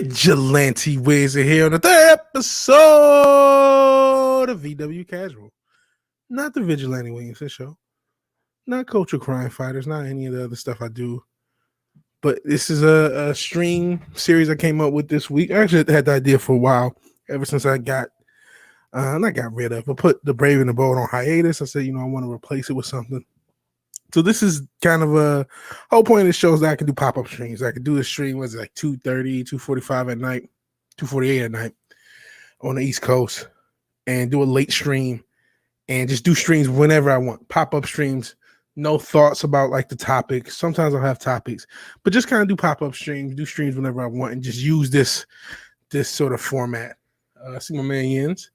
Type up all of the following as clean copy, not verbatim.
Vigilante Williamson here on the third episode of VW Casual. Not the Vigilante Williamson show, not Culture Crime Fighters, not any of the other stuff I do. But this is a stream series I came up with this week. I actually had the idea for a while, ever since I got, not got rid of, but put the Brave and the Bold on hiatus. I said, I want to replace it with something. So this is kind of a whole point of the show is that I can do pop-up streams. I could do a stream, was it like 2:30, 2:45 at night, 2:48 at night on the East Coast, and do a late stream and just do streams whenever I want. Pop-up streams, no thoughts about like the topics. Sometimes I'll have topics, but just kind of do pop-up streams, do streams whenever I want, and just use this sort of format. I see my man Jens.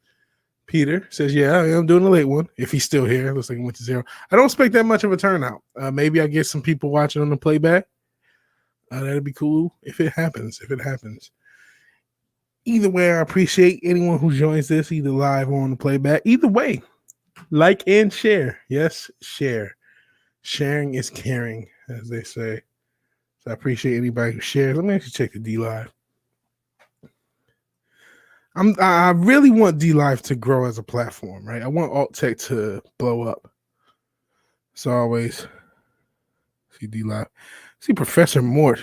Peter says, yeah, I'm doing a late one. If he's still here, looks like he went to 0. I don't expect that much of a turnout. Maybe I get some people watching on the playback. That'd be cool if it happens. Either way, I appreciate anyone who joins this, either live or on the playback. Either way, like and share. Yes, share. Sharing is caring, as they say. So I appreciate anybody who shares. Let me actually check the D Live. I really want D Live to grow as a platform, right? I want alt tech to blow up. So always see D Live. See Professor Mort.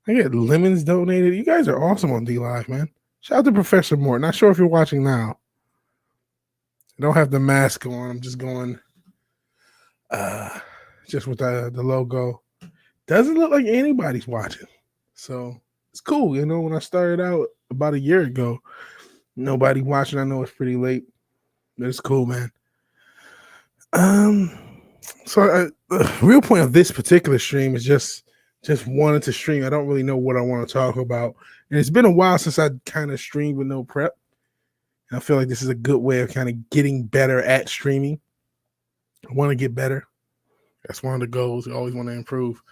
I get lemons donated. You guys are awesome on D Live, man. Shout out to Professor Mort. Not sure if you're watching now. I don't have the mask on. I'm just going just with the logo. Doesn't look like anybody's watching. So it's cool. When I started out about a year ago, nobody watching. I know it's pretty late, but it's cool, man. So the real point of this particular stream is just wanted to stream. I don't really know what I want to talk about, and it's been a while since I kind of streamed with no prep, and I feel like this is a good way of kind of getting better at streaming. I want to get better. That's one of the goals. I always want to improve,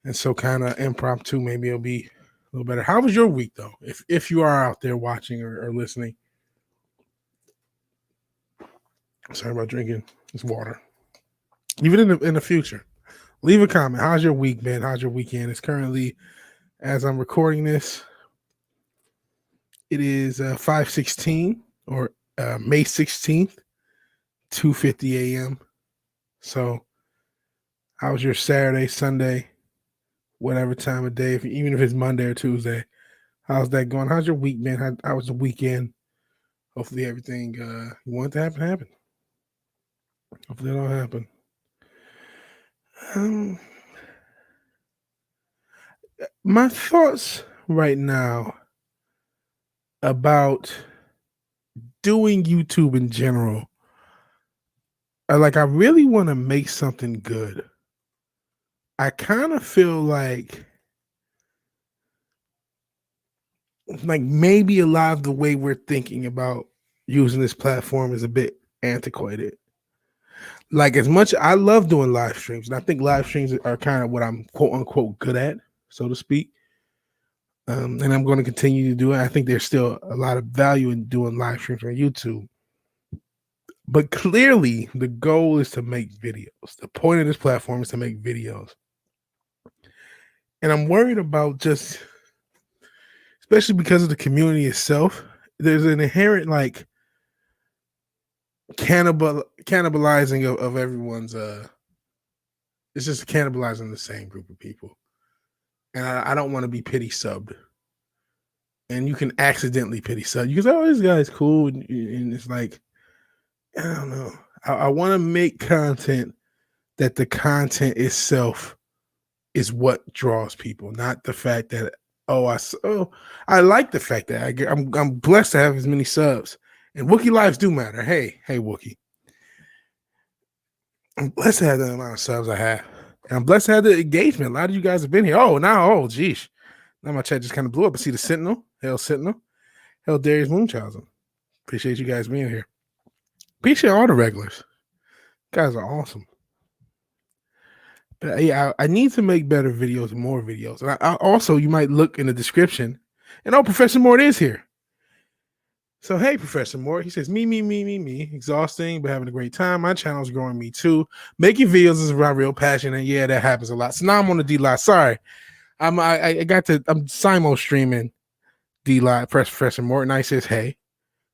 and so kind of impromptu, maybe it'll be a little better. How was your week, though? If you are out there watching or listening. Sorry about drinking this water. Even in the future, leave a comment. How's your week been? How's your weekend? It's currently, as I'm recording this, it is 5:16 or May 16th, 2:50 a.m. So how was your Saturday, Sunday, whatever time of day, even if it's Monday or Tuesday? How's that going? How's your week been? How was the weekend? Hopefully everything you want to happen. Hopefully it'll happen. My thoughts right now about doing YouTube in general are like I really want to make something good. I kind of feel like maybe a lot of the way we're thinking about using this platform is a bit antiquated. Like, as much I love doing live streams, and I think live streams are kind of what I'm quote unquote good at, so to speak. And I'm going to continue to do it. I think there's still a lot of value in doing live streams on YouTube. But clearly, the goal is to make videos. The point of this platform is to make videos. And I'm worried about especially because of the community itself, there's an inherent cannibalizing of everyone's it's just cannibalizing the same group of people. And I don't want to be pity subbed. And you can accidentally pity sub. You can say, oh, this guy's cool. And it's like, I don't know. I want to make content that the content itself is what draws people, not the fact that, I like the fact that I'm blessed to have as many subs. And Wookiee lives do matter. Hey, Wookiee. I'm blessed to have the amount of subs I have. And I'm blessed to have the engagement. A lot of you guys have been here. Geez. Now my chat just kind of blew up. I see the Sentinel. Hell, Darius Moonchausen. Appreciate you guys being here. Appreciate all the regulars. You guys are awesome. But yeah, I need to make better videos and more videos. And I also, you might look in the description. And Professor Mort is here. So, hey, Professor Mort. He says, me. Exhausting, but having a great time. My channel's growing, me too. Making videos is my real passion. And yeah, that happens a lot. So now I'm on the D-Live. Sorry. I'm simul streaming D Live Professor Morton. I says hey,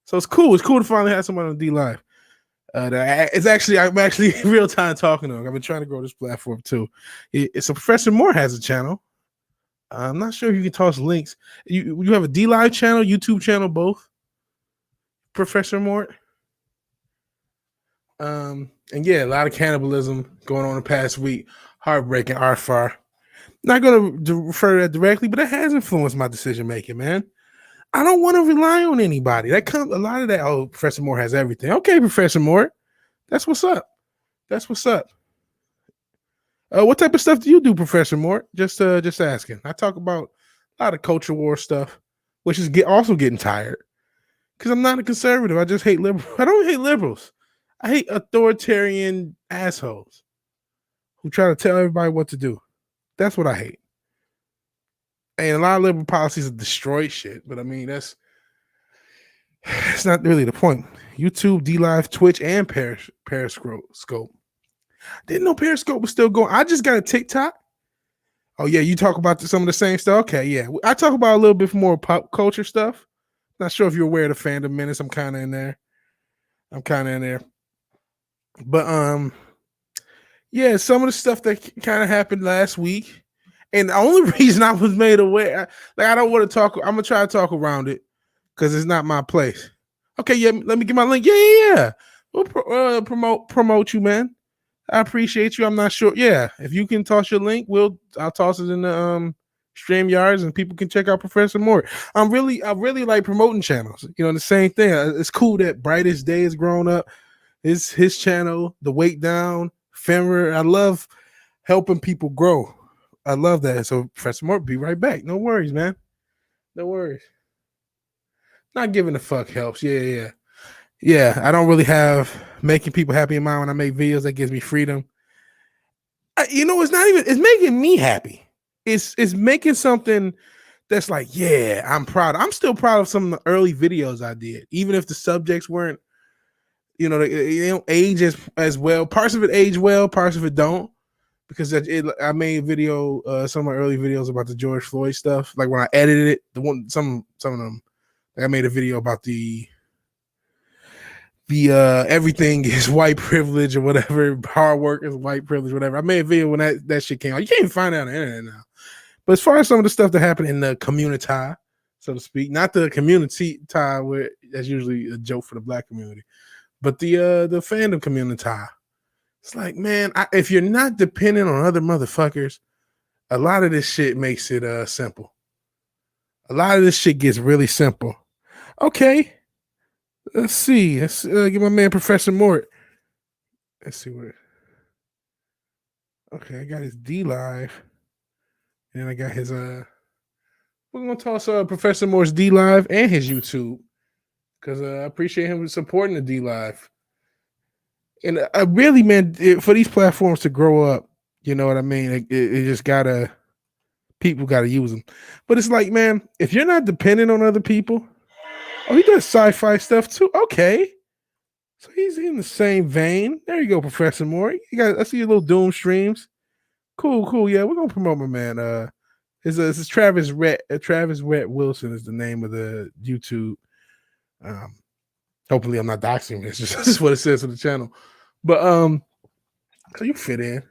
so it's cool. It's cool to finally have someone on D Live. I'm actually real time talking to him. I've been trying to grow this platform too. So Professor Moore has a channel. I'm not sure if you can toss links. You have a D Live channel, YouTube channel, both. Professor Moore. And yeah, a lot of cannibalism going on the past week. Heartbreaking, Arfar. Not going to refer to that directly, but it has influenced my decision making, man. I don't want to rely on anybody. That comes a lot of that. Oh, Professor Moore has everything. Okay, Professor Moore, that's what's up. That's what's up. What type of stuff do you do, Professor Moore? Just asking. I talk about a lot of culture war stuff, which is also getting tired because I'm not a conservative. I just hate liberals. I don't hate liberals. I hate authoritarian assholes who try to tell everybody what to do. That's what I hate. And a lot of liberal policies have destroyed shit, but I mean that's not really the point. YouTube, D Live, Twitch, and Periscope. Didn't know Periscope was still going. I just got a TikTok. Oh yeah, you talk about some of the same stuff. Okay, yeah, I talk about a little bit more pop culture stuff. Not sure if you're aware of the Fandom Minutes. I'm kind of in there. But yeah, some of the stuff that kind of happened last week, and the only reason I was made aware, like I don't want to talk. I'm gonna try to talk around it because it's not my place. Okay, yeah, let me get my link. Yeah. We'll promote you, man. I appreciate you. I'm not sure. Yeah, if you can toss your link, I'll toss it in the StreamYards and people can check out Professor Moore. I really like promoting channels. You know, the same thing. It's cool that Brightest Day has grown up. His channel, The Weight Down, Femmer. I love helping people grow. I love that. So Professor Moore, be right back. No worries, man. No worries. Not giving a fuck helps. Yeah. I don't really have making people happy in mind when I make videos. That gives me freedom. It's making me happy. It's making something that's like, yeah, I'm proud. I'm still proud of some of the early videos I did, even if the subjects weren't, they don't age as well. Parts of it age well, parts of it don't. Because I made a video, some of my early videos about the George Floyd stuff. Like when I edited it, some of them, like I made a video about the everything is white privilege or whatever, hard work is white privilege, whatever. I made a video when that shit came out. You can't even find it on the internet now. But as far as some of the stuff that happened in the community, so to speak, not the community tie where that's usually a joke for the black community, but the fandom community. It's like, man, if you're not dependent on other motherfuckers, a lot of this shit makes it simple. A lot of this shit gets really simple. Okay. Let's see. Let's get my man Professor Mort. Let's see what. Okay, I got his D Live, and I got his We're gonna toss Professor Mort's D Live and his YouTube because I appreciate him supporting the D Live. And I really, man, for these platforms to grow up, you know what I mean? It just people gotta use them. But it's like, man, if you're not dependent on other people. Oh, he does sci-fi stuff too. Okay, so he's in the same vein. There you go, Professor Moore. I see your little Doom streams. Cool. Yeah, we're gonna promote my man. This is Travis Rhett. Travis Rhett Wilson is the name of the YouTube. Hopefully, I'm not doxing. It's just what it says on the channel. But so you fit in.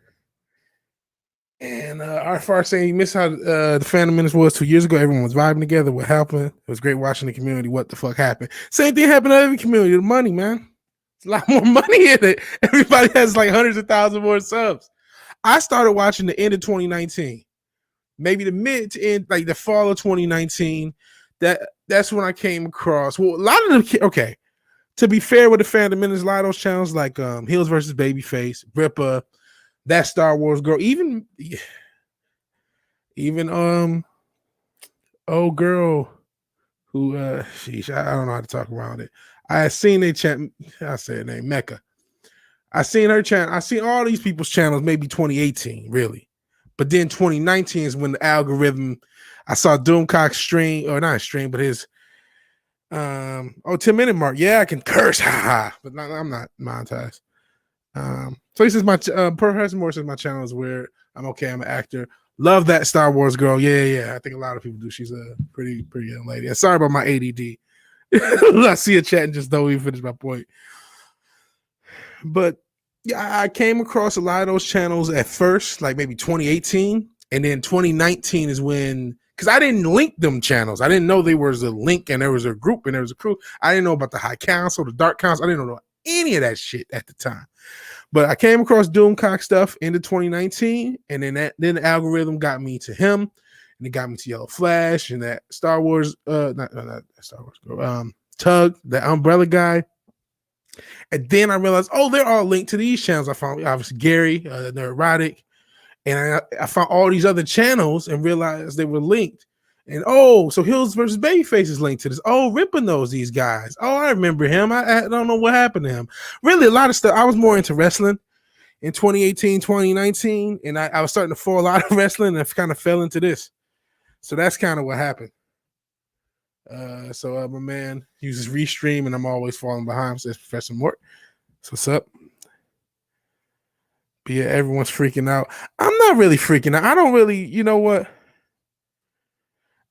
And Arfar saying you missed how the Phantom Menace was 2 years ago. Everyone was vibing together. What happened? It was great watching the community. What the fuck happened? Same thing happened to every community. The money, man. It's a lot more money in it. Everybody has like hundreds of thousands more subs. I started watching the end of 2019, maybe the mid to end, like the fall of 2019. That's when I came across. Well, a lot of them. Okay, to be fair with the Phantom Menace, a lot of those channels like Heels versus Babyface, Ripper. That Star Wars girl, even old girl who sheesh, I don't know how to talk around it. I seen a channel, I said her name, Mecca. I seen her channel, I seen all these people's channels, maybe 2018, really. But then 2019 is when the algorithm, I saw Doomcock stream, or not stream, but his 10-minute mark. Yeah, I can curse, but I'm not monetized. So he says Professor Moore says my channel is where I'm okay. I'm an actor. Love that Star Wars girl. Yeah. I think a lot of people do. She's a pretty young lady. And sorry about my ADD. I see a chat and just don't even finish my point. But yeah, I came across a lot of those channels at first, like maybe 2018. And then 2019 is when, because I didn't link them channels. I didn't know there was a link and there was a group and there was a crew. I didn't know about the High Council, the Dark Council. I didn't know any of that shit at the time. But I came across Doomcock stuff into 2019, and then the algorithm got me to him, and it got me to Yellow Flash and that Star Wars, not Star Wars girl, Tug, the Umbrella guy. And then I realized, oh, they're all linked to these channels. I found obviously Gary, Neurotic, and I found all these other channels and realized they were linked. And oh, so Hills versus Babyface is linked to this. Oh, Ripper knows these guys. Oh, I remember him. I don't know what happened to him. Really, a lot of stuff. I was more into wrestling in 2018, 2019, and I was starting to fall out of wrestling and I kind of fell into this. So that's kind of what happened. So my man uses Restream, and I'm always falling behind, says Professor Mort. So what's up? But yeah, everyone's freaking out. I'm not really freaking out. I don't really, you know what?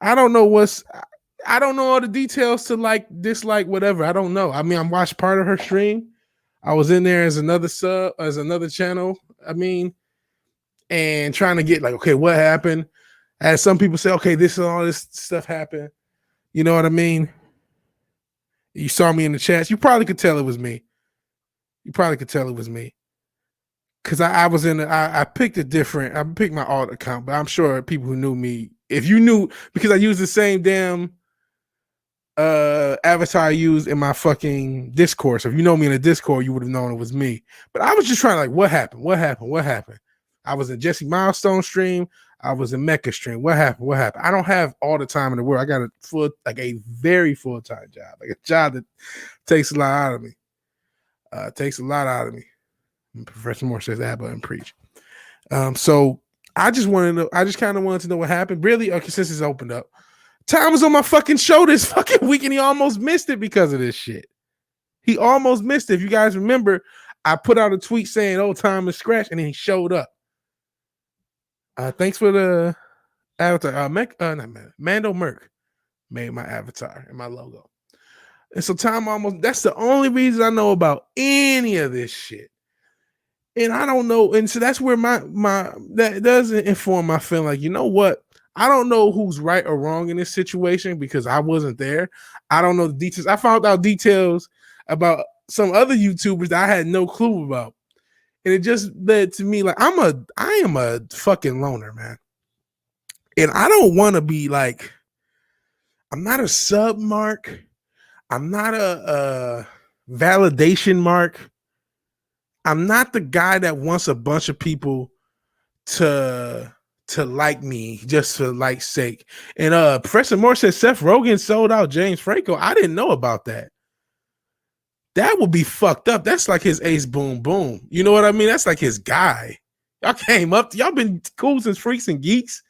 I don't know all the details to like, dislike, whatever. I don't know. I mean, I watched part of her stream. I was in there as another channel. I mean, and trying to get like, okay, what happened? As some people say, okay, all this stuff happened. You know what I mean? You saw me in the chats. You probably could tell it was me. Because I picked my alt account, but I'm sure people who knew me, if you knew, because I used the same damn avatar I used in my fucking Discord. So if you know me in the Discord, you would have known it was me. But I was just trying to like, what happened? I was in Jesse Milestone stream. I was in Mecca stream. What happened? I don't have all the time in the world. I got a very full-time job, like a job that takes a lot out of me. Professor Moore says Abba and preach. So I just kind of wanted to know what happened. Really, okay, since it's opened up. Tom was on my fucking show this fucking week and he almost missed it because of this shit. He almost missed it. If you guys remember, I put out a tweet saying, oh, Tom is scratched, and then he showed up. Thanks for the avatar. Mando Merc made my avatar and my logo. And so Tom that's the only reason I know about any of this shit. And I don't know. And so that's where that doesn't inform my feeling like, you know what? I don't know who's right or wrong in this situation because I wasn't there. I don't know the details. I found out details about some other YouTubers that I had no clue about. And it just led to me like, I am a fucking loner, man. And I don't want to be like, I'm not a sub mark. I'm not a validation mark. I'm not the guy that wants a bunch of people to like me just for like's sake. And Professor Moore said Seth Rogen sold out James Franco. I didn't know about that. That would be fucked up. That's like his ace boom boom. You know what I mean? That's like his guy. Y'all been cool since Freaks and Geeks,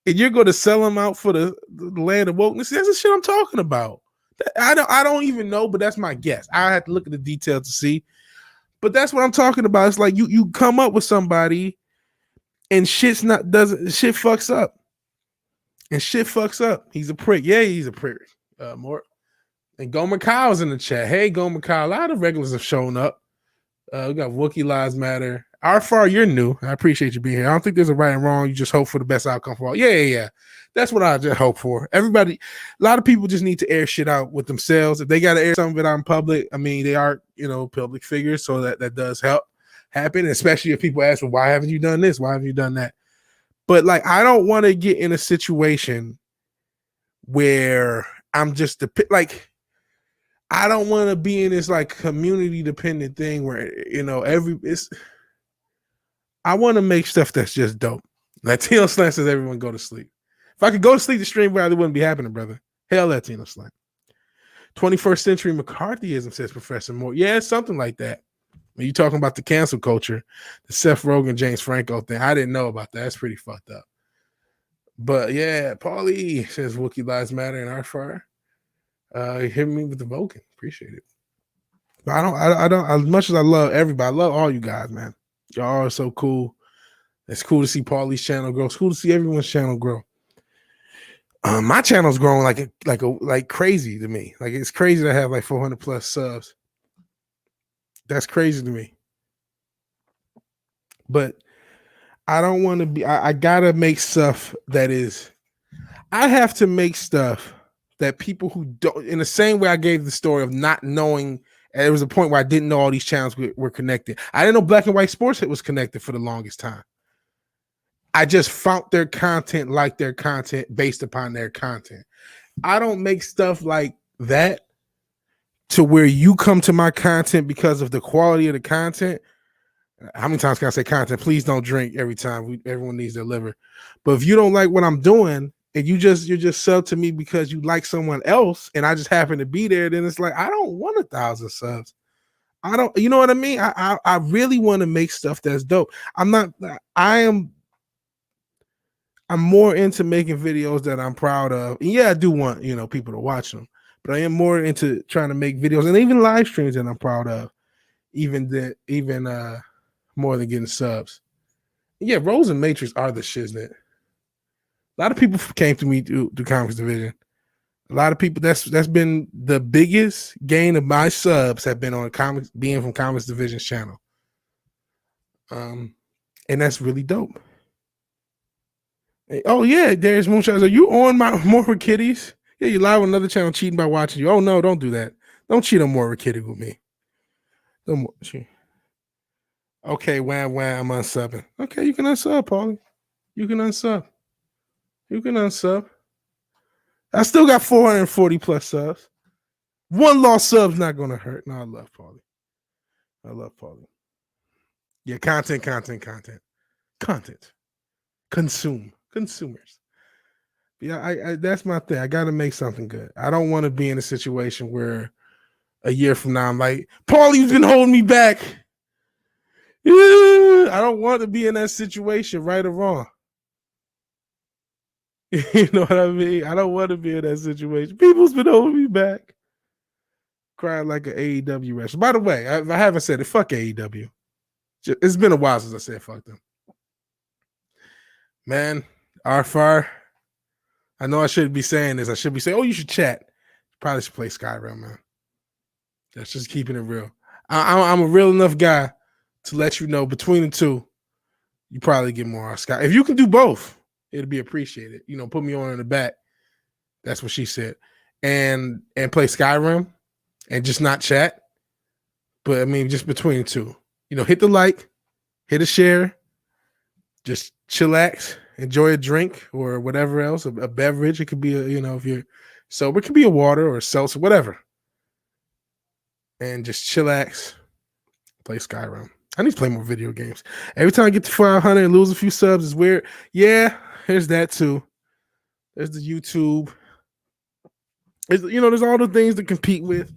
and you're going to sell him out for the land of wokeness. That's the shit I'm talking about. I don't even know, but that's my guess. I have to look at the details to see. But that's what I'm talking about. It's like you come up with somebody and shit fucks up. And shit fucks up. He's a prick. Yeah, he's a prick. More. And Gomer Kyle's in the chat. Hey, Gomer Kyle. A lot of regulars have shown up. We got Wookiee Lives Matter. Arfar, you're new. I appreciate you being here. I don't think there's a right and wrong. You just hope for the best outcome for all. Yeah. That's what I just hope for. Everybody, a lot of people just need to air shit out with themselves. If they got to air some of it out in public, I mean, they are, public figures, so that does help happen, especially if people ask, well, why haven't you done this? Why haven't you done that? But like, I don't want to get in a situation where I'm just I don't want to be in this like community dependent thing where, I want to make stuff that's just dope. Latino Slant says everyone go to sleep. If I could go to sleep, the stream probably wouldn't be happening, brother. Hell, Latino Slant. 21st century McCarthyism, says Professor Moore. Yeah, it's something like that. When you're talking about the cancel culture, the Seth Rogen, James Franco thing, I didn't know about that. That's pretty fucked up. But yeah, Paulie says Wookiee Lives Matter in our fire. Hit me with the Vulcan. Appreciate it. But I don't, as much as I love everybody, I love all you guys, man. Y'all are so cool. It's cool to see Paulie's channel grow. It's cool to see everyone's channel grow. My channel's growing like crazy to me. Like it's crazy to have like 400 plus subs. That's crazy to me. But I don't want to be. I gotta make stuff that is. I have to make stuff that people who don't. In the same way I gave the story of not knowing. There was a point where I didn't know all these channels were connected. I didn't know Black and White Sports Hit was connected for the longest time. I just found their content, like their content based upon their content. I don't make stuff like that to where you come to my content because of the quality of the content. How many times can I say content? Please don't drink every time. Everyone needs their liver. But if you don't like what I'm doing and you're just sub to me because you like someone else and I just happen to be there, then it's like, I don't want 1,000 subs. I don't, you know what I mean? I really want to make stuff that's dope. I'm more into making videos that I'm proud of. And yeah, I do want, people to watch them, but I am more into trying to make videos and even live streams that I'm proud of, even more than getting subs. Yeah, Rose and Matrix are the shiznit. A lot of people came to me through Comics Division. A lot of people, that's been the biggest gain of my subs have been on comics, being from Comics Division's channel. And that's really dope. Oh yeah, Darius Moonshine. Are you on my More with Kitties? Yeah, you live on another channel cheating by watching you. Oh no, don't do that. Don't cheat on More with Kitty with me. Don't cheat. Okay, wham, I'm unsubbing. Okay, you can unsub, Paulie. You can unsub. I still got 440 plus subs. One lost sub's not gonna hurt. No, I love Paulie. Yeah, content. Consumers. Yeah, I that's my thing. I gotta make something good. I don't want to be in a situation where a year from now I'm like, Paulie's been holding me back. I don't want to be in that situation, right or wrong. You know what I mean? I don't want to be in that situation. People's been holding me back. Crying like an AEW wrestler. By the way, I haven't said it. Fuck AEW. It's been a while since I said fuck them. Man, R-Fire. I know I shouldn't be saying this. I should be saying, oh, you should chat. Probably should play Skyrim, man. That's just keeping it real. I'm a real enough guy to let you know between the two, you probably get more on Sky. If you can do both, it'll be appreciated. Put me on in the back. That's what she said. And play Skyrim and just not chat. But I mean, just between the two. Hit the like, hit a share, just chillax, enjoy a drink or whatever else, a beverage. It could be if you're sober, it could be a water or a seltzer, whatever. And just chillax, play Skyrim. I need to play more video games. Every time I get to 500 and lose a few subs is weird. Yeah, there's that too. There's the YouTube. There's all the things to compete with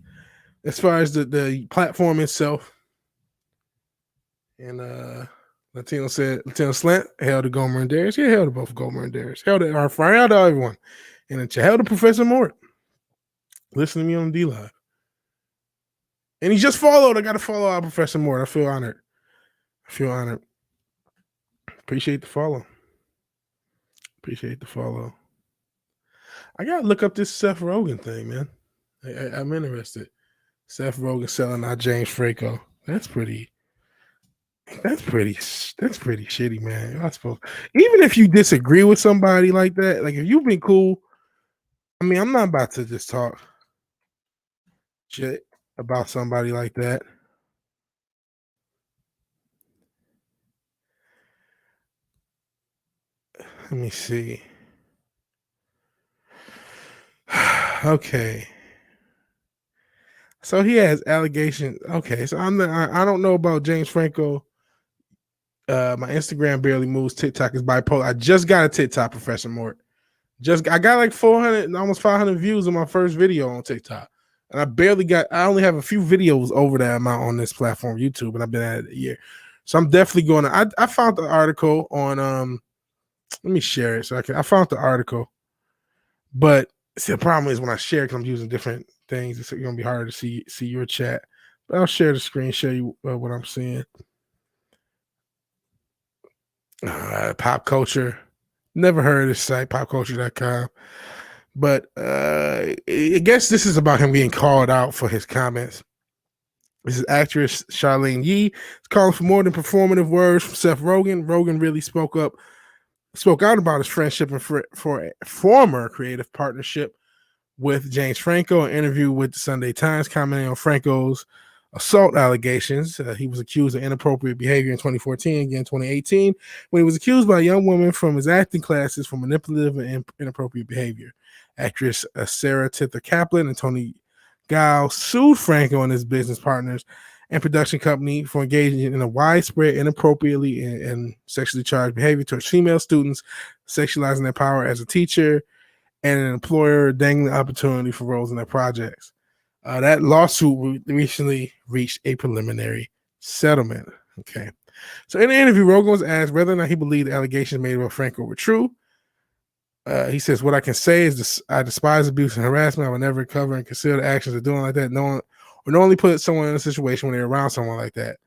as far as the platform itself. And Latino Slant, hell to Gomer and Darius. Yeah, hell to both Gomer and Darius. Hell to R-Fire, hell to everyone. And hell to Professor Mort. Listen to me on D-Live. And he just followed. I got to follow out Professor Mort. I feel honored. Appreciate the follow. I got to look up this Seth Rogen thing, man. I'm interested. Seth Rogen selling out James Franco. That's pretty shitty, man. You're not supposed. Even if you disagree with somebody like that, like if you've been cool, I mean, I'm not about to just talk shit about somebody like that. Let me see. Okay. So he has allegations. Okay, so I don't know about James Franco. My Instagram barely moves. TikTok is bipolar. I just got a TikTok, Professor Mort. I got like 400, almost 500 views on my first video on TikTok. And I only have a few videos over that amount on this platform, YouTube, and I've been at it a year. So I'm definitely going to, I found the article on, let me share it. I found the article, but see, the problem is when I share, because I'm using different things, it's going to be harder to see your chat, but I'll share the screen, show you what I'm seeing. Pop culture. Never heard of this site, popculture.com. But I guess this is about him being called out for his comments. This is actress Charlene Yee. It's calling for more than performative words from Seth Rogen. Rogen really spoke out about his friendship and for a former creative partnership with James Franco. An interview with the Sunday Times commenting on Franco's assault allegations. He was accused of inappropriate behavior in 2014, again 2018, when he was accused by a young woman from his acting classes for manipulative and inappropriate behavior. Actress Sarah Tither Kaplan and Tony Gao sued Franco and his business partners and production company for engaging in a widespread, inappropriately and sexually charged behavior towards female students, sexualizing their power as a teacher and an employer, dangling opportunity for roles in their projects. That lawsuit recently reached a preliminary settlement. Okay. So in the interview, Rogen was asked whether or not he believed the allegations made about Franco were true. He says, "What I can say is this: I despise abuse and harassment. I will never cover and consider the actions of doing like that. No one, or knowingly put someone in a situation when they're around someone like that."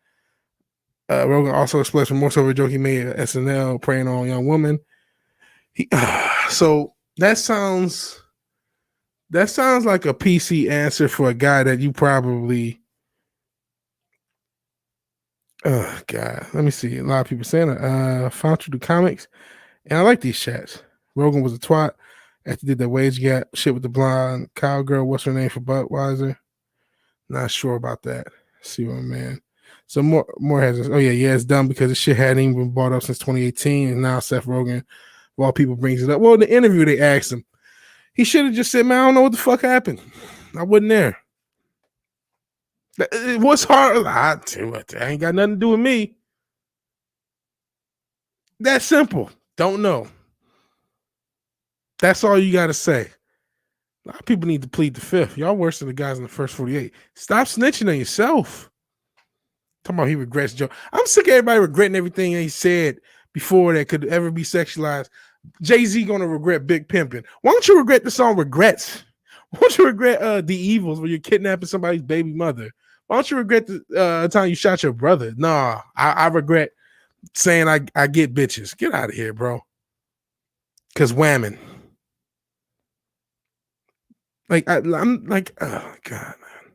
Rogen also expressed remorse over a joke he made at SNL preying on a young woman. So that sounds like a PC answer for a guy that you probably. Oh God, let me see. A lot of people saying it. Found through the comics, and I like these chats. Rogen was a twat after did that wage gap shit with the blonde cowgirl. What's her name for Budweiser? Not sure about that. See what man. So more has this. Oh yeah, it's done because this shit hadn't even been brought up since 2018, and now Seth Rogen, of all people, brings it up. Well, in the interview they asked him. He should have just said, "Man, I don't know what the fuck happened. I wasn't there." What's hard? I ain't got nothing to do with me. That's simple. Don't know. That's all you got to say. A lot of people need to plead the fifth. Y'all worse than the guys in the first 48. Stop snitching on yourself. Talking about he regrets Joe. I'm sick of everybody regretting everything he said before that could ever be sexualized. Jay-Z gonna regret Big Pimpin'. Why don't you regret the song Regrets? Why don't you regret The Evils when you're kidnapping somebody's baby mother? Why don't you regret the time you shot your brother? Nah, I regret saying I get bitches. Get out of here, bro. Cause whamming. Like I'm like, oh God, man.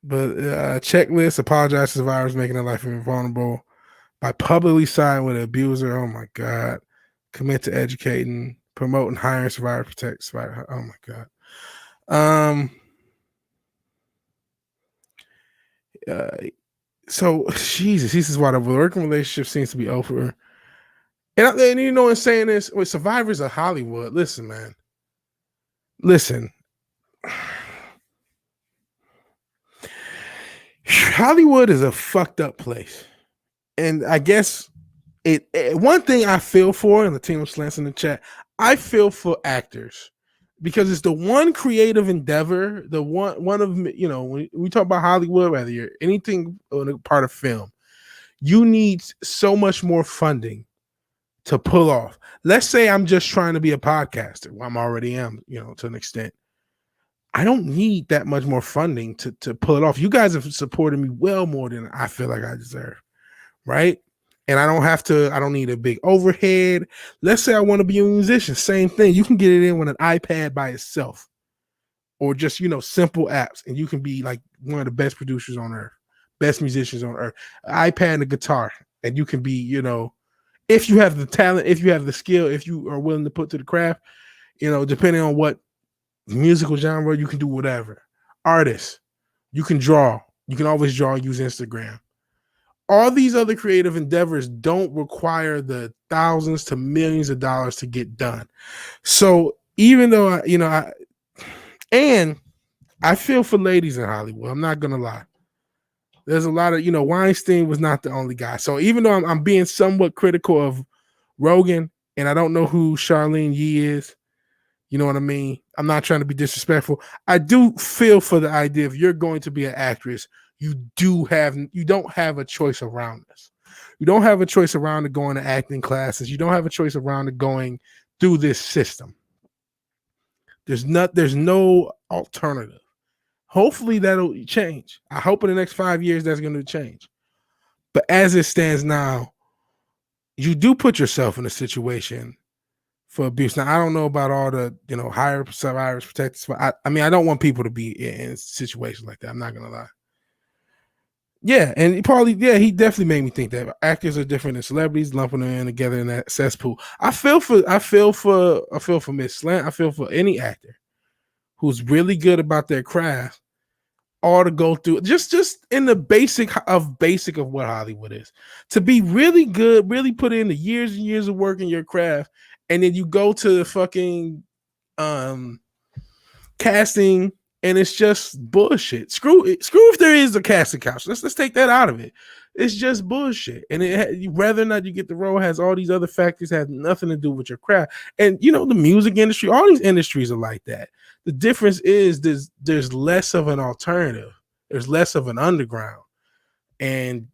But checklist, apologize to survivors making their life invulnerable by publicly siding with an abuser. Oh my God. Commit to educating, promoting, hiring survivor, protect survivor. Oh my God. So Jesus, this is why the working relationship seems to be over. And you know, in saying this, with survivors of Hollywood, listen, man. Listen. Hollywood is a fucked up place. And I guess one thing I feel for, and Latino Slants in the chat, I feel for actors because it's the one creative endeavor, the one of, you know, when we talk about Hollywood, whether you're anything on a part of film, you need so much more funding to pull off. Let's say I'm just trying to be a podcaster. Well, I'm already am, you know, to an extent. I don't need that much more funding to pull it off. You guys have supported me well more than I feel like I deserve, right? And I don't need a big overhead. Let's say I want to be a musician. Same thing. You can get it in with an iPad by itself or just, you know, simple apps. And you can be like one of the best producers on earth, best musicians on earth, iPad and a guitar. And you can be, you know, if you have the talent, if you have the skill, if you are willing to put to the craft, you know, depending on what musical genre, you can do whatever. Artists, you can draw. You can always draw, use Instagram. All these other creative endeavors don't require the thousands to millions of dollars to get done. So even though I feel for ladies in Hollywood, I'm not gonna lie. There's a lot of, you know, Weinstein was not the only guy. So even though I'm being somewhat critical of Rogen, and I don't know who Charlene Yee is, you know what I mean? I'm not trying to be disrespectful. I do feel for the idea if you're going to be an actress, you don't have a choice around this. You don't have a choice around to going to acting classes. You don't have a choice around to going through this system. There's no alternative. Hopefully that'll change. I hope in the next 5 years that's going to change. But as it stands now, you do put yourself in a situation for abuse. Now, I don't know about all the, higher survivors, protectors. I mean, I don't want people to be in situations like that. I'm not gonna lie. Yeah, and he definitely made me think that actors are different than celebrities, lumping them in together in that cesspool. I feel for Miss Slant. I feel for any actor who's really good about their craft, all to go through just in the basic of what Hollywood is. To be really good, really put in the years and years of work in your craft, and then you go to the fucking casting and it's just bullshit. Screw if there is a casting couch. Let's take that out of it. It's just bullshit. And whether or not you get the role has all these other factors, has nothing to do with your craft. And the music industry, all these industries are like that. The difference is there's less of an alternative. There's less of an underground. And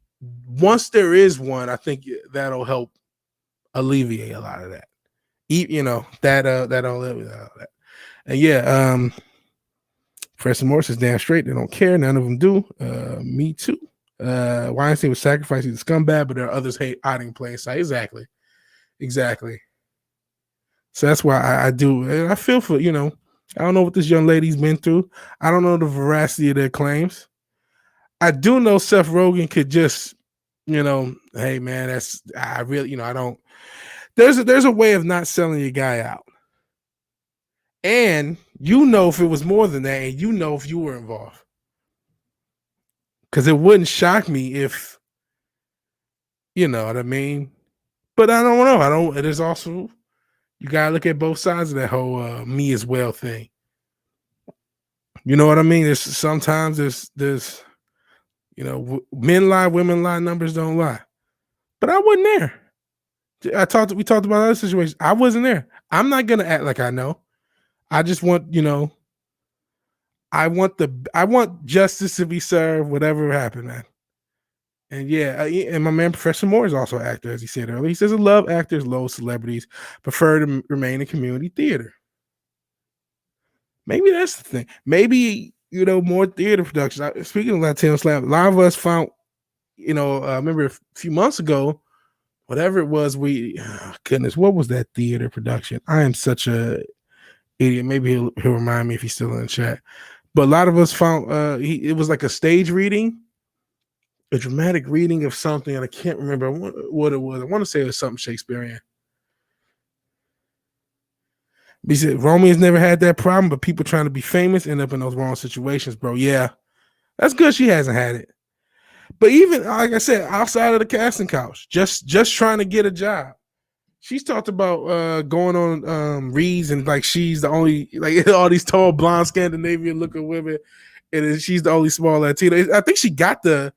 once there is one, I think that'll help alleviate a lot of that. That'll alleviate all that. And yeah, Preston Morris is damn straight. They don't care. None of them do. Me too. Weinstein was sacrificing the scumbag, but there are others hiding in plain sight. Exactly. So that's why I do. I feel for, I don't know what this young lady's been through. I don't know the veracity of their claims. I do know Seth Rogen could just, hey man, I don't. There's a way of not selling your guy out. And if it was more than that, and if you were involved. Because it wouldn't shock me if, you know what I mean? But I don't know. It is also, you got to look at both sides of that whole me as well thing. You know what I mean? Sometimes there's men lie, women lie, numbers don't lie. But I wasn't there. We talked about other situations. I wasn't there. I'm not going to act like I know. I just want, I want justice to be served, whatever happened, man. And yeah, and my man Professor Moore is also an actor, as he said earlier. He says, I love actors, loathe celebrities, prefer to remain in community theater. Maybe that's the thing. Maybe, more theater production. Speaking of Latino Slam, a lot of us found, I remember a few months ago, whatever it was, goodness, what was that theater production? I am such a idiot. Maybe he'll remind me if he's still in the chat. But a lot of us found it was like a stage reading, a dramatic reading of something, and I can't remember what it was. I want to say it was something Shakespearean. He said Romeo's never had that problem, but people trying to be famous end up in those wrong situations, bro. Yeah, that's good. She hasn't had it. But even like I said, outside of the casting couch, just trying to get a job. She's talked about going on reads and like she's the only all these tall blonde Scandinavian looking women, and she's the only small Latina. I think she got the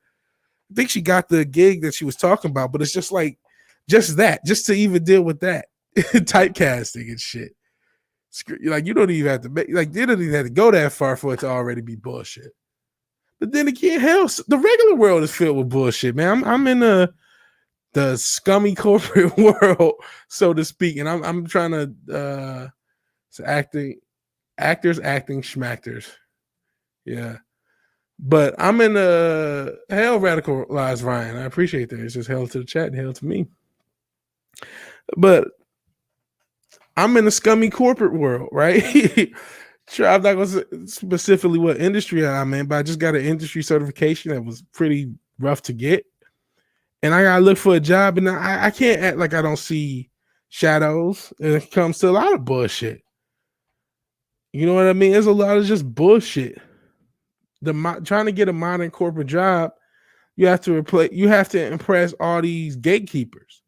gig that she was talking about, but it's just to even deal with that typecasting and shit. Like you don't even have to they don't even have to go that far for it to already be bullshit. But then again, hell, the regular world is filled with bullshit, man. I'm in the scummy corporate world, so to speak, and I'm trying to acting schmachters. Yeah. But I'm in hell radicalized Ryan. I appreciate that. It's just hell to the chat and hell to me. But I'm in the scummy corporate world, right? Sure, I'm not going to say specifically what industry I'm in, but I just got an industry certification that was pretty rough to get. And I got to look for a job, and I can't act like I don't see shadows when it comes to a lot of bullshit. You know what I mean? There's a lot of just bullshit. Trying to get a modern corporate job, you have to impress all these gatekeepers,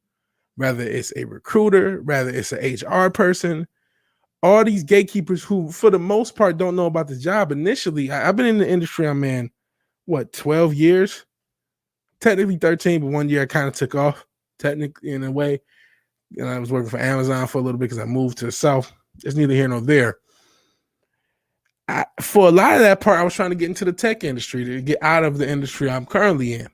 whether it's a recruiter, whether it's an HR person, all these gatekeepers who, for the most part, don't know about the job. Initially, I've been in the industry, I'm in, 12 years? Technically 13, but 1 year I kind of took off, technically, in a way. And I was working for Amazon for a little bit because I moved to the South. It's neither here nor there. For a lot of that part, I was trying to get into the tech industry, to get out of the industry I'm currently in.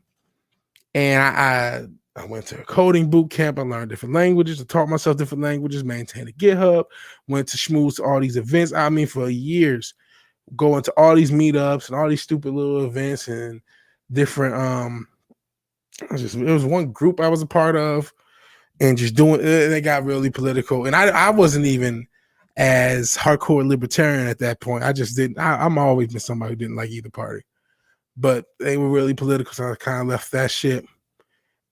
And I went to a coding boot camp. I learned different languages. I taught myself different languages, maintained a GitHub, went to schmooze to all these events. I mean, for years, going to all these meetups and all these stupid little events and different, it was one group I was a part of. and just doing. They got really political, and I wasn't even as hardcore libertarian at that point. I just didn't. I'm always been somebody who didn't like either party, but they were really political, so I kind of left that shit.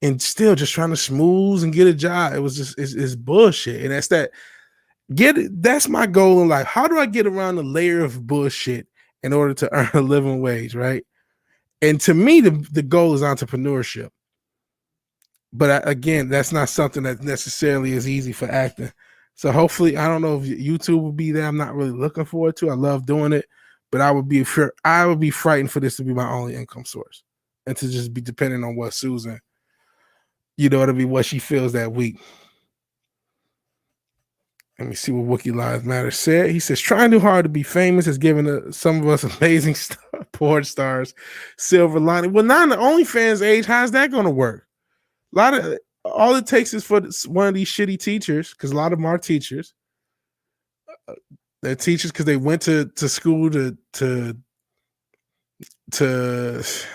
And still just trying to smooth and get a job. It was just it's bullshit, and that's my goal in life. How do I get around the layer of bullshit in order to earn a living wage, right? And to me, the goal is entrepreneurship. But again, that's not something that necessarily is easy for acting. So hopefully, I don't know if YouTube will be there. I'm not really looking forward to. I love doing it, but I would be frightened for this to be my only income source and to just be dependent on what Susan, to be what she feels that week. Let me see what Wookie Lives Matter said. He says, trying too hard to be famous has given some of us amazing porn stars silver lining. Well, now in the OnlyFans age, how's that going to work? All it takes is for one of these shitty teachers, because a lot of them are teachers. They're teachers because they went to school to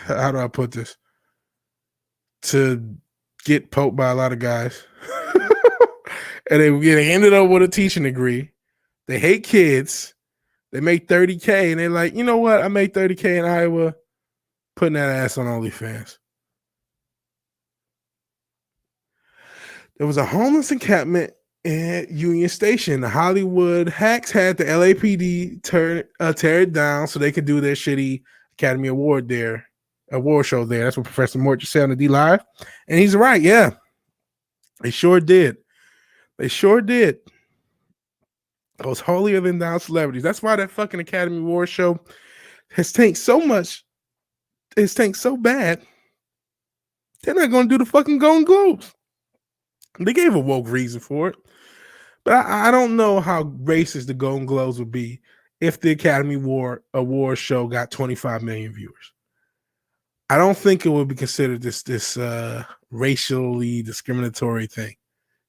how do I put this? To get poked by a lot of guys. And they ended up with a teaching degree. They hate kids. They make $30K, and they're like, you know what? I made $30K in Iowa, putting that ass on OnlyFans. There was a homeless encampment at Union Station. The Hollywood hacks had the LAPD tear it down so they could do their shitty Academy Award show there. That's what Professor Mort just said on the D Live. And he's right, yeah. They sure did. Those holier than thou celebrities. That's why that fucking Academy Award show has tanked so much. It's tanked so bad. They're not going to do the fucking Golden Globes. They gave a woke reason for it. But I don't know how racist the Golden Globes would be if the Academy Award show got 25 million viewers. I don't think it would be considered this racially discriminatory thing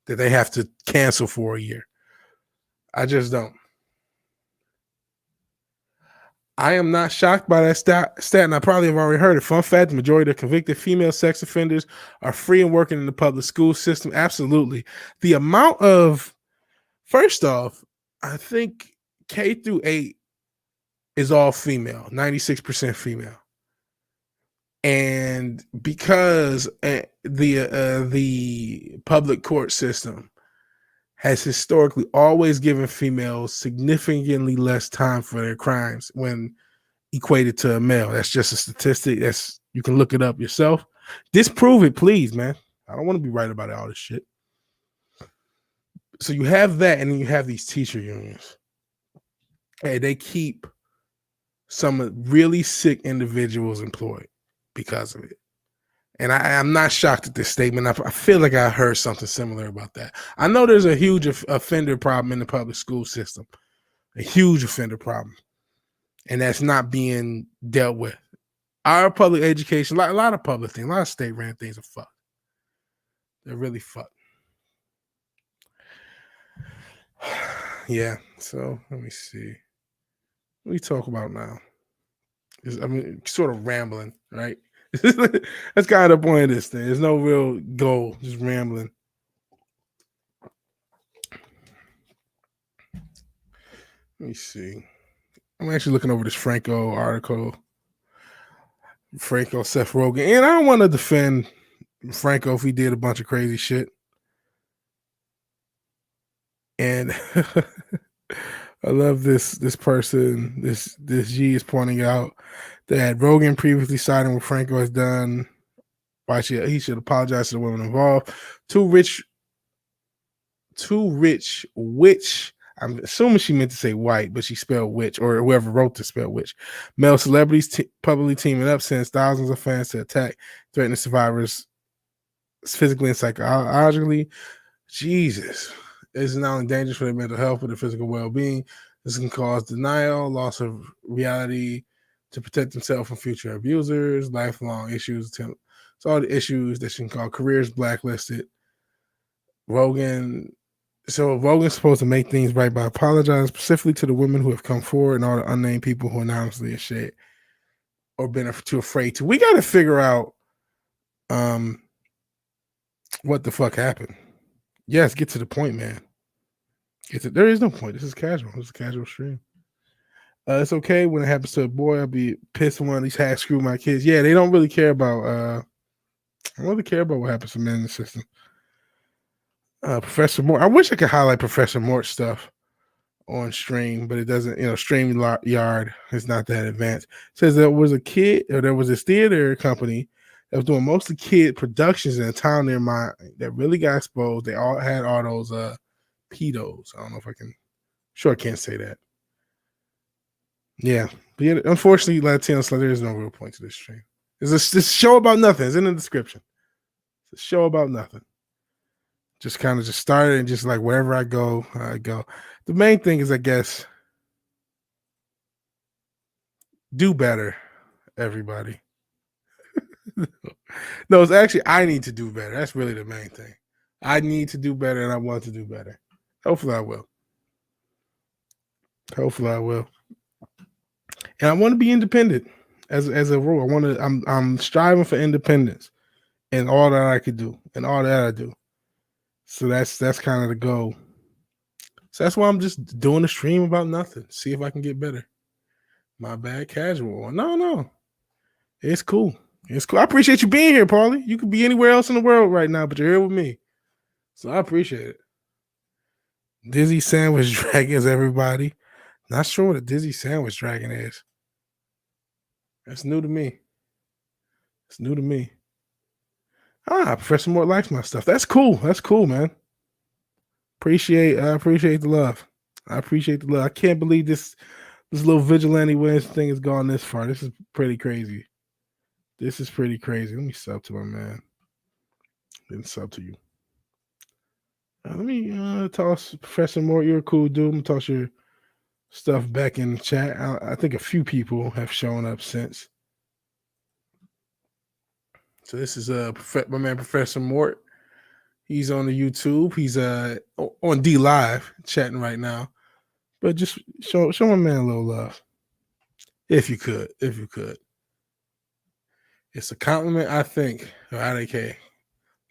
that they have to cancel for a year. I just don't. I am not shocked by that stat, and I probably have already heard it. Fun fact, the majority of convicted female sex offenders are free and working in the public school system. Absolutely. The amount of, first off, I think K through 8 is all female, 96% female. And because the public court system has historically always given females significantly less time for their crimes when equated to a male. That's just a statistic. You can look it up yourself. Disprove it, please, man. I don't want to be right about all this shit. So you have that, and then you have these teacher unions. Hey, they keep some really sick individuals employed because of it. And I'm not shocked at this statement. I feel like I heard something similar about that. I know there's a huge offender problem in the public school system, a huge offender problem, and that's not being dealt with. Our public education, a lot of public things, a lot of state-ran things are fucked. They're really fucked. Yeah, so let me see. What do we talk about now? Sort of rambling, right? That's kind of the point of this thing. There's no real goal, just rambling. Let me see. I'm actually looking over this Franco article. Franco, Seth Rogen. And I don't want to defend Franco if he did a bunch of crazy shit. And I love this person. This G is pointing out that Rogan previously siding what Franco has done. Why he should apologize to the women involved. Too rich, which I'm assuming she meant to say white, but she spelled witch, or whoever wrote to spell witch. Male celebrities publicly teaming up sends thousands of fans to attack, threatening survivors physically and psychologically. Jesus. It's not only dangerous for their mental health, but their physical well-being. This can cause denial, loss of reality to protect themselves from future abusers, lifelong issues. So all the issues that can cause careers blacklisted. Rogan's supposed to make things right by apologizing specifically to the women who have come forward and all the unnamed people who anonymously shared or been too afraid to. We got to figure out what the fuck happened. Yes, get to the point, man. There is no point. This is casual. This is a casual stream. It's okay when it happens to a boy. I'll be pissed when one of these hacks screw my kids. Yeah, they don't really care about. I don't really care about what happens to men in the system. Professor Mort. I wish I could highlight Professor Mort stuff on stream, but it doesn't. StreamYard is not that advanced. It says there was this theater company that was doing mostly kid productions in a town near mine that really got exposed. They all had all those pedos. I don't know if I can. Sure, I can't say that. Yeah, but yeah, unfortunately, Latino Slut, there is no real point to this stream. It's a show about nothing. It's in the description. It's a show about nothing. Just kind of just started and just like wherever I go, I go. The main thing is, I guess, do better, everybody. No, it's actually I need to do better. That's really the main thing. I need to do better, and I want to do better. Hopefully, I will. Hopefully, I will. And I want to be independent as a rule. I'm striving for independence in all that I could do and all that I do. So that's kind of the goal. So that's why I'm just doing a stream about nothing. See if I can get better. My bad, casual. No. It's cool. It's cool. I appreciate you being here, Paulie. You could be anywhere else in the world right now, but you're here with me. So I appreciate it. Dizzy Sandwich Dragons, everybody. Not sure what a Dizzy Sandwich Dragon is. That's new to me. It's new to me. Professor Mort likes my stuff. That's cool. That's cool, man. I appreciate the love. I appreciate the love. I can't believe this little VigilanteWilliamson thing has gone this far. This is pretty crazy. This is pretty crazy. Let me sub to my man. Then sub to you. Let me toss Professor Mort. You're a cool dude. I'm gonna toss your stuff back in the chat. I think a few people have shown up since. So this is my man Professor Mort. He's on the YouTube. He's on D Live chatting right now. But just show my man a little love. If you could. It's a compliment, I think. IDK.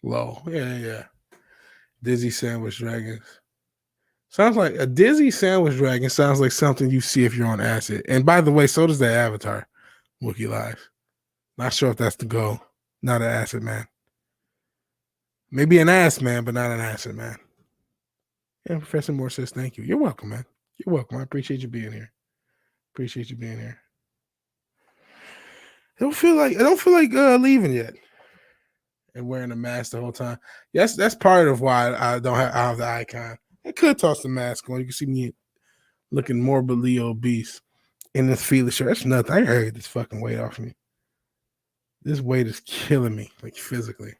Low. Yeah. Dizzy Sandwich Dragons. Sounds like a Dizzy Sandwich Dragon sounds like something you see if you're on acid. And by the way, so does that avatar, Wookie Live. Not sure if that's the goal. Not an acid man. Maybe an ass man, but not an acid man. Yeah, Professor Moore says thank you. You're welcome, man. You're welcome. I appreciate you being here. I don't feel like leaving yet and wearing a mask the whole time. Yes, that's part of why I have the icon. I could toss the mask on. You can see me looking morbidly obese in this Fila shirt. That's nothing. I gotta get this fucking weight off me. This weight is killing me, like physically.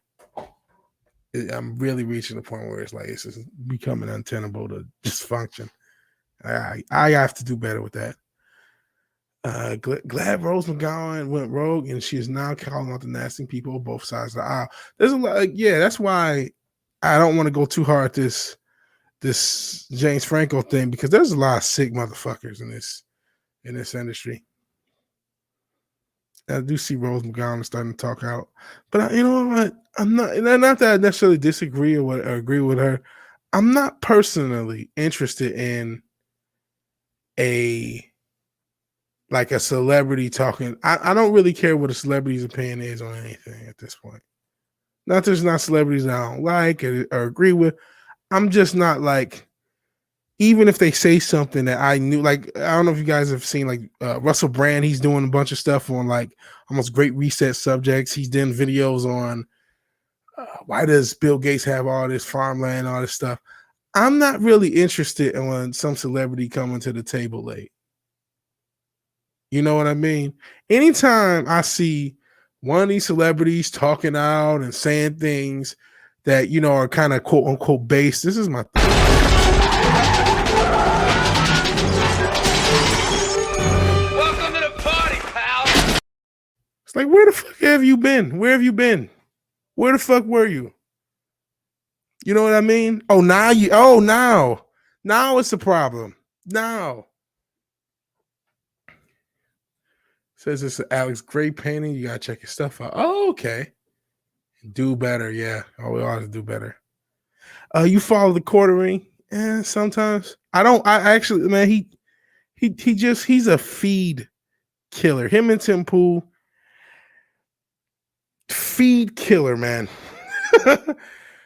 I'm really reaching the point where it's just becoming untenable to just function. I have to do better with that. Glad Rose McGowan went rogue, and she is now calling out the nasty people on both sides of the aisle. There's a lot. That's why I don't want to go too hard this James Franco thing, because there's a lot of sick motherfuckers in this industry. I do see Rose McGowan starting to talk out, but you know what? I'm not that I necessarily disagree or agree with her. I'm not personally interested in a celebrity talking. I don't really care what a celebrity's opinion is on anything at this point. Not there's not celebrities I don't like or agree with. I'm just not even if they say something that I knew, I don't know if you guys have seen Russell Brand. He's doing a bunch of stuff on almost Great Reset subjects. He's doing videos on why does Bill Gates have all this farmland, all this stuff. I'm not really interested in when some celebrity coming to the table late. You know what I mean? Anytime I see one of these celebrities talking out and saying things that, are kind of quote unquote based, this is my thing. Welcome to the party, pal. It's like, where the fuck have you been? Where have you been? Where the fuck were you? You know what I mean? Now it's a problem. Now. Says it's an Alex Gray painting. You gotta check your stuff out. Oh, okay. Do better, yeah. We always do better. You follow the quartering, and sometimes I don't. I actually, man, he's a feed killer. Him and Tim Pool, feed killer, man.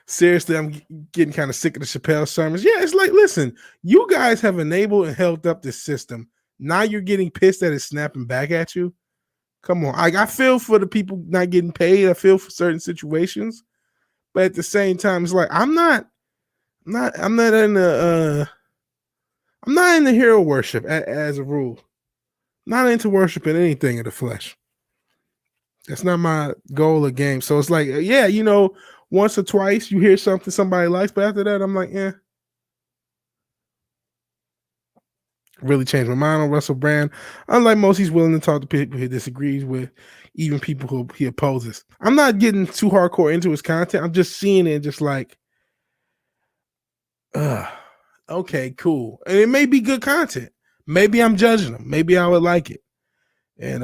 Seriously, I'm getting kind of sick of the Chappelle sermons. Yeah, it's like, listen, you guys have enabled and held up this system. Now you're getting pissed that it's snapping back at you. Come on. I feel for the people not getting paid. I feel for certain situations. But at the same time, it's like I'm not in the hero worship as a rule. Not into worshiping anything of the flesh. That's not my goal of game. So it's like, yeah, once or twice you hear something somebody likes, but after that, I'm like, really changed my mind on Russell Brand. Unlike most, he's willing to talk to people he disagrees with, even people who he opposes. I'm not getting too hardcore into his content. I'm just seeing it just like, okay, cool. And it may be good content. Maybe I'm judging him. Maybe I would like it. And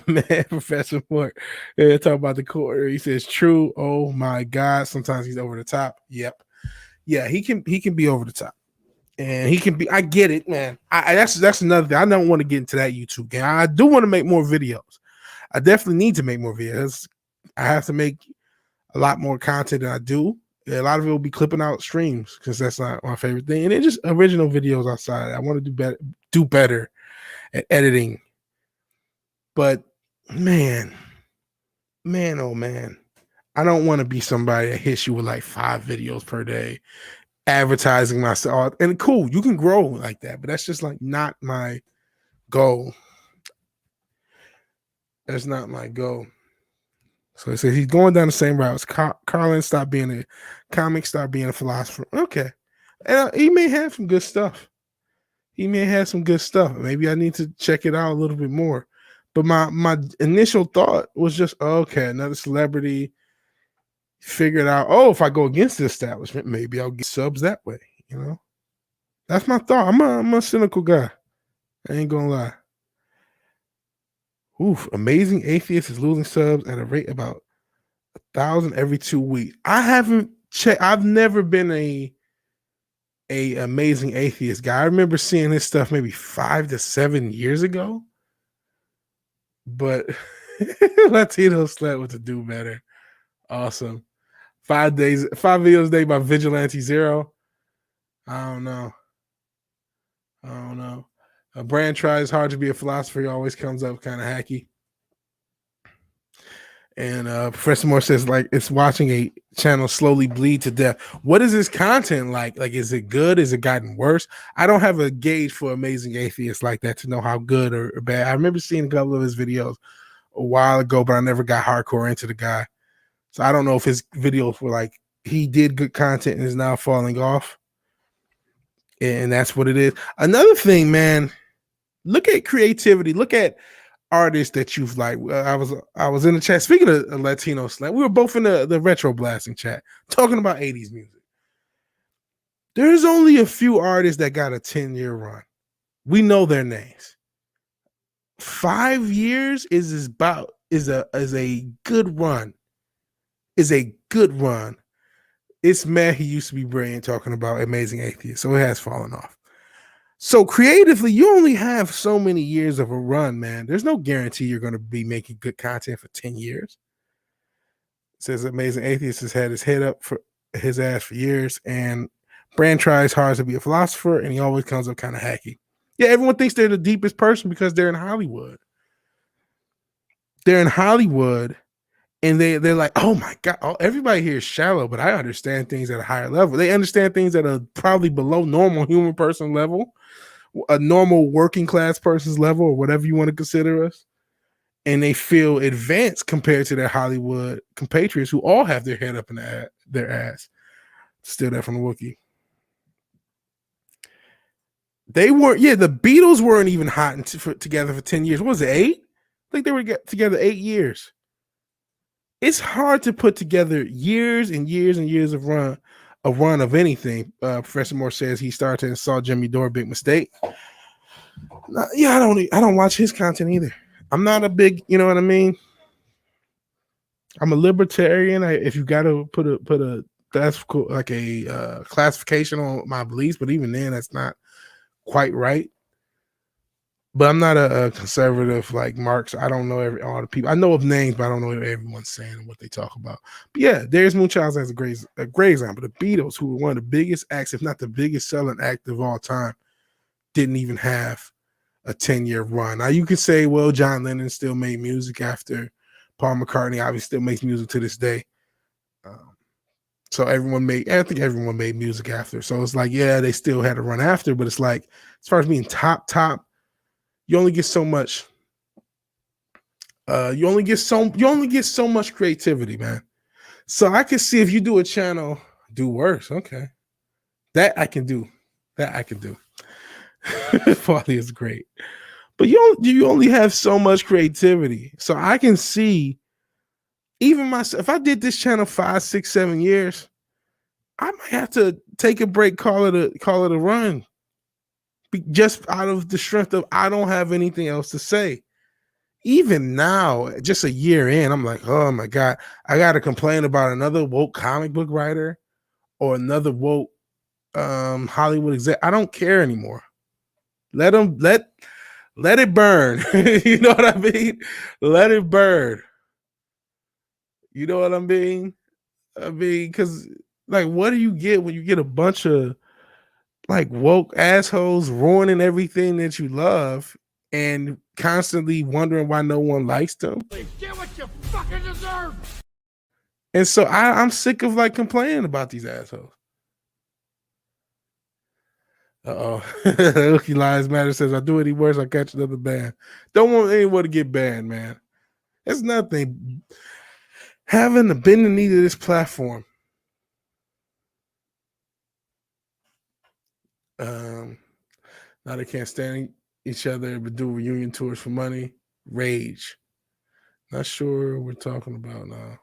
man, Professor Moore, talk about the quarter. He says, "True. Oh my God. Sometimes he's over the top. Yep. Yeah, he can be over the top, and he can be. I get it, man. That's another thing. I don't want to get into that YouTube game. I do want to make more videos. I definitely need to make more videos. I have to make a lot more content than I do. A lot of it will be clipping out streams because that's not my favorite thing. And it's just original videos outside. I want to do better at editing. But man, oh man, I don't want to be somebody that hits you with like 5 videos per day, advertising myself. And cool, you can grow like that, but that's just like not my goal. That's not my goal. So he says he's going down the same routes. Carlin stopped being a comic, start being a philosopher. Okay, and he may have some good stuff. Maybe I need to check it out a little bit more. But my initial thought was just, okay, another celebrity figured out, if I go against the establishment, maybe I'll get subs that way, That's my thought. I'm a cynical guy. I ain't gonna lie. Oof, Amazing Atheist is losing subs at a rate about 1,000 every 2 weeks. I haven't checked. I've never been a Amazing Atheist guy. I remember seeing his stuff maybe 5 to 7 years ago. But Latino slept with to do better. Awesome. 5 videos a day by Vigilante Zero. I don't know. A brand tries hard to be a philosopher. He always comes up kind of hacky. And Professor Moore says, like, it's watching a channel slowly bleed to death. What is his content like? Like, is it good? Is it gotten worse? I don't have a gauge for Amazing Atheists like that to know how good or bad. I remember seeing a couple of his videos a while ago, but I never got hardcore into the guy. So I don't know if his videos were like, he did good content and is now falling off. And that's what it is. Another thing, man, look at creativity. Look at artists that you've like. I was in the chat. Speaking of Latino slang, we were both in the retro blasting chat talking about 80s music. There's only a few artists that got a 10-year run. We know their names. 5 years is a good run. Is a good run. It's mad he used to be brilliant talking about Amazing Atheist, so it has fallen off. So creatively, you only have so many years of a run, man. There's no guarantee you're going to be making good content for 10 years. It says Amazing Atheist has had his head up for his ass for years, and Brand tries hard to be a philosopher, and he always comes up kind of hacky. Yeah, everyone thinks they're the deepest person because they're in Hollywood. And they're like, oh my God, everybody here is shallow, but I understand things at a higher level. They understand things at a probably below normal human person level, a normal working class person's level, or whatever you want to consider us. And they feel advanced compared to their Hollywood compatriots who all have their head up in their ass. Steal that from the Wookiee. They weren't, the Beatles weren't even hot together for 10 years. What was it, 8? I think they were together 8 years. It's hard to put together years and years and years of run of anything. Professor Moore says he started and saw Jimmy Dore, big mistake. I don't watch his content either. I'm not a big, you know what I mean? I'm a libertarian. If you got to put a like a classification on my beliefs, but even then, that's not quite right. But I'm not a conservative like Marx. I don't know all the people. I know of names, but I don't know what everyone's saying and what they talk about. But yeah, Darius Munchausen has a great example. The Beatles, who were one of the biggest acts, if not the biggest selling act of all time, didn't even have a 10-year run. Now you could say, well, John Lennon still made music after Paul McCartney obviously still makes music to this day. So I think everyone made music after. So it's like, yeah, they still had to run after, but it's like, as far as being top, you only get so much. You only get so much creativity, man. So I can see if you do a channel, do worse. Okay, that I can do. Farley is great, but you only have so much creativity. So I can see, even myself, if I did this channel 5, 6, 7 years, I might have to take a break, call it a run, just out of the strength of I don't have anything else to say. Even now, just a year in, I'm like, oh my God, I got to complain about another woke comic book writer or another woke Hollywood exec. I don't care anymore. Let it burn. You know what I mean? Let it burn. You know what I mean? Because like, what do you get when you get a bunch of like woke assholes ruining everything that you love and constantly wondering why no one likes them? Get what you fucking deserve! And so I'm sick of like complaining about these assholes. Rookie Lives Matter says, I do any worse, I catch another ban. Don't want anyone to get banned, man. It's nothing. Having to bend the knee to this platform. Now they can't stand each other but do reunion tours for money. Rage. Not sure what we're talking about now.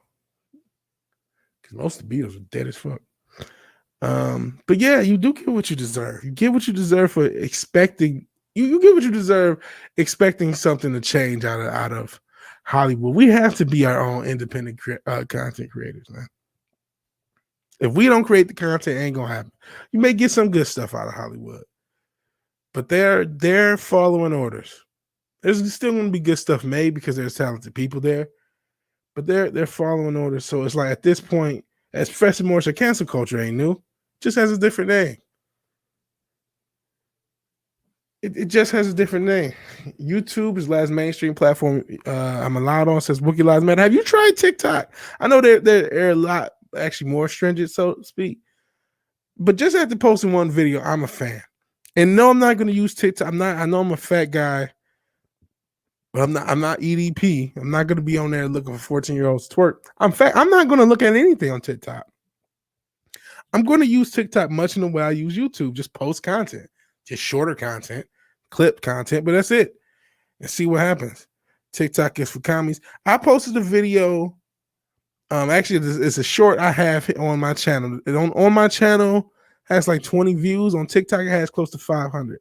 Because most of the Beatles are dead as fuck. But yeah, you do get what you deserve. You get what you deserve for expecting. You get what you deserve expecting something to change out of Hollywood. We have to be our own independent content creators, man. If we don't create the content, it ain't gonna happen. You may get some good stuff out of Hollywood, but they're following orders. There's still gonna be good stuff made because there's talented people there, but they're following orders. So it's like at this point, as Professor Morris said, cancel culture ain't new. Just has a different name. It just has a different name. YouTube is the last mainstream platform I'm allowed on, says Wookie Lives Matter. Have you tried TikTok? I know they're a lot actually more stringent, so to speak. But just after posting one video, I'm a fan. And no, I'm not going to use TikTok. I know I'm a fat guy, but I'm not EDP. I'm not going to be on there looking for 14-year-olds to twerk. I'm fat. I'm not going to look at anything on TikTok. I'm going to use TikTok much in the way I use YouTube. Just post content, just shorter content, clip content, but that's it. And see what happens. TikTok is for commies. I posted a video. Actually, it's a short I have on my channel. On my channel has like 20 views. On TikTok, it has close to 500.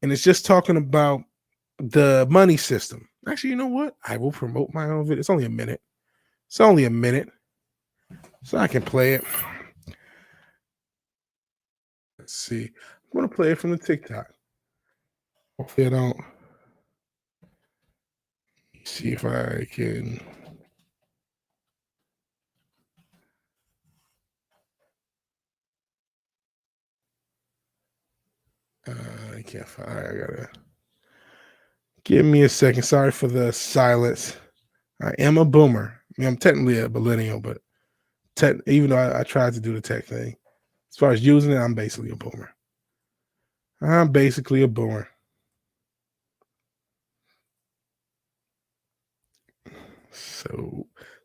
And it's just talking about the money system. Actually, you know what? I will promote my own video. It's only a minute. So I can play it. Let's see. I'm going to play it from the TikTok. Hopefully I don't. See if I can. I can't find. I gotta. Give me a second. Sorry for the silence. I am a boomer. I mean, I'm technically a millennial, but even though I tried to do the tech thing, as far as using it, I'm basically a boomer.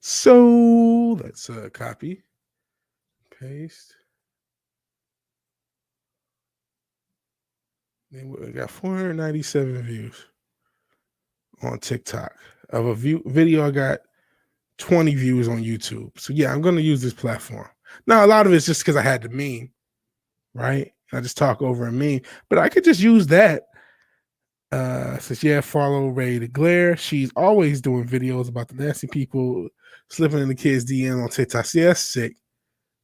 So let's copy, paste. Then we got 497 views on TikTok. Of a video, I got 20 views on YouTube. So yeah, I'm going to use this platform. Now, a lot of it's just because I had the meme, right? I just talk over a meme, but I could just use that. Says, yeah, follow Ray to Glare. She's always doing videos about the nasty people slipping in the kids' DM on TikTok. See, that's sick.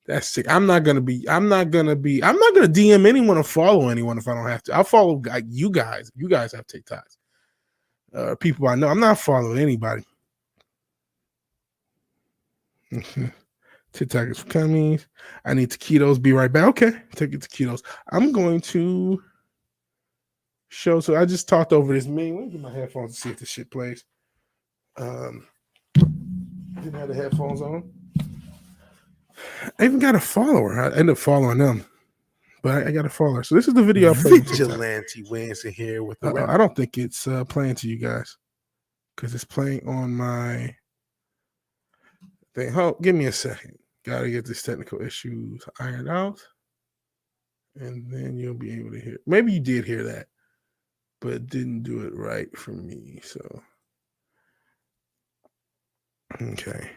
That's sick. I'm not gonna DM anyone or follow anyone if I don't have to. I'll follow you guys. You guys have TikToks. People I know. I'm not following anybody. TikTok is coming. I need taquitos. Be right back. Okay, take it taquitos. I'm going to show. So I just talked over this meme. Let me get my headphones to see if this shit plays. Didn't have the headphones on. I even got a follower. I ended up following them, but I got a follower. So this is the video I played. VigilanteWilliamson here with the. I don't think it's playing to you guys because it's playing on my thing. Give me a second. Got to get this technical issues ironed out, and then you'll be able to hear. Maybe you did hear that, but it didn't do it right for me. So, okay,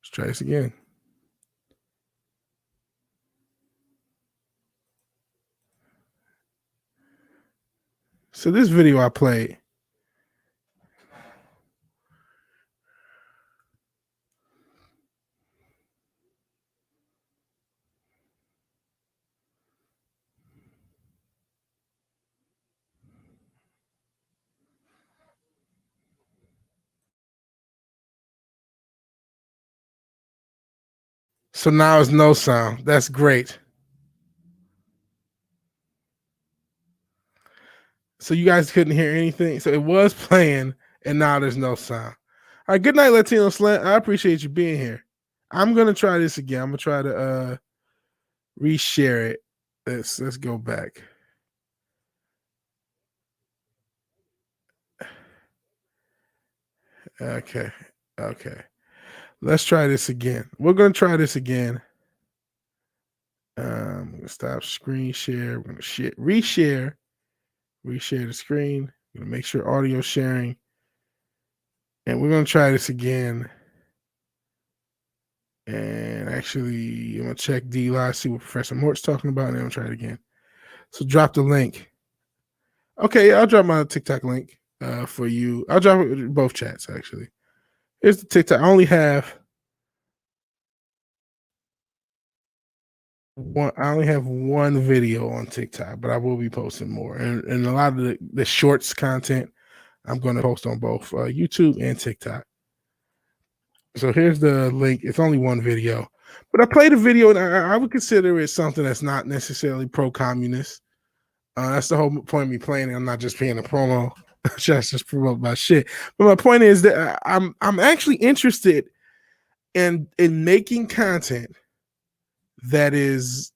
let's try this again. So this video I played. So now it's no sound. That's great. So you guys couldn't hear anything. So it was playing, and now there's no sound. All right, good night, Latino Slant. I appreciate you being here. I'm gonna try this again. I'm gonna try to reshare it. Let's go back. Okay. Let's try this again. We're gonna try this again. I'm gonna stop screen share. We're gonna reshare the screen. I'm gonna make sure audio sharing, and we're gonna try this again. And actually, I'm gonna check D Live, see what Professor Mort's talking about, and then I'll try it again. So drop the link. Okay, I'll drop my TikTok link for you. I'll drop it in both chats actually. Here's the TikTok. I only have one video on TikTok, but I will be posting more. And a lot of the shorts content I'm going to post on both YouTube and TikTok. So here's the link. It's only one video, but I played a video, and I would consider it something that's not necessarily pro-communist. That's the whole point of me playing it. I'm not just paying a promo. just promote my shit. But my point is that I'm actually interested in making content that is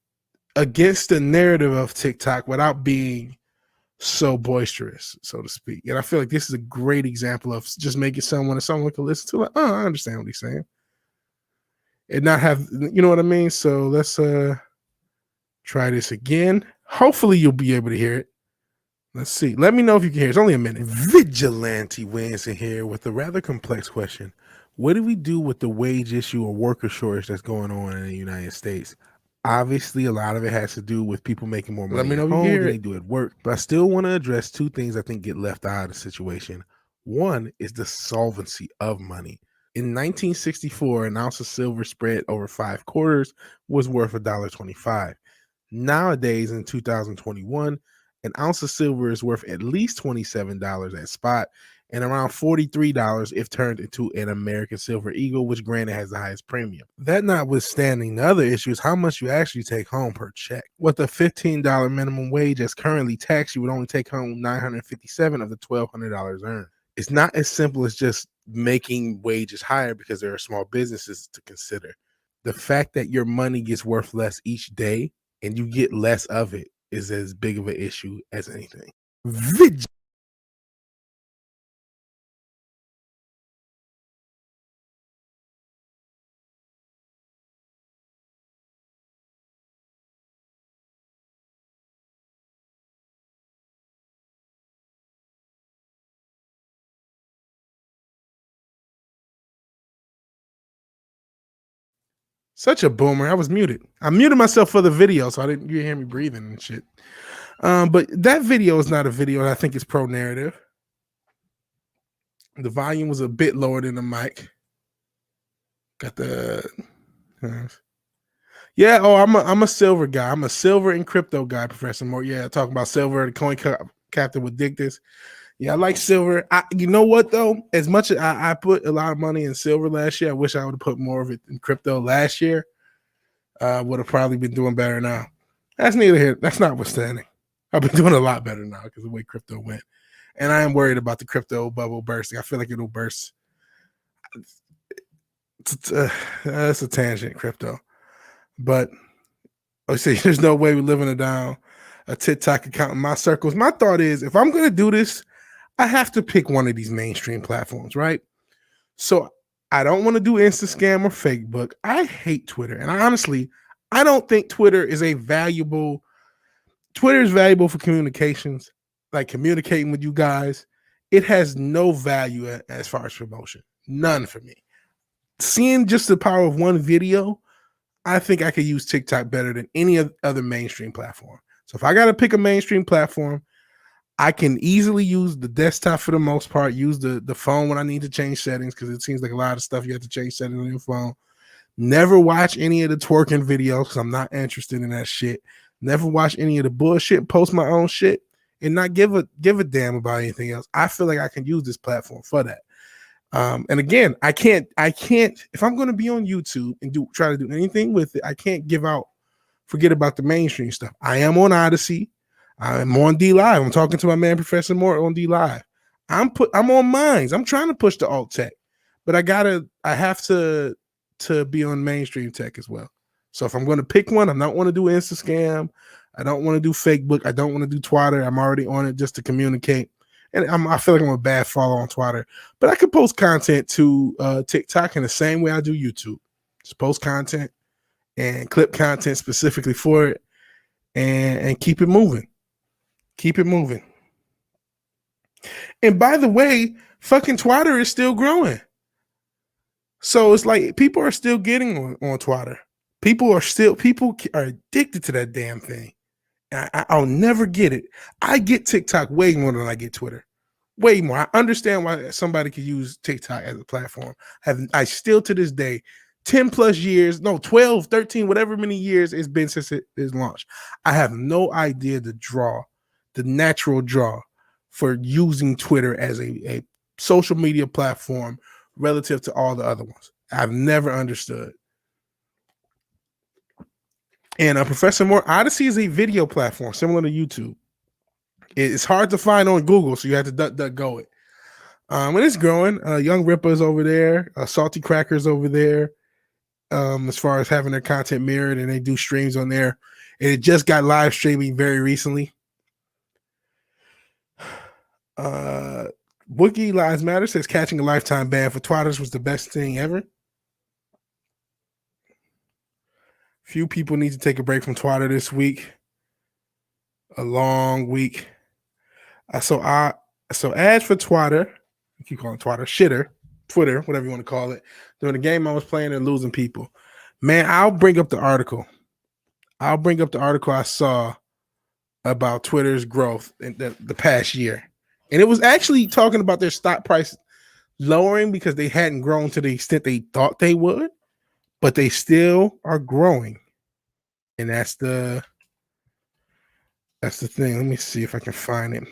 against the narrative of TikTok without being so boisterous, so to speak. And I feel like this is a great example of just making someone can listen to, like, oh, I understand what he's saying, and not have, you know what I mean? So let's try this again. Hopefully you'll be able to hear it. Let's see. Let me know if you can hear. It's only a minute. VigilanteWilliamson here with a rather complex question. What do we do with the wage issue or worker shortage that's going on in the United States? Obviously, a lot of it has to do with people making more money at home than they do at work. But I still want to address two things I think get left out of the situation. One is the solvency of money. In 1964, an ounce of silver spread over 5 quarters was worth $1.25. Nowadays, in 2021, an ounce of silver is worth at least $27 at spot and around $43 if turned into an American Silver Eagle, which granted has the highest premium. That notwithstanding, the other issue is how much you actually take home per check. With a $15 minimum wage as currently taxed, you would only take home $957 of the $1,200 earned. It's not as simple as just making wages higher because there are small businesses to consider. The fact that your money gets worth less each day and you get less of it is as big of an issue as anything. Such a boomer. I was muted. I muted myself for the video, so you didn't hear me breathing and shit. But that video is not a video that I think is pro-narrative. The volume was a bit lower than the mic. Got the... Yeah. Oh, I'm a silver guy. I'm a silver and crypto guy, Professor Moore. Yeah, talking about silver, the coin captain with Dictus. Yeah, I like silver. You know what though? As much as I put a lot of money in silver last year, I wish I would have put more of it in crypto last year. Would have probably been doing better now. That's neither here. That's notwithstanding. I've been doing a lot better now because of the way crypto went, and I am worried about the crypto bubble bursting. I feel like it'll burst. That's a tangent, crypto. But I say there's no way we're living it down. A TikTok account in my circles. My thought is, if I'm going to do this, I have to pick one of these mainstream platforms, right? So I don't want to do Instagram or Facebook. I hate Twitter. And I don't think Twitter is valuable for communications, like communicating with you guys. It has no value as far as promotion. None for me. Seeing just the power of one video, I think I could use TikTok better than any other mainstream platform. So if I got to pick a mainstream platform, I can easily use the desktop for the most part, use the phone when I need to change settings, because it seems like a lot of stuff you have to change settings on your phone. Never watch any of the twerking videos because I'm not interested in that shit. Never watch any of the bullshit, post my own shit, and not give a damn about anything else. I feel like I can use this platform for that. And again, I can't, if I'm going to be on YouTube and try to do anything with it, I can't forget about the mainstream stuff. I am on Odyssey. I'm on D Live. I'm talking to my man, Professor Moore, on D Live. I'm on Minds. I'm trying to push the alt tech, but I have to be on mainstream tech as well. So if I'm going to pick one, I don't want to do Instagram. I don't want to do Facebook. I don't want to do Twitter. I'm already on it just to communicate. And I feel like I'm a bad follower on Twitter, but I could post content to TikTok in the same way I do YouTube. Just post content and clip content specifically for it, and keep it moving. Keep it moving. And by the way, fucking Twitter is still growing. So it's like people are still getting on Twitter. People are addicted to that damn thing. I'll never get it. I get TikTok way more than I get Twitter. Way more. I understand why somebody could use TikTok as a platform. I still to this day, 10 plus years, no, 12, 13, whatever many years it's been since it is launched. I have no idea the natural draw for using Twitter as a social media platform relative to all the other ones. I've never understood. And Professor Moore, Odyssey is a video platform similar to YouTube. It's hard to find on Google, so you have to DuckDuckGo it. And it's growing. Young Rippers over there, Salty Crackers over there, as far as having their content mirrored, and they do streams on there. And it just got live streaming very recently. Wookie Lives Matter says catching a lifetime ban for twatters was the best thing ever. Few people need to take a break from Twitter this week. A long week. So ads for Twitter, I keep calling Twitter, Twitter, whatever you want to call it. During the game I was playing and losing people. Man, I'll bring up the article I saw about Twitter's growth in the past year. And it was actually talking about their stock price lowering because they hadn't grown to the extent they thought they would, but they still are growing. And that's the thing. Let me see if I can find it.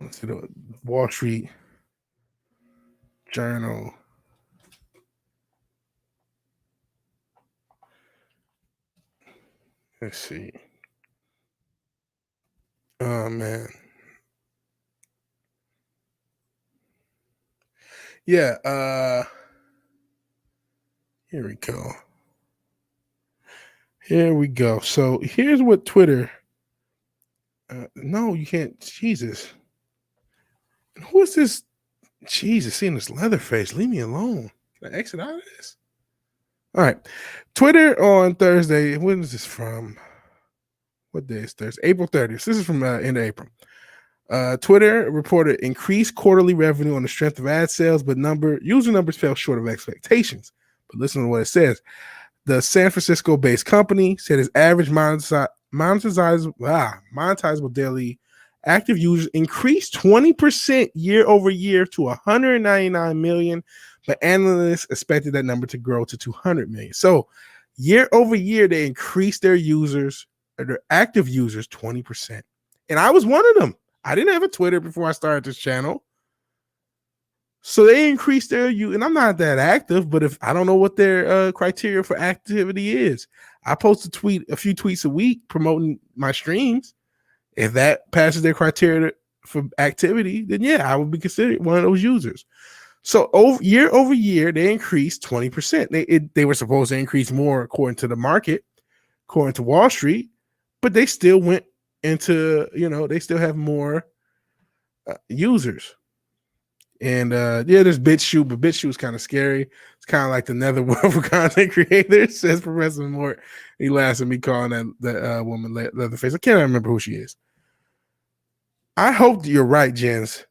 Let's see, the Wall Street Journal. Let's see. Oh man. Yeah, here we go. So here's what Twitter. No, you can't. Jesus. Who is this? Jesus, seeing this leather face. Leave me alone. Can I exit out of this? All right. Twitter on Thursday. When is this from? What day is Thursday? April 30th. This is from end of April. Twitter reported increased quarterly revenue on the strength of ad sales, but user numbers fell short of expectations. But listen to what it says. The San Francisco-based company said its average monetizable daily active users increased 20% year over year to 199 million, but analysts expected that number to grow to 200 million. So Year over year, they increased their users, or their active users, 20%. And I was one of them. I didn't have a Twitter before I started this channel. So they increased their use, and I'm not that active, but if I don't know what their criteria for activity is, I post a few tweets a week promoting my streams. If that passes their criteria for activity, then yeah, I would be considered one of those users. So year over year, they increased 20%. They were supposed to increase more according to the market, according to Wall Street, but they still went into, they still have more users. And there's BitChute, but BitChute is kind of scary. It's kind of like the netherworld for content creators, says Professor Mort. He laughs at me calling that woman Leatherface. I can't remember who she is. I hope that you're right, Jens.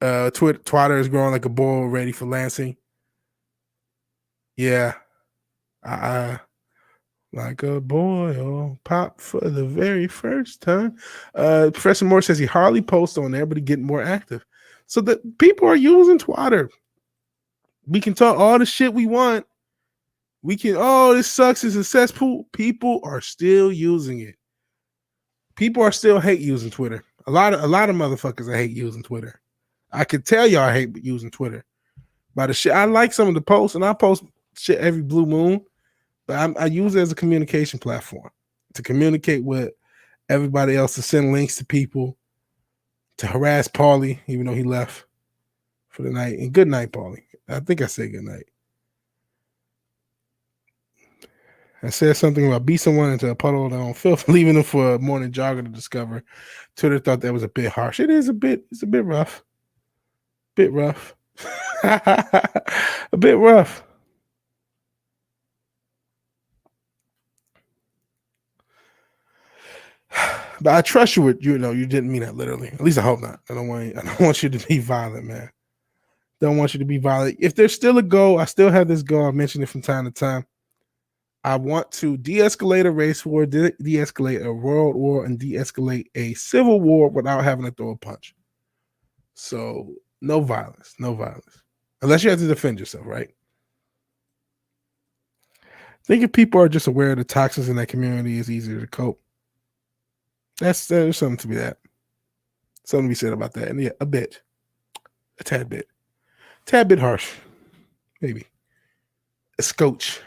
Twitter is growing like a bull ready for Lansing. Yeah. Like a boy, pop for the very first time. Professor Moore says he hardly posts on there, but he's getting more active. So that people are using Twitter. We can talk all the shit we want. We can, this sucks, it's a cesspool. People are still using it. People are still hate using Twitter. A lot of motherfuckers I hate using Twitter. I can tell y'all I hate using Twitter. By the shit, I like some of the posts, and I post shit every blue moon, but I use it as a communication platform to communicate with everybody else, to send links to people, to harass Paulie, even though he left for the night. And good night, Paulie. I think I said good night. I said something about beat someone into a puddle of their own filth, leaving them for a morning jogger to discover. Twitter thought that was a bit harsh. It's a bit rough. A bit rough. But I trust you with, you didn't mean that literally. At least I hope not. I don't want you to be violent, man. Don't want you to be violent. If there's still a goal, I still have this goal. I mention it from time to time. I want to de-escalate a race war, de-escalate a world war, and de-escalate a civil war without having to throw a punch. So no violence. Unless you have to defend yourself, right? I think if people are just aware of the toxins in that community, it's easier to cope. There's something to be that. Something to be said about that. And yeah, a tad bit harsh, maybe. A scotch.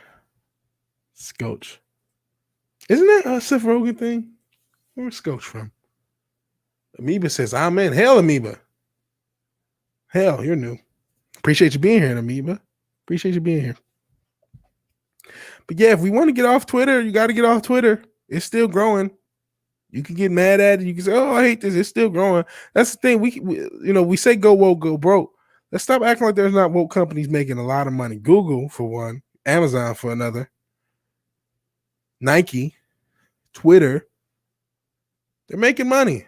Isn't that a Seth Rogen thing? Where's Scotch from? Amoeba says, amen. Hell, Amoeba. Hell, you're new. Appreciate you being here, Amoeba. Appreciate you being here. But yeah, if we want to get off Twitter, you got to get off Twitter. It's still growing. You can get mad at it. You can say, I hate this. It's still growing. That's the thing. We say go woke, go broke. Let's stop acting like there's not woke companies making a lot of money. Google, for one. Amazon, for another. Nike, Twitter. They're making money.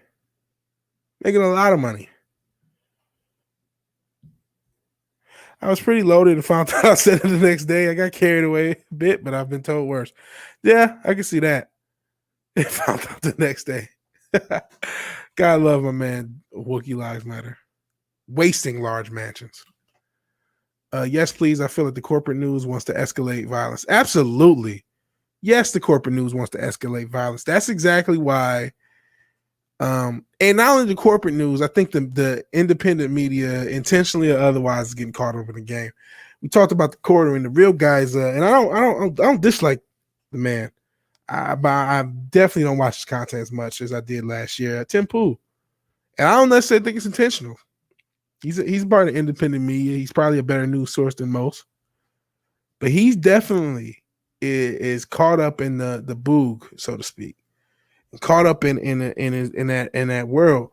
Making a lot of money. I was pretty loaded and found out I said it the next day. I got carried away a bit, but I've been told worse. Yeah, I can see that. I found out the next day. God love my man, Wookiee Lives Matter. Wasting large mansions. Yes, please. I feel like the corporate news wants to escalate violence. Absolutely. Yes, the corporate news wants to escalate violence. That's exactly why. And not only the corporate news, I think the independent media, intentionally or otherwise, is getting caught up in the game. We talked about the quarter and the real guys, and I don't dislike the man. I definitely don't watch his content as much as I did last year. Tim Pool, and I don't necessarily think it's intentional. He's part of the independent media. He's probably a better news source than most, but he's definitely is caught up in the boog, so to speak, caught up in that world.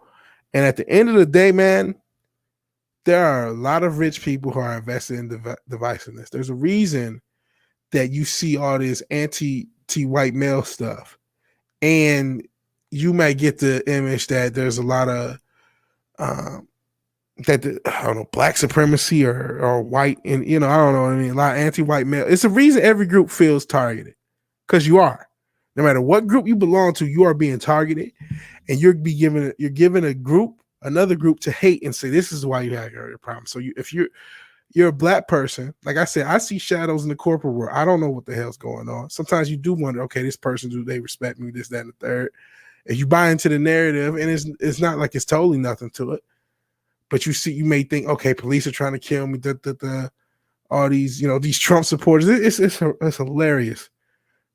And at the end of the day, man, there are a lot of rich people who are invested in divisiveness. There's a reason that you see all this anti-white male stuff, and you might get the image that there's a lot of black supremacy or white, and I don't know what I mean, a lot of anti-white male. It's a reason every group feels targeted, because you are. No matter what group you belong to, you are being targeted, and you're given another group to hate and say this is why you have your problem. So if you're you're a black person. Like I said, I see shadows in the corporate world. I don't know what the hell's going on. Sometimes you do wonder, okay, this person, do they respect me? This, that, and the third. If you buy into the narrative, and it's not like it's totally nothing to it, but you may think, okay, police are trying to kill me. All these, these Trump supporters. It's hilarious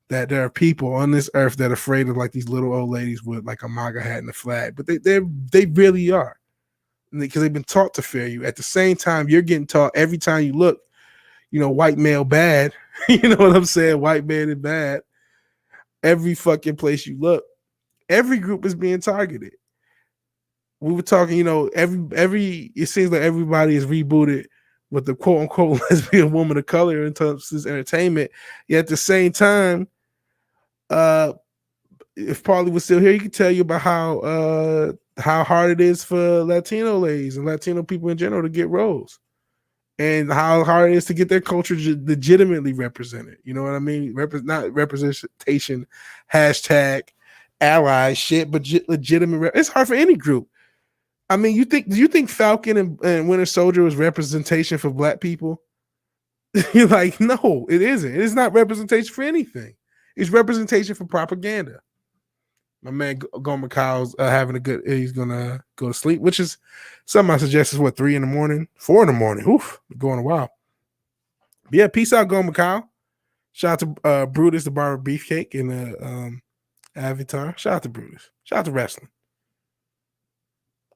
that there are people on this earth that are afraid of like these little old ladies with like a MAGA hat and a flag, but they really are, because they've been taught to fear you. At the same time, you're getting taught every time you look, white male bad. You know what I'm saying? White man is bad. Every fucking place you look, every group is being targeted. We were talking, every it seems like everybody is rebooted with the quote unquote lesbian woman of color in terms of entertainment. Yet at the same time, if Paulie was still here, he could tell you about how hard it is for Latino ladies and Latino people in general to get roles, and how hard it is to get their culture legitimately represented. You know what I mean? Not representation, hashtag ally shit, but legitimate. It's hard for any group. I mean, do you think Falcon and Winter Soldier was representation for black people? You're like, no, it isn't. It is not representation for anything. It's representation for propaganda. My man Gomer Kyle's having a good. He's gonna go to sleep, which is something I suggest is 3 a.m, 4 a.m. Oof, going a while. But yeah, peace out, Gomer Kyle. Shout out to Brutus the Barber Beefcake and Avatar. Shout out to Brutus. Shout out to wrestling.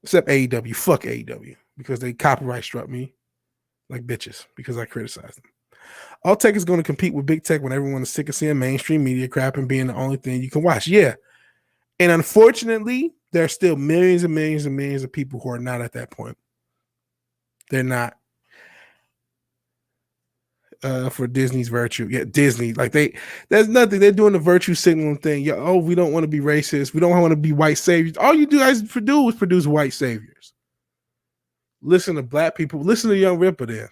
Except AEW. Fuck AEW because they copyright struck me like bitches because I criticized them. All tech is going to compete with big tech when everyone is sick of seeing mainstream media crap and being the only thing you can watch. Yeah. And unfortunately, there are still millions and millions and millions of people who are not at that point. They're not for Disney's virtue. Yeah, Disney. Like there's nothing. They're doing the virtue signaling thing. Yeah, oh, we don't want to be racist. We don't want to be white saviors. All you guys do is produce white saviors. Listen to black people. Listen to Young Ripper there.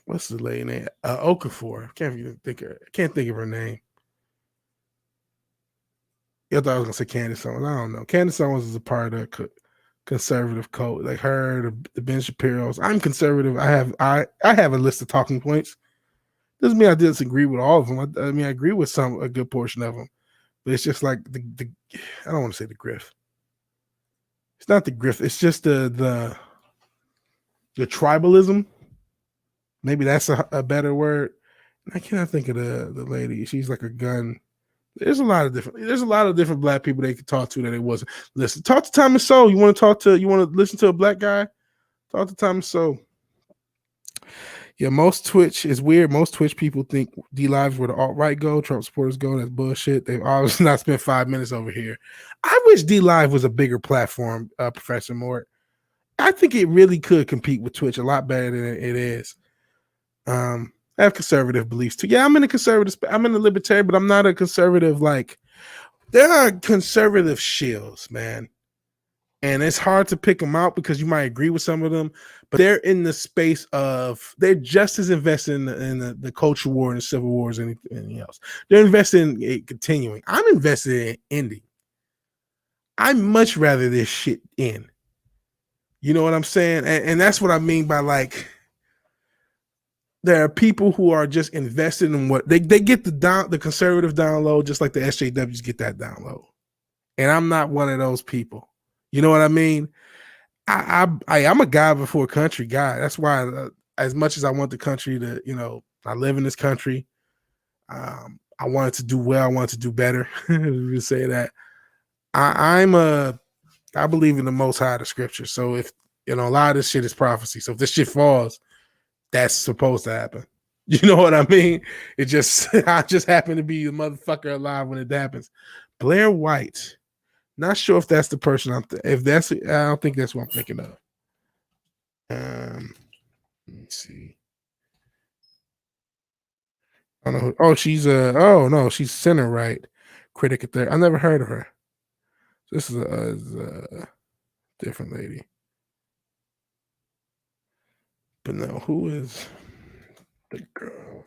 What's the lady name? Okafor. Can't think of her name. I thought I was gonna say Candace Owens. I don't know. Candace Owens is a part of the conservative code, like her, the Ben Shapiro's. I'm conservative. I have a list of talking points. Doesn't mean I disagree with all of them. I mean, I agree with a good portion of them, but it's just like the I don't want to say the grift. It's not the grift. It's just the tribalism. Maybe that's a better word. I cannot think of the lady. She's like a gun. There's a lot of different black people they could talk to that it wasn't. Listen, talk to Thomas Sowell. You want to listen to a black guy? Talk to Thomas Sowell. Yeah, most Twitch is weird. Most Twitch people think D Lives where the alt-right go, Trump supporters go. That's bullshit. They've always not spent 5 minutes over here. I wish D Live was a bigger platform, Professor Mort. I think it really could compete with Twitch a lot better than it is. I have conservative beliefs too. Yeah, I'm in the libertarian, but I'm not a conservative. Like, there are conservative shills, man. And it's hard to pick them out because you might agree with some of them, but they're in the space of, they're just as invested in the culture war and the civil wars and anything else. They're invested in it continuing. I'm invested in ending. I'd much rather this shit end. You know what I'm saying? And that's what I mean by, like, there are people who are just invested in what they get the conservative download, just like the SJWs get that download. And I'm not one of those people. You know what I mean? I'm a guy before country guy. That's why, as much as I want the country to, I live in this country. I want it to do well. I want it to do better. We say that. I believe in the Most High, the Scripture. So if a lot of this shit is prophecy. So if this shit falls, that's supposed to happen. You know what I mean? I just happen to be the motherfucker alive when it happens. Blair White. Not sure if that's the person I don't think that's what I'm thinking of. Let me see. I don't know. Oh, she's she's center right critic at there. I never heard of her. This is a different lady. But no, who is the girl?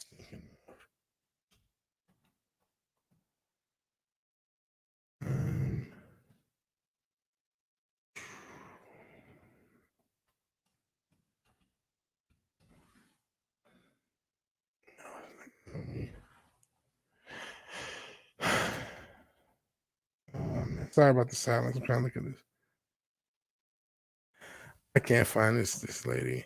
Sorry about the silence. I'm trying to look at this. I can't find this lady.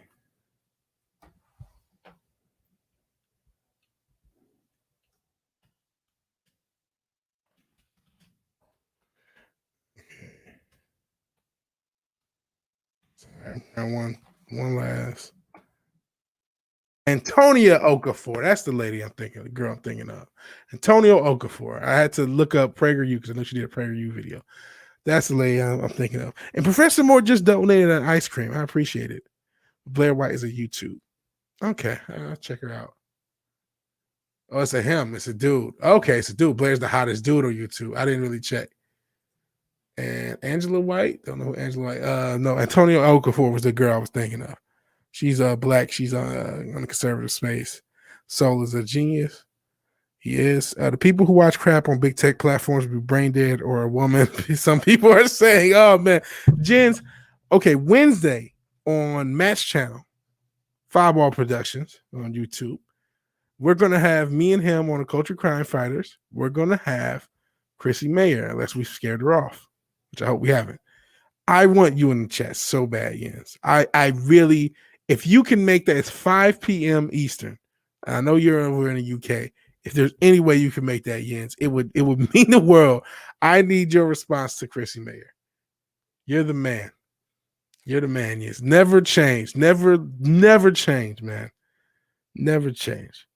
Sorry, I one last. Antonia Okafor. That's the lady I'm thinking, the girl I'm thinking of. Antonio Okafor. I had to look up PragerU because I know she did a PragerU video. That's the lady I'm thinking of. And Professor Moore just donated an ice cream. I appreciate it. Blair White is a YouTube. Okay, I'll check her out. Oh, it's a him. It's a dude. Okay, it's a dude. Blair's the hottest dude on YouTube. I didn't really check. And Angela White. Don't know who Angela White. No, Antonio Okafor was the girl I was thinking of. She's black. She's on the conservative space. Soul is a genius. He is. The people who watch crap on big tech platforms be brain dead or a woman. Some people are saying, oh, man. Jens, okay, Wednesday on Match Channel, Fireball Productions on YouTube, we're going to have me and him on the Culture Crime Fighters. We're going to have Chrissy Mayer, unless we scared her off, which I hope we haven't. I want you in the chat so bad, Jens. I really, if you can make that, it's 5 p.m. Eastern. I know you're over in the UK. If there's any way you can make that, Jens, it would mean the world. I need your response to Chrissy Mayer. You're the man. You're the man, Jens. Never change. Never change, man. Never change.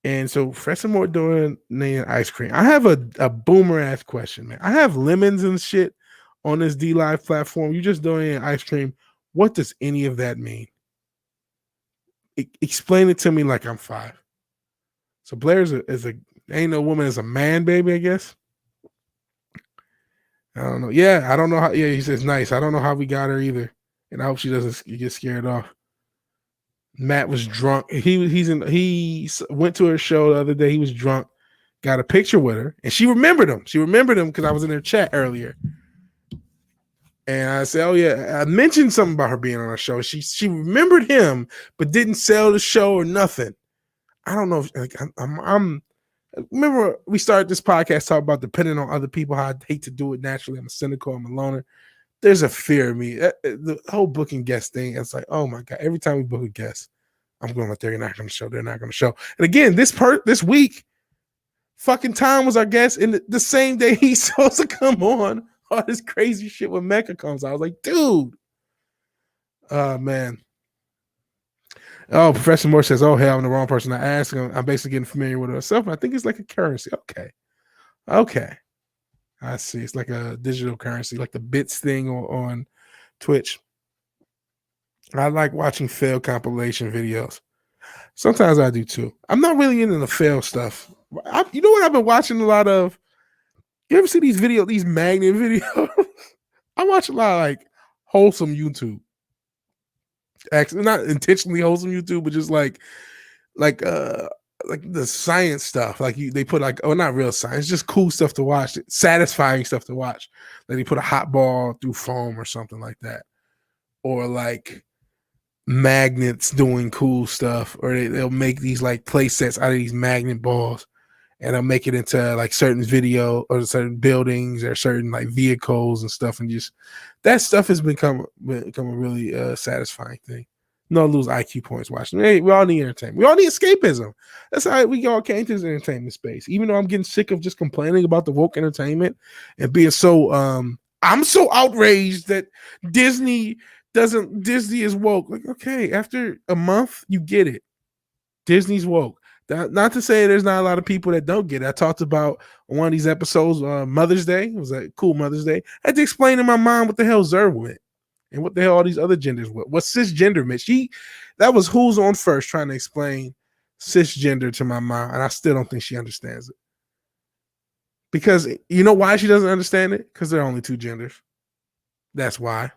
And so Professor Moore doing ice cream. I have a boomer ass question, man. I have lemons and shit on this D Live platform. You just doing ice cream. What does any of that mean? Explain it to me like I'm 5. So Blair is a ain't no woman, is a man, baby, I guess. I don't know. Yeah, I don't know how. Yeah, he says nice. I don't know how we got her either, and I hope she doesn't get scared off. Matt was drunk. He went to her show the other day. He was drunk. Got a picture with her, and she remembered him. She remembered him because I was in her chat earlier. And I said, "Oh yeah," I mentioned something about her being on our show. She remembered him, but didn't sell the show or nothing. I don't know. I'm remember we started this podcast talking about depending on other people, how I hate to do it naturally. I'm a cynical, I'm a loner. There's a fear of me. The whole booking guest thing, it's like, oh my God, every time we book a guest, I'm going like, they're not going to show. They're not going to show. And again, this week, fucking Tom was our guest, and the same day he's supposed to come on, all this crazy shit when Mecca comes out. I was like, dude. Man. Oh, Professor Moore says, oh, hell, I'm the wrong person to ask. I'm basically getting familiar with herself. I think it's like a currency. Okay. I see. It's like a digital currency, like the bits thing on Twitch. I like watching fail compilation videos. Sometimes I do too. I'm not really into the fail stuff. You know what I've been watching a lot of? You ever see these magnet videos? I watch a lot of like wholesome YouTube. Actually, not intentionally wholesome YouTube, but just like the science stuff. Like they put like, oh, not real science, just cool stuff to watch, satisfying stuff to watch. Like they put a hot ball through foam or something like that, or like magnets doing cool stuff, or they'll make these like play sets out of these magnet balls, and they'll make it into like certain video or certain buildings or certain like vehicles and stuff, and just that stuff has become a really satisfying thing. No lose IQ points watching. Hey, we all need entertainment. We all need escapism. That's how we all came to this entertainment space. Even though I'm getting sick of just complaining about the woke entertainment and being so I'm so outraged that Disney is woke. Like, okay, after a month, you get it. Disney's woke. Not to say there's not a lot of people that don't get it. I talked about on one of these episodes, Mother's Day. It was a cool Mother's Day. I had to explain to my mom what the hell Zerv meant and what the hell all these other genders were. What cisgender meant. That was who's on first trying to explain cisgender to my mom, and I still don't think she understands it. Because you know why she doesn't understand it? Because there are only 2 genders. That's why.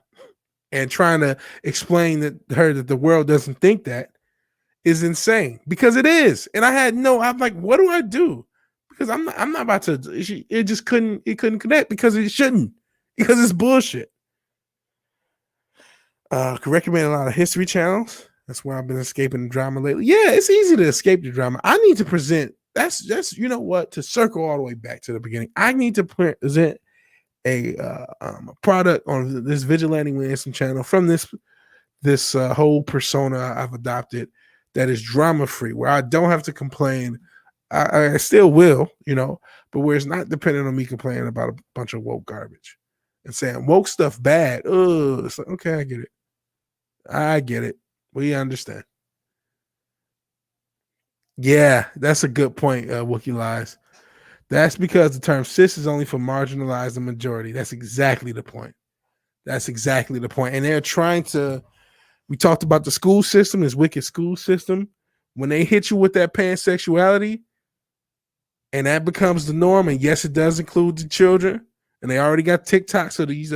And trying to explain that the world doesn't think that is insane, because it is. And I'm like, what do I do? Because I'm not about to, it couldn't connect because it shouldn't, because it's bullshit. Could recommend a lot of history channels. That's where I've been escaping the drama lately. Yeah, it's easy to escape the drama. I need to present, that's you know what, to circle all the way back to the beginning. I need to present a product on this Vigilante Williamson channel from this whole persona I've adopted that is drama free, where I don't have to complain. I still will, but where it's not dependent on me complaining about a bunch of woke garbage and saying woke stuff bad. Oh, it's like, okay, I get it. I get it. We understand. Yeah, that's a good point, Wookie Lies. That's because the term cis is only for marginalized and majority. That's exactly the point. That's exactly the point. And they're trying to, we talked about the school system, this wicked school system. When they hit you with that pansexuality, and that becomes the norm, and yes, it does include the children, and they already got TikTok, so these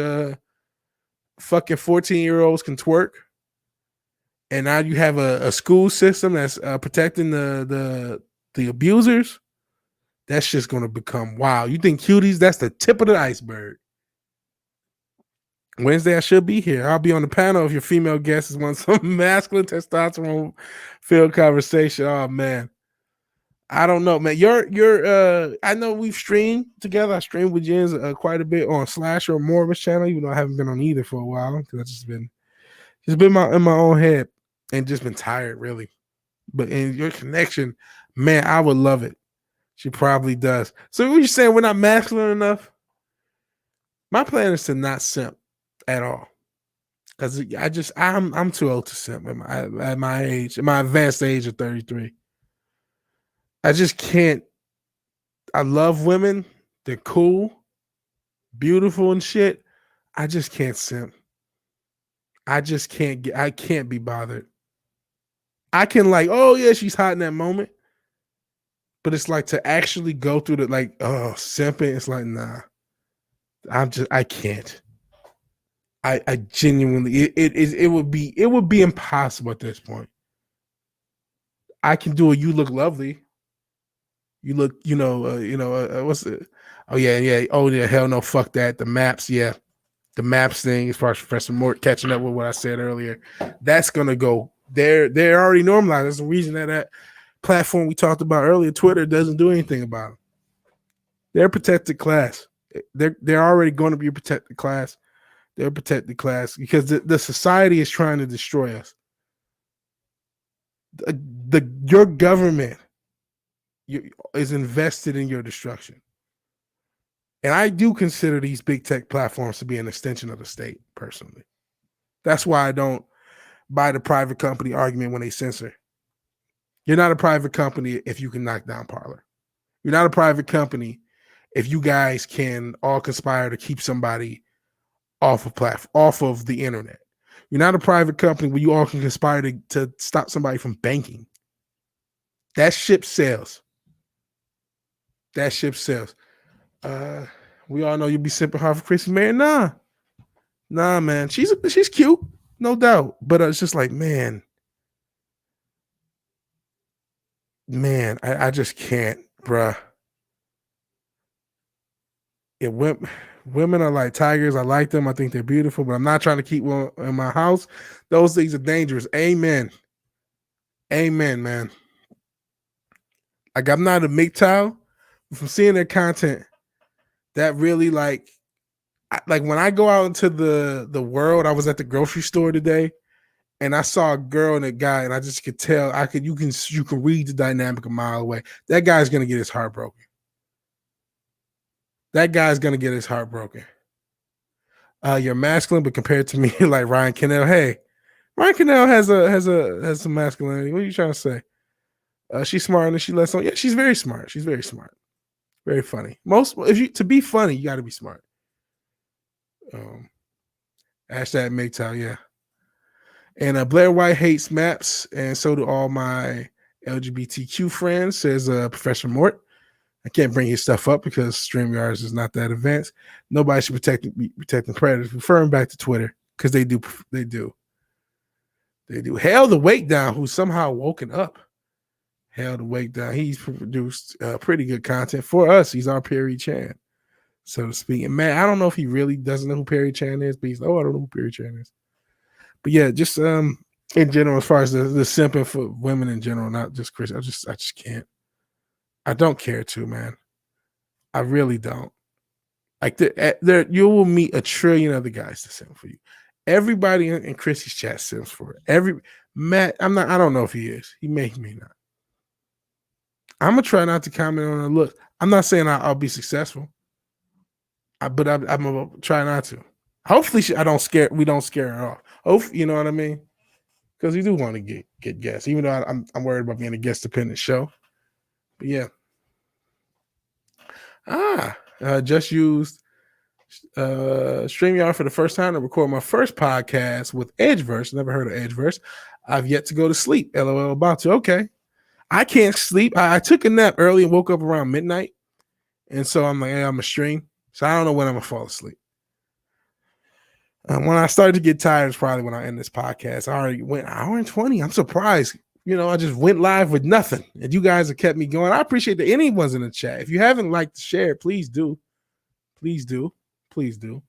fucking 14-year-olds can twerk. And now you have a school system that's protecting the abusers. That's just going to become wow. You think cuties? That's the tip of the iceberg. Wednesday, I should be here. I'll be on the panel if your female guests want some masculine testosterone filled conversation. Oh man, I don't know, man. You're I know we've streamed together. I streamed with Jens quite a bit on Slash or Morris channel, even though I haven't been on either for a while because I've just been in my own head and just been tired, really. But in your connection, man, I would love it. She probably does. So what you saying? We're not masculine enough? My plan is to not simp at all, because I'm too old to simp at my age, at my advanced age of 33. I just can't. I love women. They're cool, beautiful and shit. I just can't simp. I just can't I can't be bothered. I can oh yeah, she's hot in that moment. But it's like to actually go through the simping, it's like, nah. I can't. I genuinely it would be impossible at this point. I can do a you look lovely. You look, what's it? Oh yeah. Oh yeah, hell no, fuck that. The maps, yeah. The maps thing, as far as Professor Mort catching up with what I said earlier, that's gonna go. They're already normalized. That's the reason that platform we talked about earlier, Twitter, doesn't do anything about them. They're a protected class. They're already going to be a protected class. They're a protected class because the society is trying to destroy us. Your government is invested in your destruction. And I do consider these big tech platforms to be an extension of the state, personally. That's why I don't buy the private company argument when they censor. You're not a private company if you can knock down Parler. You're not a private company if you guys can all conspire to keep somebody off of the internet. You're not a private company where you all can conspire to stop somebody from banking. That ship sails. That ship sails. We all know you'll be simping hard for Chrissy Marion. Nah, man. She's cute, no doubt. But it's just like, man, I just can't, bruh. Women are like tigers. I like them. I think they're beautiful, but I'm not trying to keep one in my house. Those things are dangerous. Amen, man. Like, I'm not a MGTOW. From seeing their content, that really like when I go out into the world. I was at the grocery store today, and I saw a girl and a guy, and I just could tell. You can read the dynamic a mile away. That guy's gonna get his heart broken. You're masculine, but compared to me, like Ryan Cannell, hey, Ryan Cannell has some masculinity. What are you trying to say? She's smart and she lets on. Yeah, she's very smart. Very funny. To be funny, you got to be smart. Hashtag MGTOW, yeah. And Blair White hates maps, and so do all my LGBTQ friends, says Professor Mort. I can't bring his stuff up because StreamYards is not that advanced. Nobody should be protecting predators. Referring back to Twitter, because they do. Hail the Wake Down, who's somehow woken up. Hail the Wake Down. He's produced pretty good content for us. He's our Perry Chan, so to speak. And man, I don't know if he really doesn't know who Perry Chan is, but he's I don't know who Perry Chan is. But yeah, just in general, as far as the simping for women in general, not just Chris, I just can't. I don't care to, man. I really don't. Like there, you will meet a trillion other guys to simp for you. Everybody in Chrissy's chat simps for it. Matt, I don't know if he is. He may not. I'm gonna try not to comment on her look. I'm not saying I'll be successful, but I'm gonna try not to. Hopefully, we don't scare her off. Hopefully, you know what I mean? Because we do want to get guests, even though I'm worried about being a guest dependent show. But yeah. Just used StreamYard for the first time to record my first podcast with Edgeverse. Never heard of Edgeverse. I've yet to go to sleep. LOL about to. Okay. I can't sleep. I took a nap early and woke up around midnight. And so I'm like, hey, I'm a stream. So I don't know when I'm going to fall asleep. When I started to get tired is probably when I end this podcast. I already went 1:20. I'm surprised. I just went live with nothing. And you guys have kept me going. I appreciate that anyone's in the chat. If you haven't liked to share, please do. Please do. Please do.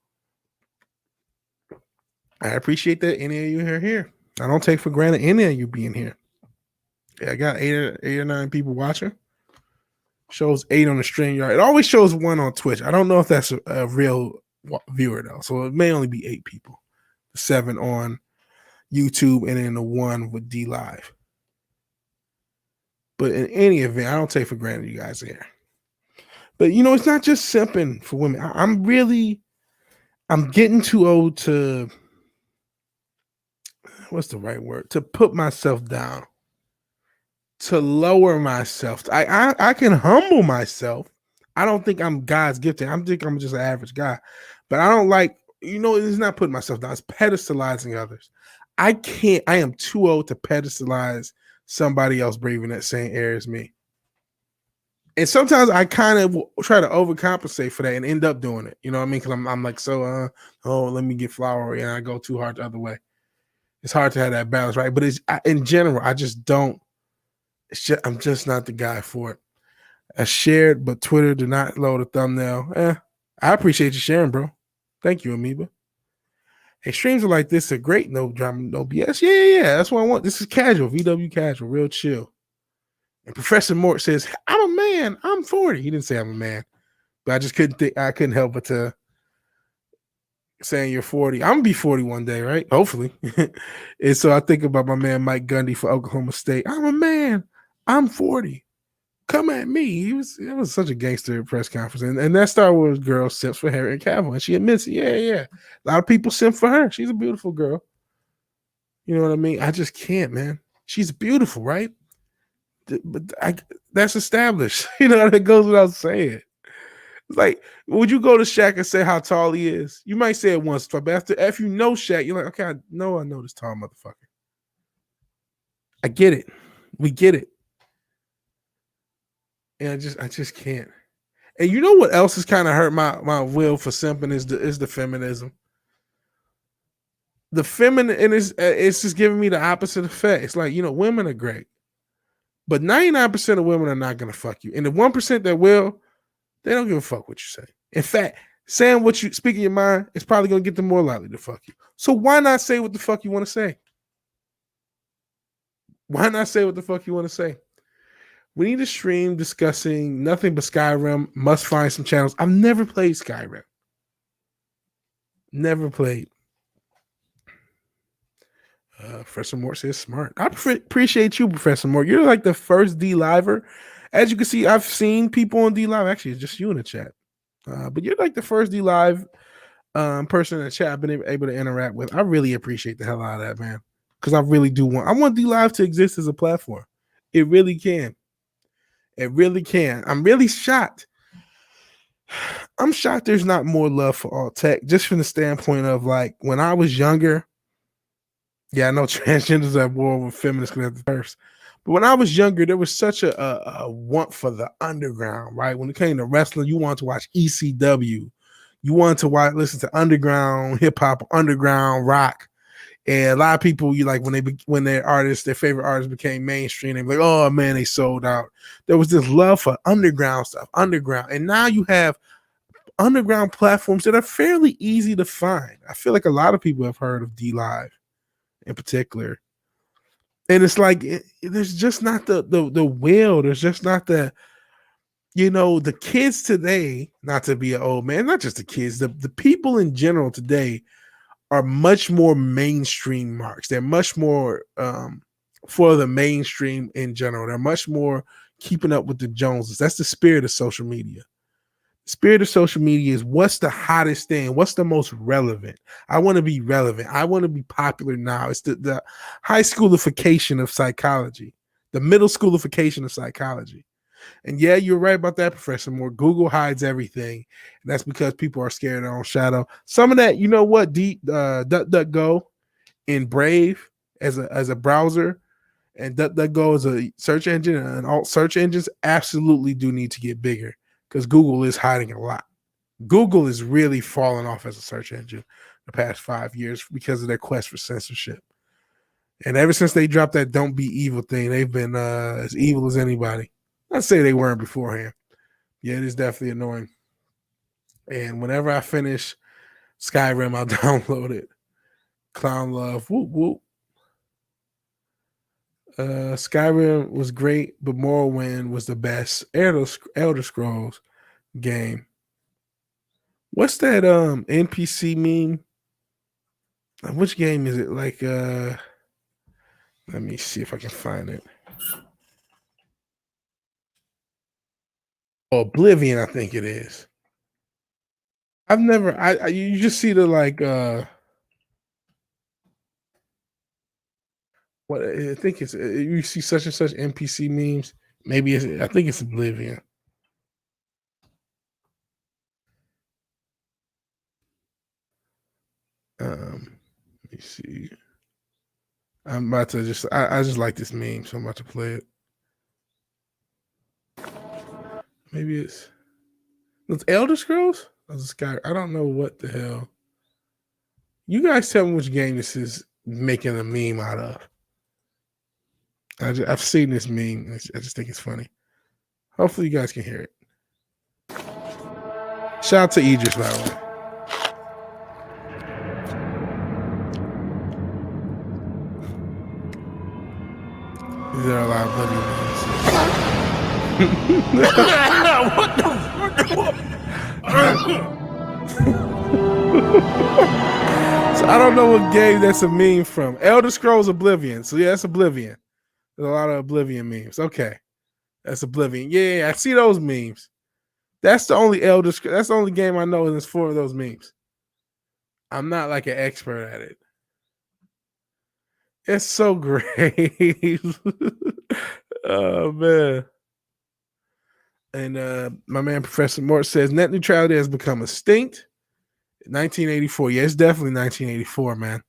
I appreciate that any of you are here. I don't take for granted any of you being here. Yeah, I got eight or nine people watching. Shows 8 on the StreamYard. It always shows 1 on Twitch. I don't know if that's a real viewer though. So it may only be 8 people. 7 on YouTube and then the 1 with D Live. But in any event, I don't take for granted you guys are here. But it's not just simping for women. I'm getting too old to, what's the right word? To put myself down. To lower myself. I can humble myself. I don't think I'm God's gifted. I think I'm just an average guy. But I don't like, it's not putting myself down. It's pedestalizing others. I am too old to pedestalize somebody else breathing that same air as me. And sometimes I kind of try to overcompensate for that and end up doing it. You know what I mean? Because I'm like, let me get flowery, and I go too hard the other way. It's hard to have that balance, right? But in general, I just don't. I'm just not the guy for it. I shared, but Twitter did not load a thumbnail. I appreciate you sharing, bro. Thank you, Amoeba. Hey, streams are like this are great. No drama, no BS. Yeah. That's what I want. This is casual, VW casual, real chill. And Professor Mort says, I'm a man. I'm 40. He didn't say I'm a man. But I just couldn't help but to saying you're 40. I'm going to be 40 one day, right? Hopefully. And so I think about my man Mike Gundy for Oklahoma State. I'm a man. I'm 40. Come at me. It was such a gangster press conference. And that Star Wars girl simps for Harry Cavill. And she admits, yeah. A lot of people simp for her. She's a beautiful girl. You know what I mean? I just can't, man. She's beautiful, right? But that's established. That goes without saying. It's like, would you go to Shaq and say how tall he is? You might say it once, but if you know Shaq, you're like, okay, I know this tall motherfucker. I get it. We get it. And I just can't. And you know what else has kind of hurt my will for simping is the feminism. The feminine, and it's just giving me the opposite effect. It's like, women are great. But 99% of women are not going to fuck you. And the 1% that will, they don't give a fuck what you say. In fact, saying speaking your mind is probably going to get them more likely to fuck you. So why not say what the fuck you want to say? Why not say what the fuck you want to say? We need a stream discussing nothing but Skyrim. Must find some channels. I've never played Skyrim. Never played. Professor Moore says smart. I appreciate you, Professor Moore. You're like the first D-Liver. As you can see, I've seen people on D-Live. Actually, it's just you in the chat. But you're like the first D-Live person in the chat I've been able to interact with. I really appreciate the hell out of that, man. Because I really do I want D-Live to exist as a platform. It really can. It really can. I'm really shocked. I'm shocked there's not more love for all tech, just from the standpoint of like when I was younger. Yeah, I know transgenders at war with feminists first. But when I was younger, there was such a want for the underground, right? When it came to wrestling, you wanted to watch ECW. You wanted to listen to underground hip-hop, underground rock. And a lot of people, when their favorite artists became mainstream, they were like, oh man, they sold out. There was this love for underground stuff, underground. And now you have underground platforms that are fairly easy to find. I feel like a lot of people have heard of D-Live in particular. And it's like, there's just not the will. There's just not the, the kids today, not to be an old man, not just the kids, the people in general today are much more mainstream marks. They're much more for the mainstream in general. They're much more keeping up with the Joneses. That's the spirit of social media. The spirit of social media is what's the hottest thing? What's the most relevant? I want to be relevant. I want to be popular now. It's the high schoolification of psychology, the middle schoolification of psychology. And yeah, you're right about that, Professor Moore. Google hides everything. And that's because people are scared of their own shadow. Some of that, you know what, DuckDuckGo in Brave as a browser and DuckDuckGo as a search engine and all search engines absolutely do need to get bigger because Google is hiding a lot. Google is really falling off as a search engine the past 5 years because of their quest for censorship. And ever since they dropped that "Don't Be Evil" thing, they've been as evil as anybody. I'd say they weren't beforehand. Yeah, it is definitely annoying. And whenever I finish Skyrim, I'll download it. Clown love. Whoop, whoop. Skyrim was great, but Morrowind was the best Elder Scrolls game. What's that NPC meme? Which game is it? Like let me see if I can find it. Oblivion, I think it is. I've never you just see the like what I think it's you see such and such NPC memes. Maybe I think it's Oblivion. Let me see. I'm about to I just like this meme, so I'm about to play it. Maybe it's Elder Scrolls? I don't know what the hell. You guys tell me which game this is making a meme out of. I've seen this meme. I just think it's funny. Hopefully you guys can hear it. Shout out to Idris, by the way. These are a lot of bloody memes. What So I don't know what game that's a meme from. Elder Scrolls Oblivion. So yeah, that's Oblivion. There's a lot of Oblivion memes. Okay. That's Oblivion. Yeah, I see those memes. That's the only that's the only game I know, and there's 4 of those memes. I'm not like an expert at it. It's so great. Oh man. And my man Professor Mort says net neutrality has become extinct. 1984. Yeah, it's definitely 1984, man.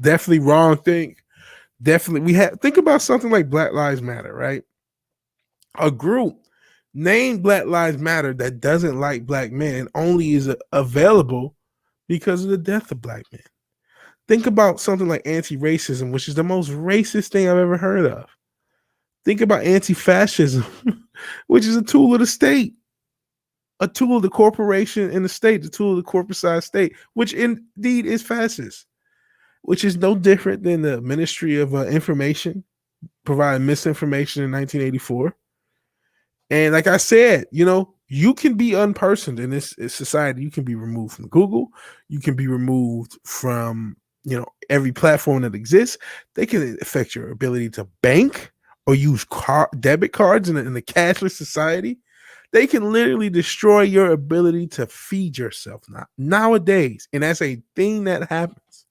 Definitely wrong thing. Definitely. Think about something like Black Lives Matter, right? A group named Black Lives Matter that doesn't like black men and only is available because of the death of black men. Think about something like anti-racism, which is the most racist thing I've ever heard of. Think about anti-fascism, which is a tool of the state, a tool of the corporation and the state, the tool of the corporate-sized state, which indeed is fascist, which is no different than the Ministry of Information providing misinformation in 1984. And like I said, you can be unpersoned in this society. You can be removed from Google. You can be removed from, every platform that exists. They can affect your ability to bank or use debit cards in a cashless society. They can literally destroy your ability to feed yourself nowadays. And that's a thing that happens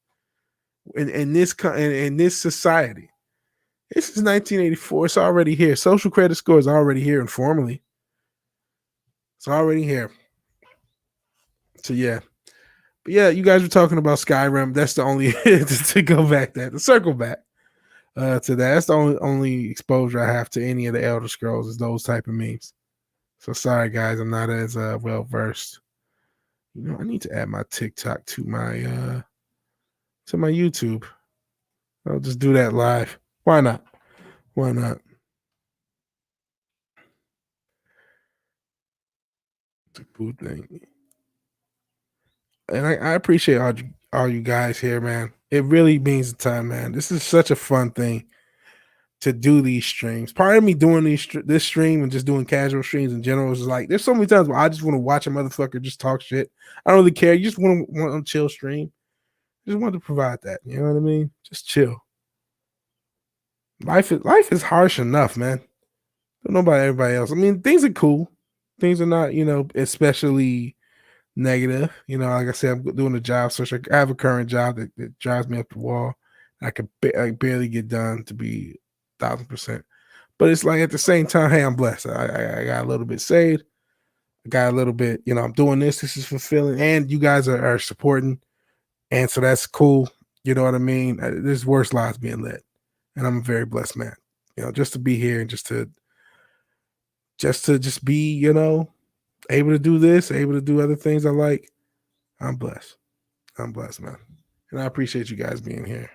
in this society. This is 1984. It's already here. Social credit score is already here informally. It's already here. So yeah. But yeah, you guys were talking about Skyrim. That's the only to go back to circle back to that. That's the only exposure I have to any of the Elder Scrolls is those type of memes. So sorry guys, I'm not as well versed. I need to add my TikTok to my YouTube. I'll just do that live. Why not? Why not? The food thing. And I appreciate all you guys here, man. It really means the time, man. This is such a fun thing to do these streams. Part of me doing this stream and just doing casual streams in general is like, there's so many times where I just want to watch a motherfucker just talk shit. I don't really care. You just want to chill stream. Just want to provide that. You know what I mean? Just chill. Life is harsh enough, man. Don't know about everybody else. I mean, things are cool. Things are not, especially negative. Like I said, I'm doing a job search. I have a current job that drives me up the wall. I barely get done to be 1,000%. But it's like at the same time, hey, I'm blessed. I got a little bit saved. I got a little bit, I'm doing this. This is fulfilling. And you guys are supporting. And so that's cool. You know what I mean? There's worse lives being led. And I'm a very blessed man. Just to be here and just to be, able to do this, able to do other things I like. I'm blessed. I'm blessed, man. And I appreciate you guys being here.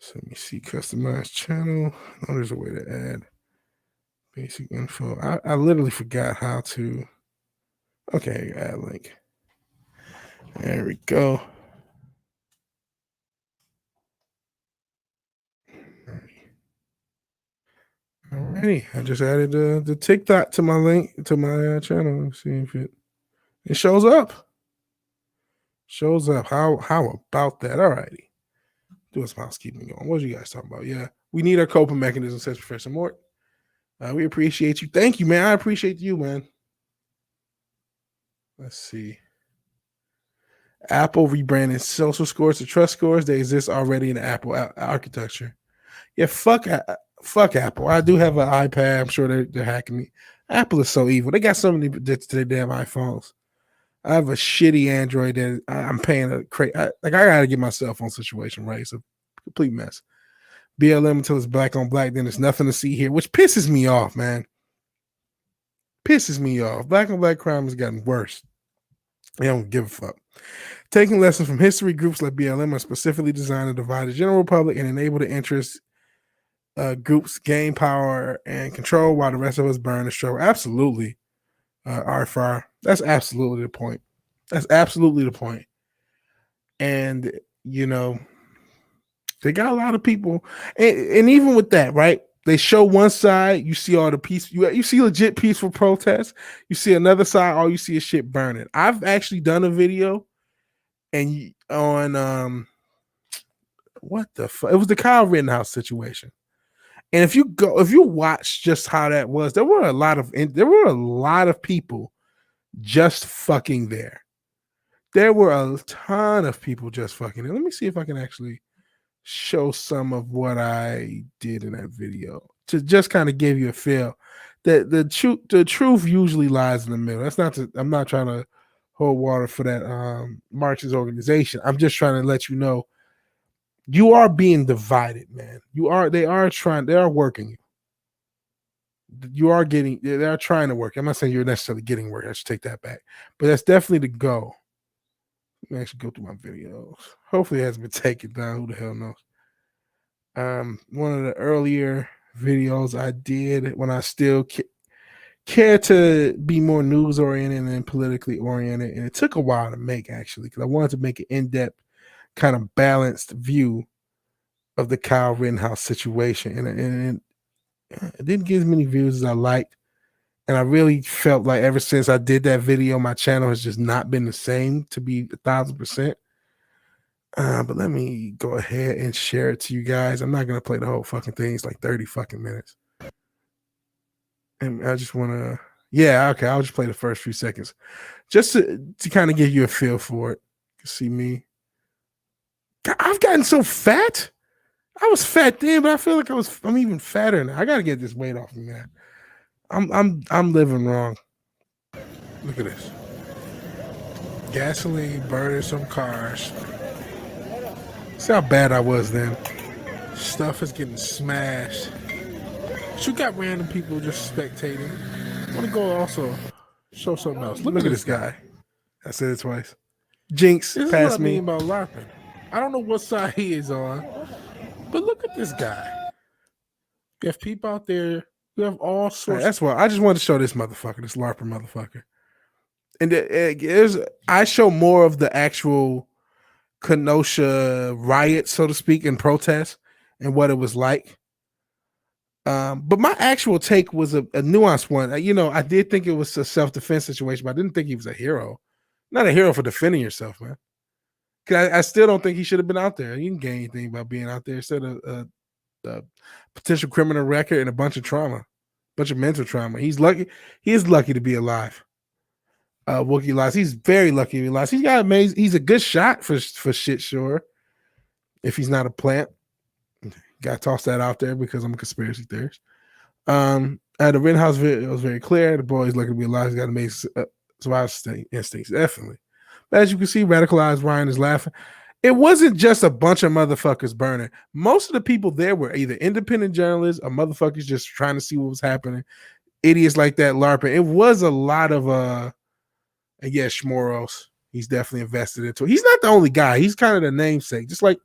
So let me see, customize channel. Oh, there's a way to add basic info. I literally forgot how to. Okay, add link. There we go. Alrighty, I just added the TikTok to my link to my channel. Let's see if it shows up. Shows up. How about that? Alrighty. Doing some housekeeping going. What are you guys talking about? Yeah, we need our coping mechanism, says Professor Mort. We appreciate you. Thank you, man. I appreciate you, man. Let's see. Apple rebranded social scores to trust scores. They exist already in the Apple architecture. Yeah, fuck Apple. I do have an iPad. I'm sure they're hacking me. Apple is so evil. They got so many to their damn iPhones. I have a shitty Android that I'm paying I gotta get my cell phone situation right. It's a complete mess. BLM until it's black on black, then there's nothing to see here, which pisses me off, man. Pisses me off. Black on black crime has gotten worse. They don't give a fuck. Taking lessons from history, groups like BLM are specifically designed to divide the general public and enable the interest groups gain power and control while the rest of us burn and struggle. Absolutely. RFR. That's absolutely the point. That's absolutely the point. And, they got a lot of people. And even with that, right? They show one side, you see all the peace. You see legit peaceful protests. You see another side, all you see is shit burning. I've actually done a video and on what the fuck? It was the Kyle Rittenhouse situation. And if you watch just how that was, there were a lot of people just fucking there. There were a ton of people just fucking there. Let me see if I can actually show some of what I did in that video to just kind of give you a feel that the truth usually lies in the middle. I'm not trying to hold water for that Marxist organization. I'm just trying to let you know you are being divided, man. They are working you. They are trying to work. I'm not saying you're necessarily getting work. I should take that back. But that's definitely the goal. Let me actually go through my videos. Hopefully it hasn't been taken down. Who the hell knows? One of the earlier videos I did when I still care to be more news oriented and politically oriented. And it took a while to make, actually, because I wanted to make an in-depth kind of balanced view of the Kyle Rittenhouse situation. And it didn't get as many views as I liked. And I really felt like ever since I did that video, my channel has just not been the same, to be 1,000%. But let me go ahead and share it to you guys. I'm not going to play the whole fucking thing. It's like 30 fucking minutes. And I just want to, okay, I'll just play the first few seconds just to kind of give you a feel for it. You see me. I've gotten so fat. I was fat then, but I feel like I'm even fatter now. I got to get this weight off me, man. I'm living wrong. Look at this. Gasoline burning some cars. See how bad I was then. Stuff is getting smashed. But you got random people just spectating. I want to go also show something else. Look at this guy. I said it twice. Jinx This is passed what I me. mean about LARPing. I don't know what side he is on, but look at this guy. You have people out there who have all sorts. That's why I just wanted to show this motherfucker, this LARPer motherfucker. And I show more of the actual Kenosha riot, so to speak, and protest and what it was like. But my actual take was a nuanced one. I did think it was a self-defense situation, but I didn't think he was a hero. Not a hero for defending yourself, man. Cause I still don't think he should have been out there. He didn't gain anything by being out there instead of a potential criminal record and a bunch of trauma, bunch of mental trauma. He's lucky. He is lucky to be alive. Wookie lies. He's very lucky to be alive. He's got amazing. He's a good shot for shit, sure. If he's not a plant, got to toss that out there because I'm a conspiracy theorist. At the Rittenhouse video, it was very clear the boy is lucky to be alive. He's got amazing survival instincts, definitely. But as you can see, radicalized Ryan is laughing. It wasn't just a bunch of motherfuckers burning. Most of the people there were either independent journalists or motherfuckers just trying to see what was happening. Idiots like that LARPing. It was a lot of and yeah, Shmoros. He's definitely invested into it. He's not the only guy. He's kind of the namesake. Just like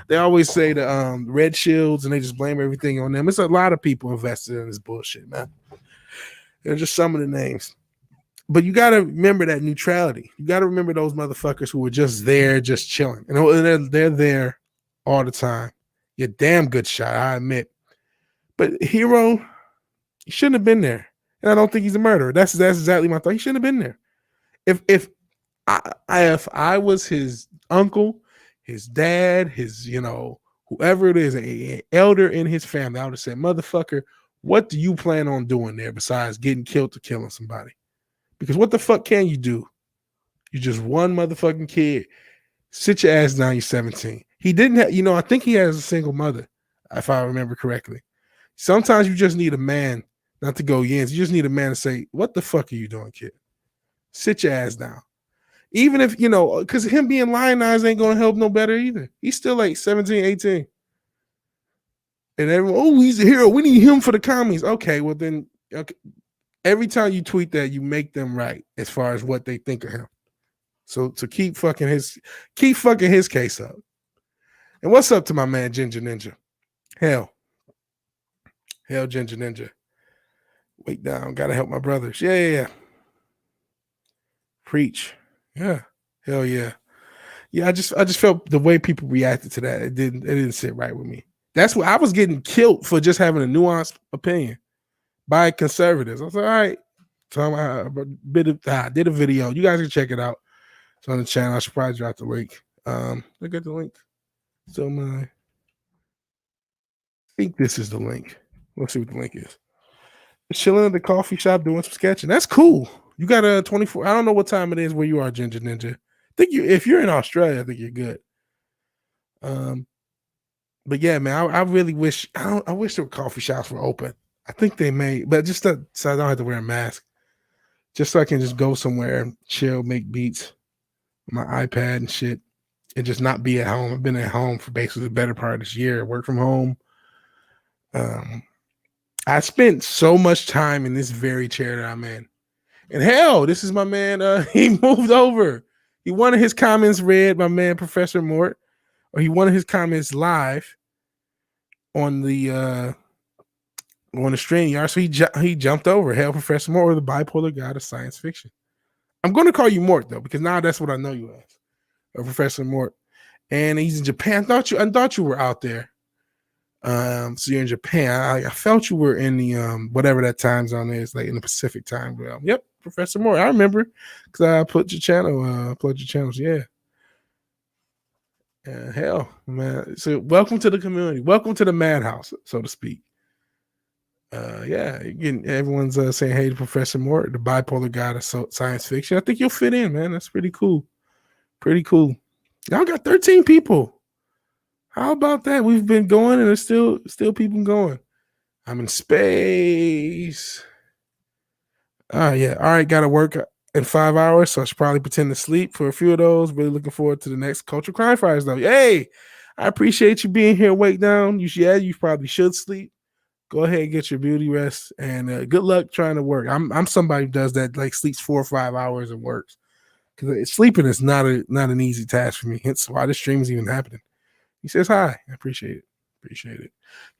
they always say the Red Shields and they just blame everything on them. It's a lot of people invested in this bullshit, man. They're just some of the names. But you got to remember that neutrality. You got to remember those motherfuckers who were just there, just chilling. And they're there all the time. You're a damn good shot, I admit. But Hero, he shouldn't have been there. And I don't think he's a murderer. That's exactly my thought. He shouldn't have been there. If I was his uncle, his dad, his, whoever it is, an elder in his family, I would have said, motherfucker, what do you plan on doing there besides getting killed or killing somebody? Because what the fuck can you do? You're just one motherfucking kid. Sit your ass down, you're 17. He didn't have, I think he has a single mother, if I remember correctly. Sometimes you just need a man, not to go yins. You just need a man to say, what the fuck are you doing, kid? Sit your ass down. Even if, because him being lionized ain't going to help no better either. He's still like 17, 18. And everyone, he's a hero. We need him for the commies. Okay, well then, okay. Every time you tweet that, you make them right as far as what they think of him. So to keep fucking his case up. And what's up to my man Ginger Ninja? Hell, Ginger Ninja. Wait down, gotta help my brothers. Yeah. Preach. Yeah. Hell yeah. Yeah, I just felt the way people reacted to that. It didn't sit right with me. That's what I was getting killed for, just having a nuanced opinion by conservatives. I was like, all right. So I did a video. You guys can check it out. It's on the channel. I should probably drop the link. Look at the link. So I think this is the link. Let's see what the link is. Just chilling at the coffee shop doing some sketching. That's cool. You got a 24. I don't know what time it is where you are, Ginger Ninja. I think if you're in Australia, I think you're good. But yeah, man, I really wish I wish there were coffee shops were open. I think they may, but just so I don't have to wear a mask. Just so I can just go somewhere and chill, make beats on my iPad and shit, and just not be at home. I've been at home for basically the better part of this year. Work from home. I spent so much time in this very chair that I'm in. And hell, this is my man. He moved over. He wanted his comments read, my man, Professor Mort, or he wanted his comments live on the stream yard. So he jumped over. Hell, Professor Mort, or the bipolar god of science fiction. I'm going to call you Mort though, because now that's what I know you as, Professor Mort. And he's in Japan. I thought you were out there. So you're in Japan. I felt you were in the whatever that time zone is, like in the Pacific time realm. Yep, Professor Mort. I remember because I put your channel, plugged your channels. Yeah. Hell, man. So welcome to the community. Welcome to the madhouse, so to speak. Yeah, everyone's saying hey to Professor Mort, the bipolar god of science fiction. I think you'll fit in, man. That's pretty cool. Pretty cool. Y'all got 13 people. How about that? We've been going and there's still people going. I'm in space. Yeah. All right, gotta work in 5 hours, so I should probably pretend to sleep for a few of those. Really looking forward to the next Culture Crime Fighters though. Hey, I appreciate you being here. Wake down. You probably should sleep. Go ahead and get your beauty rest, and good luck trying to work. I'm somebody who does that, like sleeps 4 or 5 hours and works, because sleeping is not an easy task for me. Hence why this stream is even happening. He says hi. I appreciate it.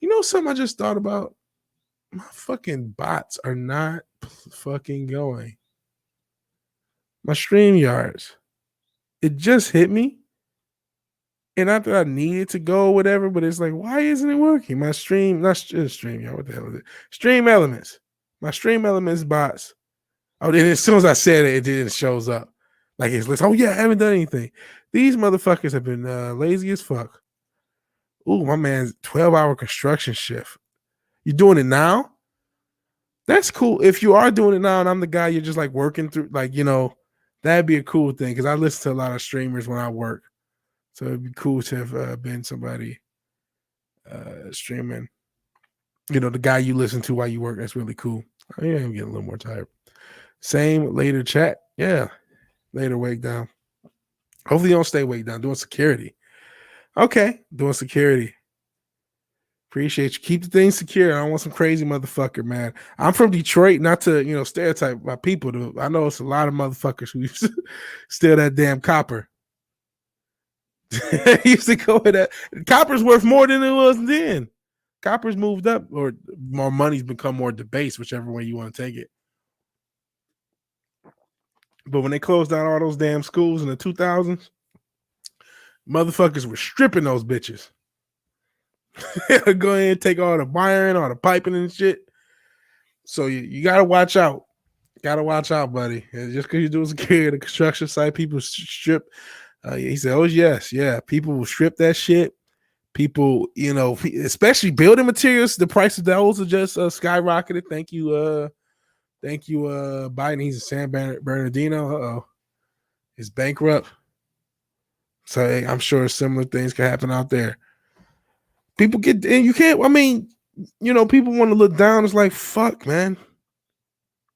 You know something I just thought about? My fucking bots are not fucking going. My StreamYards. It just hit me. And not that I need it to go or whatever, but it's like, why isn't it working? My stream, not stream, y'all. What the hell is it? Stream Elements. My Stream Elements bots. Oh, then as soon as I said it, it shows up. Like it's like, oh yeah, I haven't done anything. These motherfuckers have been lazy as fuck. Ooh, my man's 12-hour construction shift. You doing it now? That's cool. If you are doing it now and I'm the guy you're just like working through, like, that'd be a cool thing because I listen to a lot of streamers when I work. So it'd be cool to have been somebody streaming. The guy you listen to while you work. That's really cool. Oh, yeah, I'm getting a little more tired. Same later chat. Yeah. Later wake down. Hopefully you don't stay wake down. Doing security. Okay. Doing security. Appreciate you. Keep the thing secure. I don't want some crazy motherfucker, man. I'm from Detroit, not to, stereotype my people. I know it's a lot of motherfuckers who used to steal that damn copper. Used to go with that. Copper's worth more than it was then. Copper's moved up, or more money's become more debased, whichever way you want to take it. But when they closed down all those damn schools in the 2000s, motherfuckers were stripping those bitches. Go ahead and take all the wiring, all the piping and shit. So you gotta watch out. Gotta watch out, buddy. And just because you're doing security at a construction site, people strip. He said, "Oh yes, yeah, people will strip that shit. People, especially building materials. The price of those are just skyrocketed. Thank you, Biden. He's a San Bernardino. Uh-oh, he's bankrupt. So I'm sure similar things can happen out there. People get, and you can't. I mean, people want to look down. It's like, fuck, man.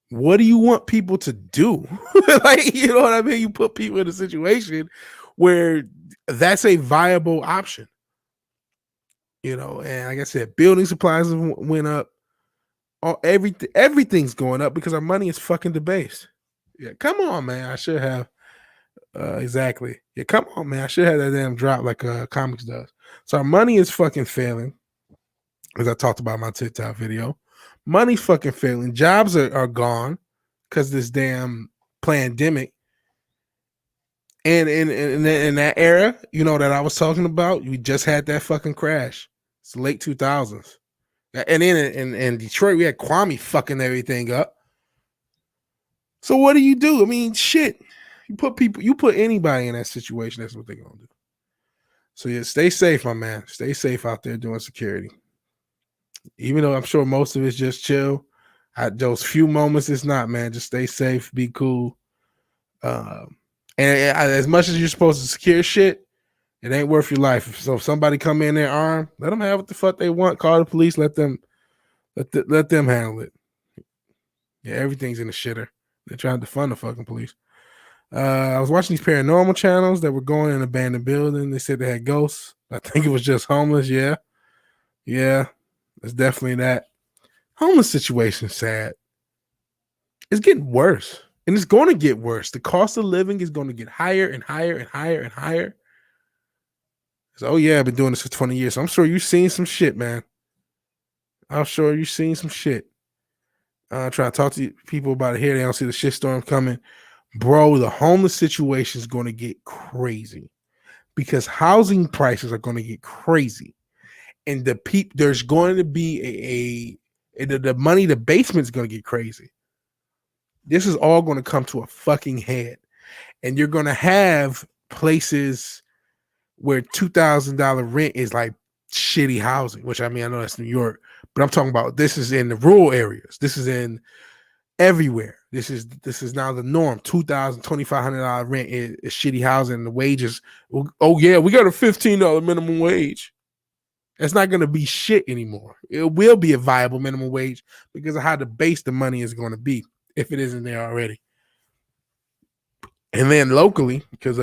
What do you want people to do? Like, you know what I mean? You put people in a situation where that's a viable option. And like I said, building supplies went up. Everything's going up because our money is fucking debased. Yeah, come on, man. I should have exactly. Yeah, come on, man. I should have that damn drop like comics does. So our money is fucking failing, as I talked about in my TikTok video. Money's fucking failing. Jobs are gone because this damn pandemic. And in that era, that I was talking about, we just had that fucking crash. It's the late 2000s. And then in Detroit, we had Kwame fucking everything up. So what do you do? I mean, shit. You put anybody in that situation, that's what they're gonna do. So yeah, stay safe, my man. Stay safe out there doing security. Even though I'm sure most of it's just chill. Those few moments it's not, man. Just stay safe, be cool. And as much as you're supposed to secure shit, it ain't worth your life. So if somebody come in there armed, let them have what the fuck they want. Call the police. Let them handle it. Yeah, everything's in the shitter. They're trying to defund the fucking police. I was watching these paranormal channels that were going in an abandoned building. They said they had ghosts. I think it was just homeless. Yeah, it's definitely that. Homeless situation sad. It's getting worse, and it's going to get worse. The cost of living is going to get higher and higher and higher and higher. So, I've been doing this for 20 years. So I'm sure you've seen some shit, man. I'm sure you've seen some shit. Try to talk to people about it here. They don't see the shitstorm coming. Bro, the homeless situation is going to get crazy because housing prices are going to get crazy. And there's going to be the money, the basement is going to get crazy. This is all going to come to a fucking head. And you're going to have places where $2,000 rent is like shitty housing, which I know that's New York, but I'm talking about this is in the rural areas. This is in everywhere. This is now the norm. $2,000, $2,500 rent is shitty housing. And the wages. Oh yeah, we got a $15 minimum wage. It's not going to be shit anymore. It will be a viable minimum wage because of how the base the money is going to be if it isn't there already. And then locally, because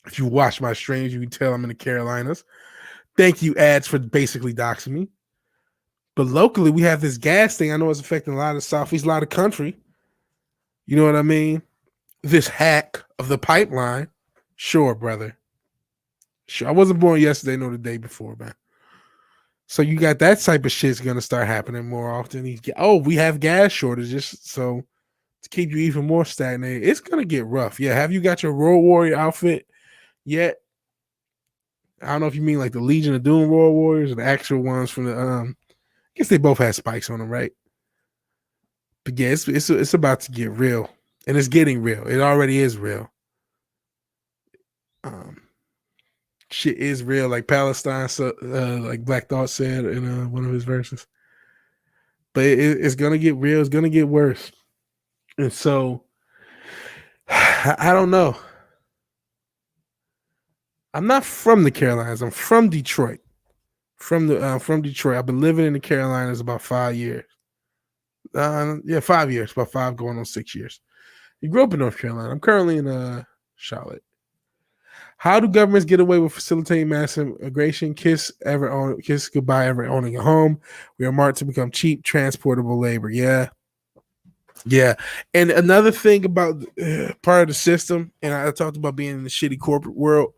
if you watch my streams, you can tell I'm in the Carolinas. Thank you, ads, for basically doxing me. But locally, we have this gas thing. I know it's affecting a lot of the Southeast, a lot of country. You know what I mean? This hack of the pipeline. Sure, brother. Sure. I wasn't born yesterday nor the day before, man. So you got that type of shit's going to start happening more often. We have gas shortages. So to keep you even more stagnated, it's going to get rough. Yeah, have you got your Road Warrior outfit yet? I don't know if you mean like the Legion of Doom Royal Warriors or the actual ones from the I guess they both had spikes on them, right? But yeah, it's about to get real. And it's getting real. It already is real. Shit is real, like Palestine, like Black Thought said in one of his verses. But it's gonna get real. It's gonna get worse. And so, I don't know. I'm not from the Carolinas. I'm from Detroit. From Detroit. I've been living in the Carolinas about 5 years. 5 years. About 5 going on 6 years. You grew up in North Carolina. I'm currently in Charlotte. How do governments get away with facilitating mass immigration? Kiss goodbye ever owning a home. We are marked to become cheap, transportable labor. Yeah. And another thing about part of the system, and I talked about being in the shitty corporate world.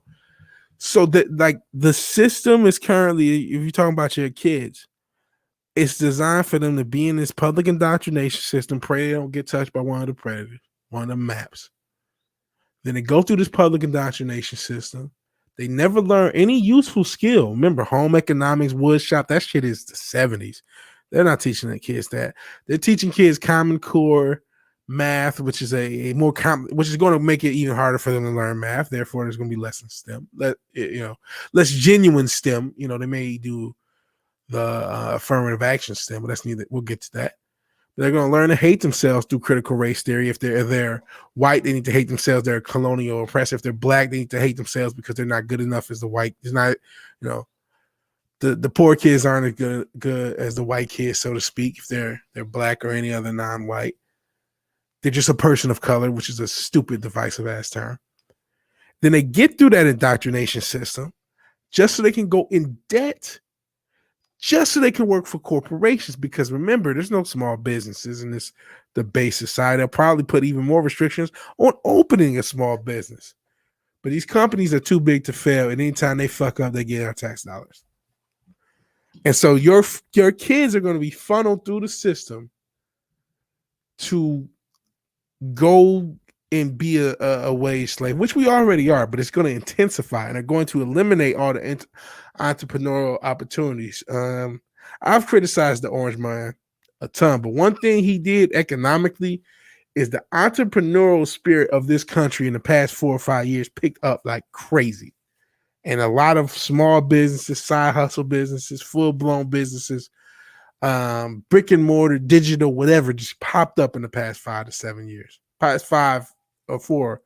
So that like the system is currently, if you're talking about your kids, it's designed for them to be in this public indoctrination system. Pray they don't get touched by one of the predators, one of the maps. Then they go through this public indoctrination system. They never learn any useful skill. Remember, home economics, wood shop, that shit is the 70s. They're not teaching the kids that. They're teaching kids Common Core math, which is which is going to make it even harder for them to learn math. Therefore, there's going to be less in STEM. Less genuine STEM. They may do the affirmative action STEM, but that's neither. We'll get to that. They're going to learn to hate themselves through critical race theory. If they're white, they need to hate themselves. They're colonial oppressor. If they're black, they need to hate themselves because they're not good enough as the white. It's not, the poor kids aren't as good as the white kids, so to speak. If they're black or any other non-white, they're just a person of color, which is a stupid, divisive ass term. Then they get through that indoctrination system just so they can go in debt. Just so they can work for corporations, because remember, there's no small businesses in the base society. They'll probably put even more restrictions on opening a small business. But these companies are too big to fail, and anytime they fuck up, they get our tax dollars. And so your kids are going to be funneled through the system to go and be a wage slave, which we already are, but it's going to intensify, and they're going to eliminate all the entrepreneurial opportunities. I've criticized the Orange Man a ton, but one thing he did economically is the entrepreneurial spirit of this country in the past 4 or 5 years picked up like crazy. And a lot of small businesses, side hustle businesses, full-blown businesses, brick and mortar, digital, whatever, just popped up in the past 5 to 7 years. Past 5 or 4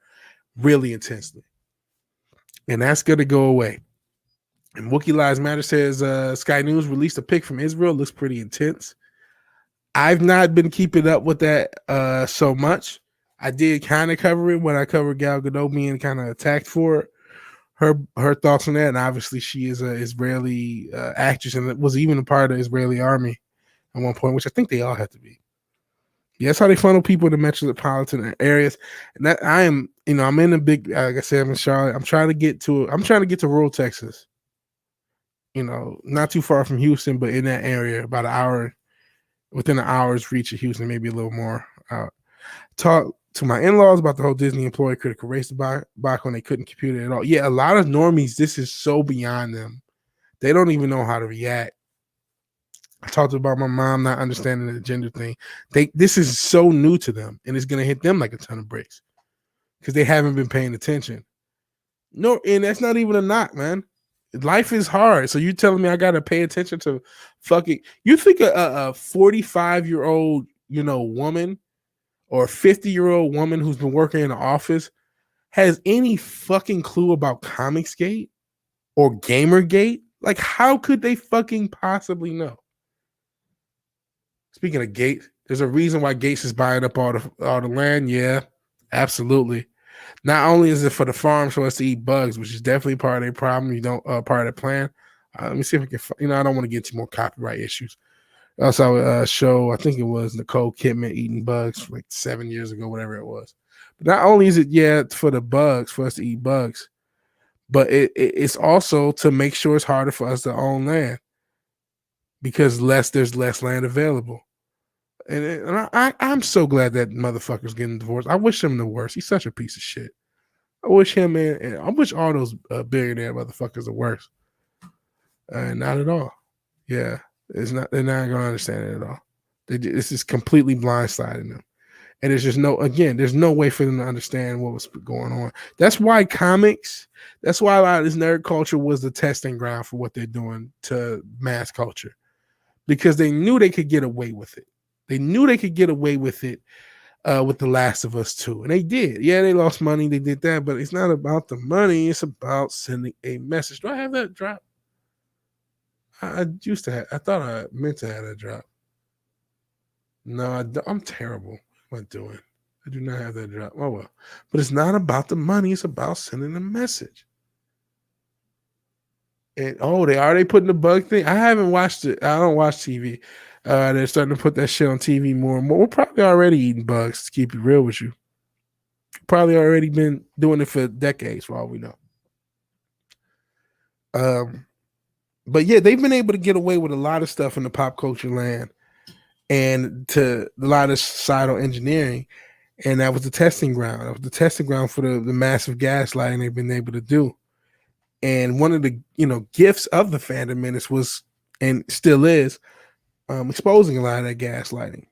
really intensely. And that's going to go away. And Wookiee Lives Matter says Sky News released a pic from Israel. Looks pretty intense. I've not been keeping up with that so much. I did kind of cover it when I covered Gal Gadot being kind of attacked for her thoughts on that. And obviously she is an Israeli actress and was even a part of the Israeli army at one point, which I think they all have to be. Yeah, that's how they funnel people in the metropolitan areas. And that I'm in a big, like I said, I'm in Charlotte. I'm trying to get to rural Texas. Not too far from Houston, but in that area, about an hour, within an hour's reach of Houston, maybe a little more. Talk to my in-laws about the whole Disney employee critical race debacle, and they couldn't compute it at all. Yeah, a lot of normies, this is so beyond them. They don't even know how to react. I talked about my mom not understanding the gender thing. This is so new to them, and it's going to hit them like a ton of bricks because they haven't been paying attention. No, and that's not even a knock, man. Life is hard. So you telling me I got to pay attention to fucking... You think a 45-year-old, woman or a 50-year-old woman who's been working in the office has any fucking clue about Comicsgate or Gamergate? Like, how could they fucking possibly know? Speaking of Gates, there's a reason why Gates is buying up all the land. Yeah, absolutely. Not only is it for the farm so as to eat bugs, which is definitely part of their problem. You don't part of the plan. Let me see if I can. I don't want to get into more copyright issues. I saw a show. I think it was Nicole Kidman eating bugs like 7 years ago, whatever it was. But not only is it for the bugs, for us to eat bugs, but it's also to make sure it's harder for us to own land because there's less land available. And I'm so glad that motherfucker's getting divorced. I wish him the worst. He's such a piece of shit. I wish him and I wish all those billionaire motherfuckers are worse. Not at all. Yeah, it's not. They're not gonna understand it at all. This is completely blindsiding them, and there's just no. Again, there's no way for them to understand what was going on. That's why comics. That's why a lot of this nerd culture was the testing ground for what they're doing to mass culture, because they knew they could get away with it. They knew they could get away with it with The Last of Us 2. And they did. Yeah, they lost money. They did that. But it's not about the money. It's about sending a message. Do I have that drop? I used to have. I thought I meant to have that drop. No, I'm terrible. What am I doing? I do not have that drop. Oh, well. But it's not about the money. It's about sending a message. And they already putting the bug thing. I haven't watched it. I don't watch TV. They're starting to put that shit on TV more and more. We're probably already eating bugs, to keep it real with you. Probably already been doing it for decades, for all we know. But yeah, they've been able to get away with a lot of stuff in the pop culture land and to a lot of societal engineering. And that was the testing ground. That was the testing ground for the massive gaslighting they've been able to do. And one of the gifts of the fandom menace was, and still is, exposing a lot of that gaslighting.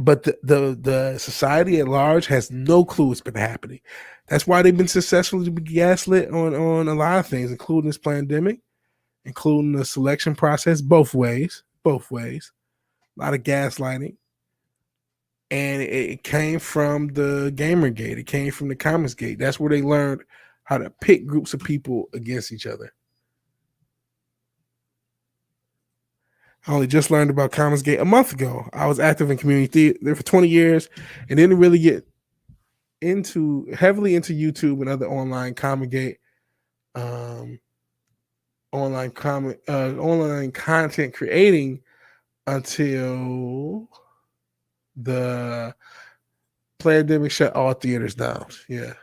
But the society at large has no clue what's been happening. That's why they've been successfully gaslit on a lot of things, including this pandemic, including the selection process, both ways. A lot of gaslighting. And it came from the Gamergate. It came from the Comicsgate. That's where they learned how to pit groups of people against each other. I only just learned about Comicsgate a month ago. I was active in community theater for 20 years and didn't really get heavily into YouTube and other online Comicsgate, online content creating until the pandemic shut all theaters down. Yeah.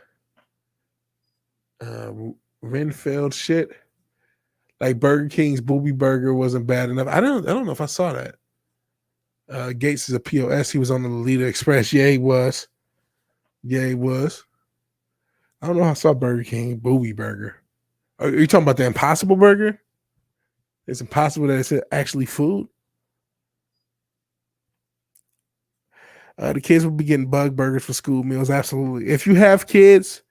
Renfield shit. Like Burger King's Booby Burger wasn't bad enough. I don't know if I saw that. Gates is a POS. He was on the Lolita Express. Yeah, he was. I don't know if I saw Burger King Booby Burger. Are you talking about the Impossible Burger? It's impossible that it's actually food. The kids will be getting bug burgers for school meals. Absolutely. If you have kids,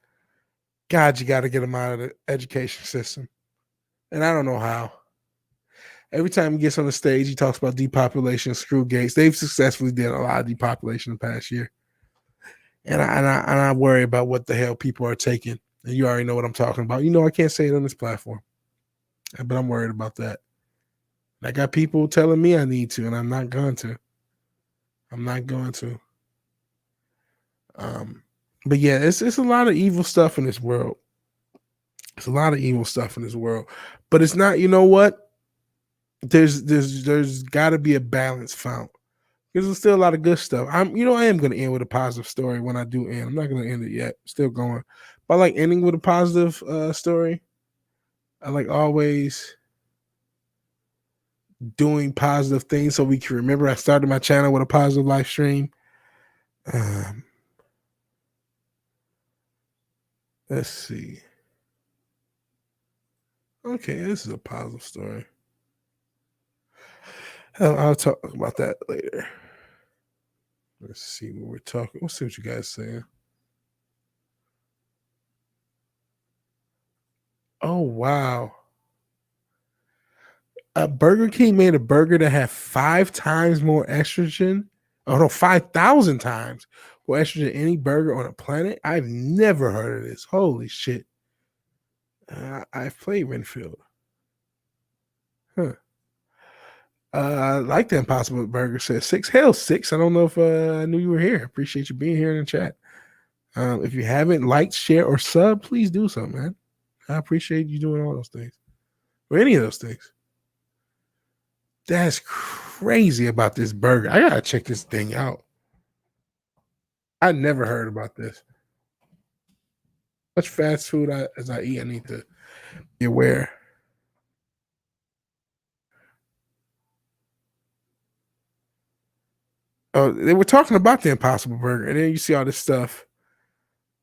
God, you got to get them out of the education system. And I don't know how. Every time he gets on the stage, he talks about depopulation, screw Gates. They've successfully done a lot of depopulation the past year. And I worry about what the hell people are taking. And you already know what I'm talking about. I can't say it on this platform. But I'm worried about that. I got people telling me I need to, and I'm not going to. But yeah, it's a lot of evil stuff in this world. But it's not, you know what? There's got to be a balance found. Because there's still a lot of good stuff. I am going to end with a positive story when I do end. I'm not going to end it yet. Still going. But I like ending with a positive story. I like always doing positive things so we can remember. I started my channel with a positive live stream. Let's see. Okay, this is a positive story. I'll talk about that later. Let's see what we're talking. We'll see what you guys saying. Oh, wow. Burger King made a burger that had 5 times more estrogen. Oh, no, 5,000 times more estrogen than any burger on the planet. I've never heard of this. Holy shit. I've played Renfield. Huh. I like the Impossible Burger. Says 6. Hell, 6. I don't know if I knew you were here. Appreciate you being here in the chat. If you haven't liked, share, or sub, please do so, man. I appreciate you doing all those things. Or any of those things. That's crazy about this burger. I gotta check this thing out. I never heard about this. Much fast food as I eat, I need to be aware. Oh, they were talking about the Impossible Burger, and then you see all this stuff.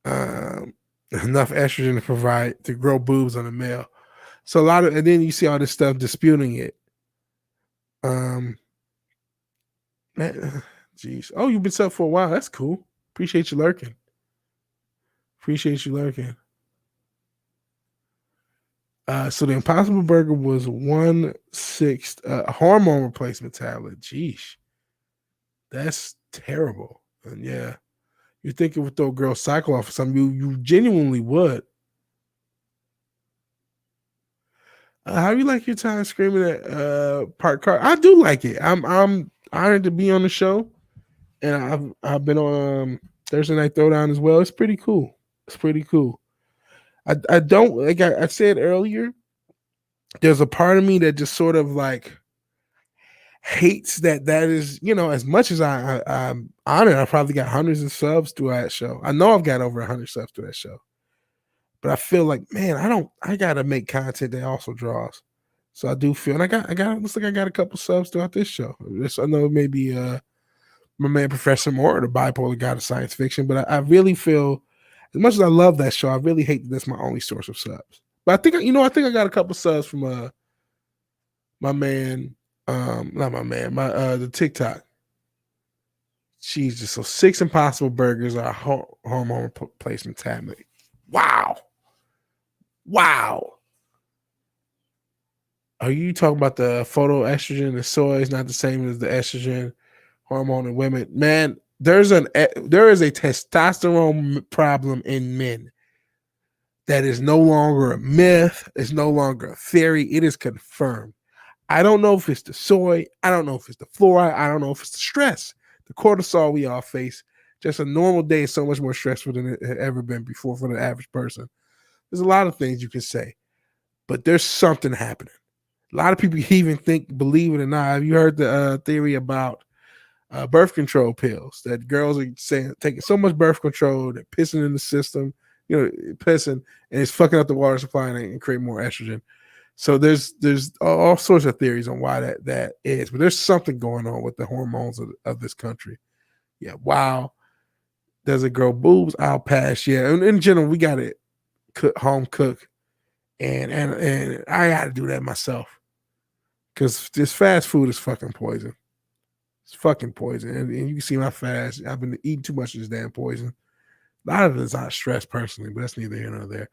enough estrogen to provide to grow boobs on a male. So a lot of, and then you see all this stuff disputing it. Man, jeez. Oh, you've been sub for a while. That's cool. Appreciate you lurking. Appreciate you lurking. So the Impossible Burger was 1/6 hormone replacement tablet. Jeez, that's terrible. And yeah, you think it would throw a girl's cycle off or something? You genuinely would. How do you like your time screaming at Park Car? I do like it. I'm honored to be on the show, and I've been on Thursday Night Throwdown as well. It's pretty cool. It's pretty cool. I don't like I said earlier. There's a part of me that just sort of like hates that is, as much as I'm honored. I probably got hundreds of subs through that show. I know I've got over 100 subs through that show. But I feel like, man, I gotta make content that also draws. So I do feel, and I got looks like I got a couple subs throughout this show. I know maybe my man Professor Moore, the bipolar god of science fiction, but I really feel, as much as I love that show, I really hate that that's my only source of subs. But I think I got a couple subs from my man, not my man, the TikTok. Jesus, so 6 Impossible Burgers are hormone replacement tablet. Wow. Are you talking about the photoestrogen in soy is not the same as the estrogen hormone in women? Man, there is a testosterone problem in men that is no longer a myth. It's no longer a theory. It is confirmed. I don't know if it's the soy. I don't know if it's the fluoride. I don't know if it's the stress, the cortisol we all face. Just a normal day is so much more stressful than it had ever been before for the average person. There's a lot of things you can say, but there's something happening. A lot of people even believe it or not. Have you heard the theory about birth control pills that girls are saying taking so much birth control, they're pissing in the system, pissing, and it's fucking up the water supply and create more estrogen. So there's all sorts of theories on why that is, but there's something going on with the hormones of this country. Yeah, wow. Does it grow boobs? I'll pass. Yeah, and in general, we got to home cook, and I got to do that myself. Because this fast food is fucking poison. It's fucking poison. And you can see my fast. I've been eating too much of this damn poison. A lot of it is not stress personally, but that's neither here nor there.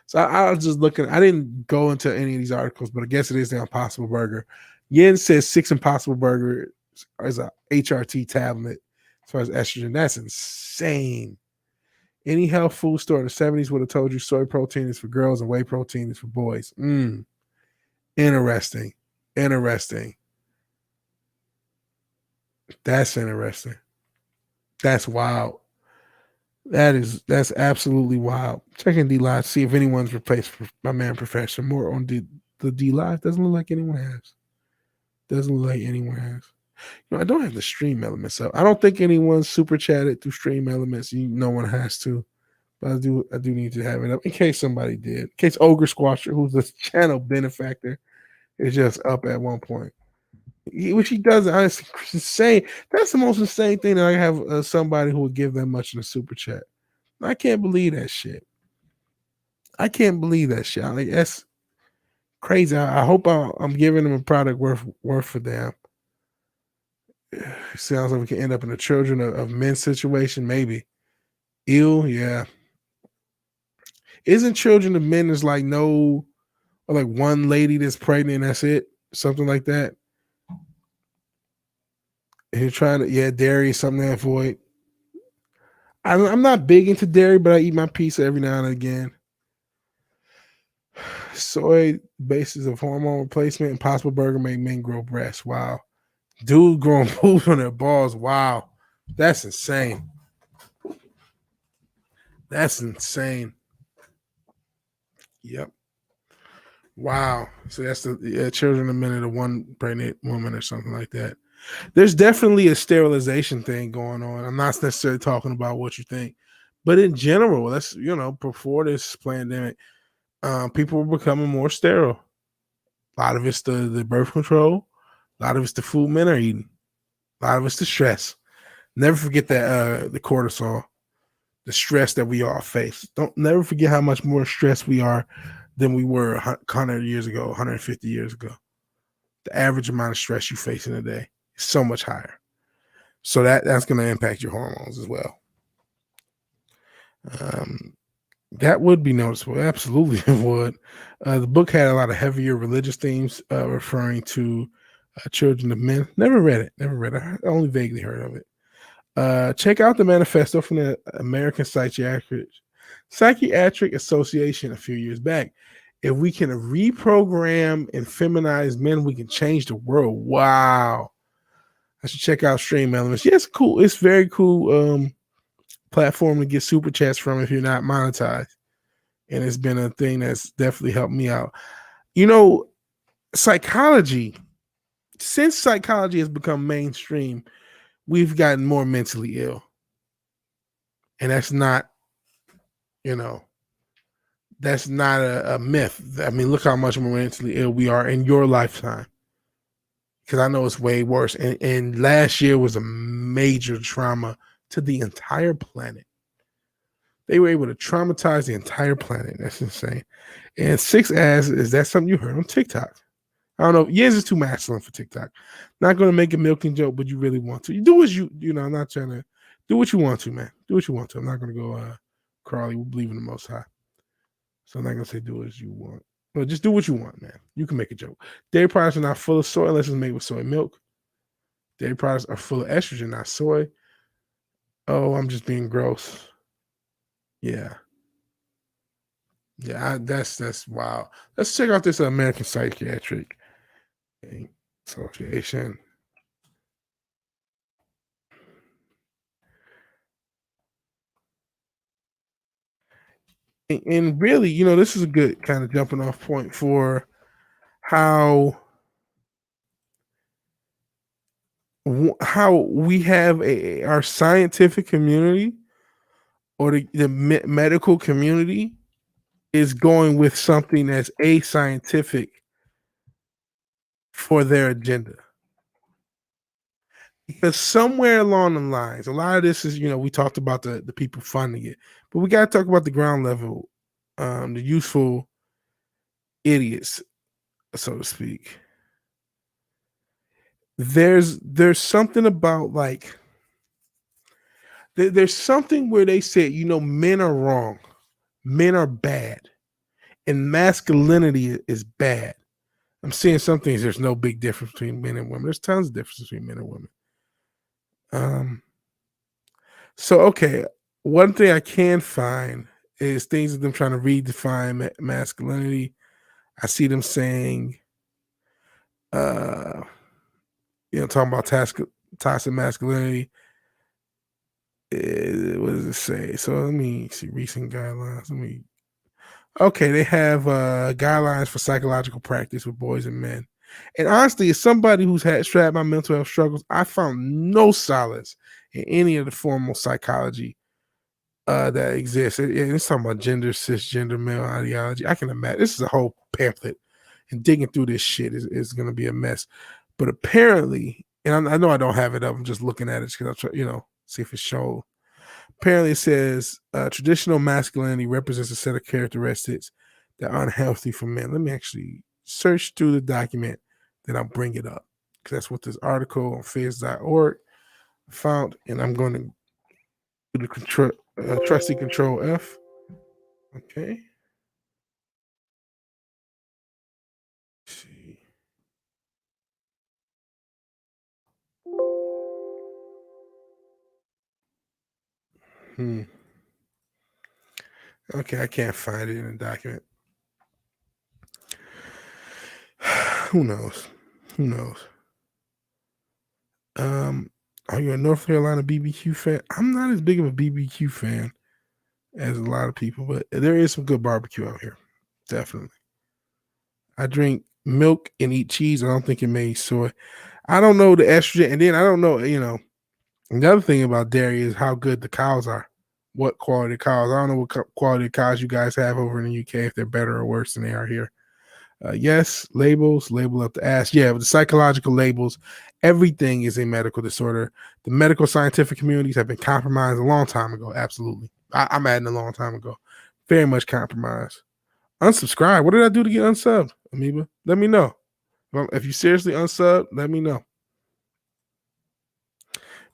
So I was just looking. I didn't go into any of these articles, but I guess it is the Impossible Burger. Yen says 6 Impossible Burger is a HRT tablet as far as estrogen. That's insane. Any health food store in the 70s would have told you soy protein is for girls and whey protein is for boys. Interesting. That's interesting. That's wild. That's absolutely wild. Checking D Live, see if anyone's replaced my man Professor Moore on the D Live. Doesn't look like anyone has. I don't have the stream elements up. I don't think anyone's super chatted through stream elements. No one has to. But I do need to have it up in case somebody did. In case Ogre Squasher, who's the channel benefactor, is just up at one point. Which he doesn't. It's insane. That's the most insane thing that I have somebody who would give that much in a super chat. I can't believe that shit. Like, that's crazy. I hope I'm giving them a product worth for them. It sounds like we can end up in a children of men situation. Maybe. Ew, yeah. Isn't children of men is like no, or like one lady that's pregnant and that's it? Something like that. You're trying to, dairy, something to avoid. I'm not big into dairy, but I eat my pizza every now and again. Soy basis of hormone replacement, Impossible Burger make men grow breasts. Wow. Dude growing boobs on their balls. Wow. That's insane. Yep. Wow. So that's the children a minute of one pregnant woman or something like that. There's definitely a sterilization thing going on. I'm not necessarily talking about what you think, but in general, that's before this pandemic, people were becoming more sterile. A lot of it's the birth control, a lot of it's the food men are eating, a lot of it's the stress. Never forget that the cortisol. the stress that we all face. Don't never forget how much more stressed we are than we were 100 years ago, 150 years ago. The average amount of stress you face in a day is so much higher. So that's going to impact your hormones as well. That would be noticeable. Absolutely, it would. The book had a lot of heavier religious themes, referring to children of men. Never read it. I only vaguely heard of it. Check out the manifesto from the American Psychiatric Association a few years back. If we can reprogram and feminize men, we can change the world. Wow. I should check out Stream Elements. Yeah, it's cool. It's very cool platform to get super chats from if you're not monetized. And it's been a thing that's definitely helped me out. You know, psychology, since psychology has become mainstream, we've gotten more mentally ill. And that's not, that's not a myth. I mean, look how much more mentally ill we are in your lifetime. Because I know it's way worse. And last year was a major trauma to the entire planet. They were able to traumatize the entire planet. That's insane. And 6 is that something you heard on TikTok? I don't know. Yes, it's too masculine for TikTok. Not going to make a milking joke, but you really want to. You do as I'm not trying to do what you want to, man. Do what you want to. I'm not going to go Carly, we believe in the Most High. So I'm not going to say do as you want. No, just do what you want, man. You can make a joke. Dairy products are not full of soy unless it's made with soy milk. Dairy products are full of estrogen, not soy. Oh, I'm just being gross. Yeah. Yeah, that's wow. Let's check out this American Psychiatric Association. And really, this is a good kind of jumping off point for how we have our scientific community or the medical community is going with something that's ascientific for their agenda. Because somewhere along the lines, a lot of this is, we talked about the people funding it, but we got to talk about the ground level, the useful idiots, so to speak. There's something about there's something where they said, men are wrong, men are bad, and masculinity is bad. I'm seeing some things. There's no big difference between men and women. There's tons of difference between men and women. So, okay, one thing I can find is things of them trying to redefine masculinity. I see them saying, talking about toxic masculinity. What does it say? So let me see recent guidelines. Okay, they have guidelines for psychological practice with boys and men. And honestly, as somebody who's had strapped my mental health struggles, I found no solace in any of the formal psychology that exists. It's talking about gender, cisgender, male ideology. I can imagine this is a whole pamphlet, and digging through this shit is going to be a mess. But apparently, and I know I don't have it up. I'm just looking at it because I'm trying, see if it's shown. Apparently, it says traditional masculinity represents a set of characteristics that are unhealthy for men. Let me actually search through the document, then I'll bring it up because that's what this article on fizz.org found, and I'm going to do the trusty Control F. Okay. Let's see. Okay, I can't find it in the document. Who knows? Are you a North Carolina BBQ fan? I'm not as big of a BBQ fan as a lot of people, but there is some good barbecue out here. Definitely. I drink milk and eat cheese. I don't think it made soy. I don't know the estrogen. And then I don't know, another thing about dairy is how good the cows are. What quality cows. I don't know what quality cows you guys have over in the UK, if they're better or worse than they are here. Yes, label up the ass. Yeah, but the psychological labels, everything is a medical disorder. The medical scientific communities have been compromised a long time ago. Absolutely. I'm adding a long time ago. Very much compromised. Unsubscribe. What did I do to get unsubbed, Amoeba? Let me know. If you seriously unsubbed, let me know.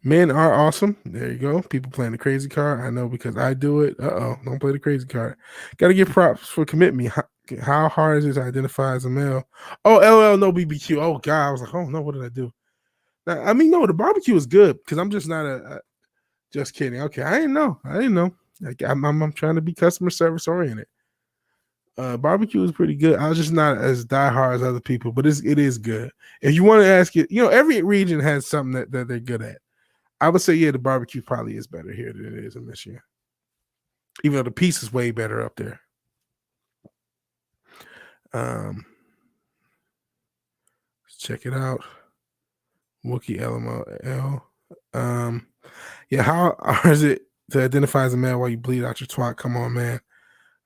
Men are awesome. There you go. People playing the crazy card. I know because I do it. Don't play the crazy card. Got to give props for commit me. How hard is it to identify as a male? Oh, LL, no BBQ. Oh, God. I was like, oh, no, what did I do? Now, I mean, no, the barbecue is good because I'm just not just kidding. Okay, I didn't know. Like, I'm trying to be customer service oriented. Barbecue is pretty good. I was just not as diehard as other people, but it is good. If you want to ask it, every region has something that they're good at. I would say, yeah, the barbecue probably is better here than it is in Michigan. Even though the piece is way better up there. Let's check it out. Wookie LML. Yeah, how hard is it to identify as a male while you bleed out your twat? Come on, man.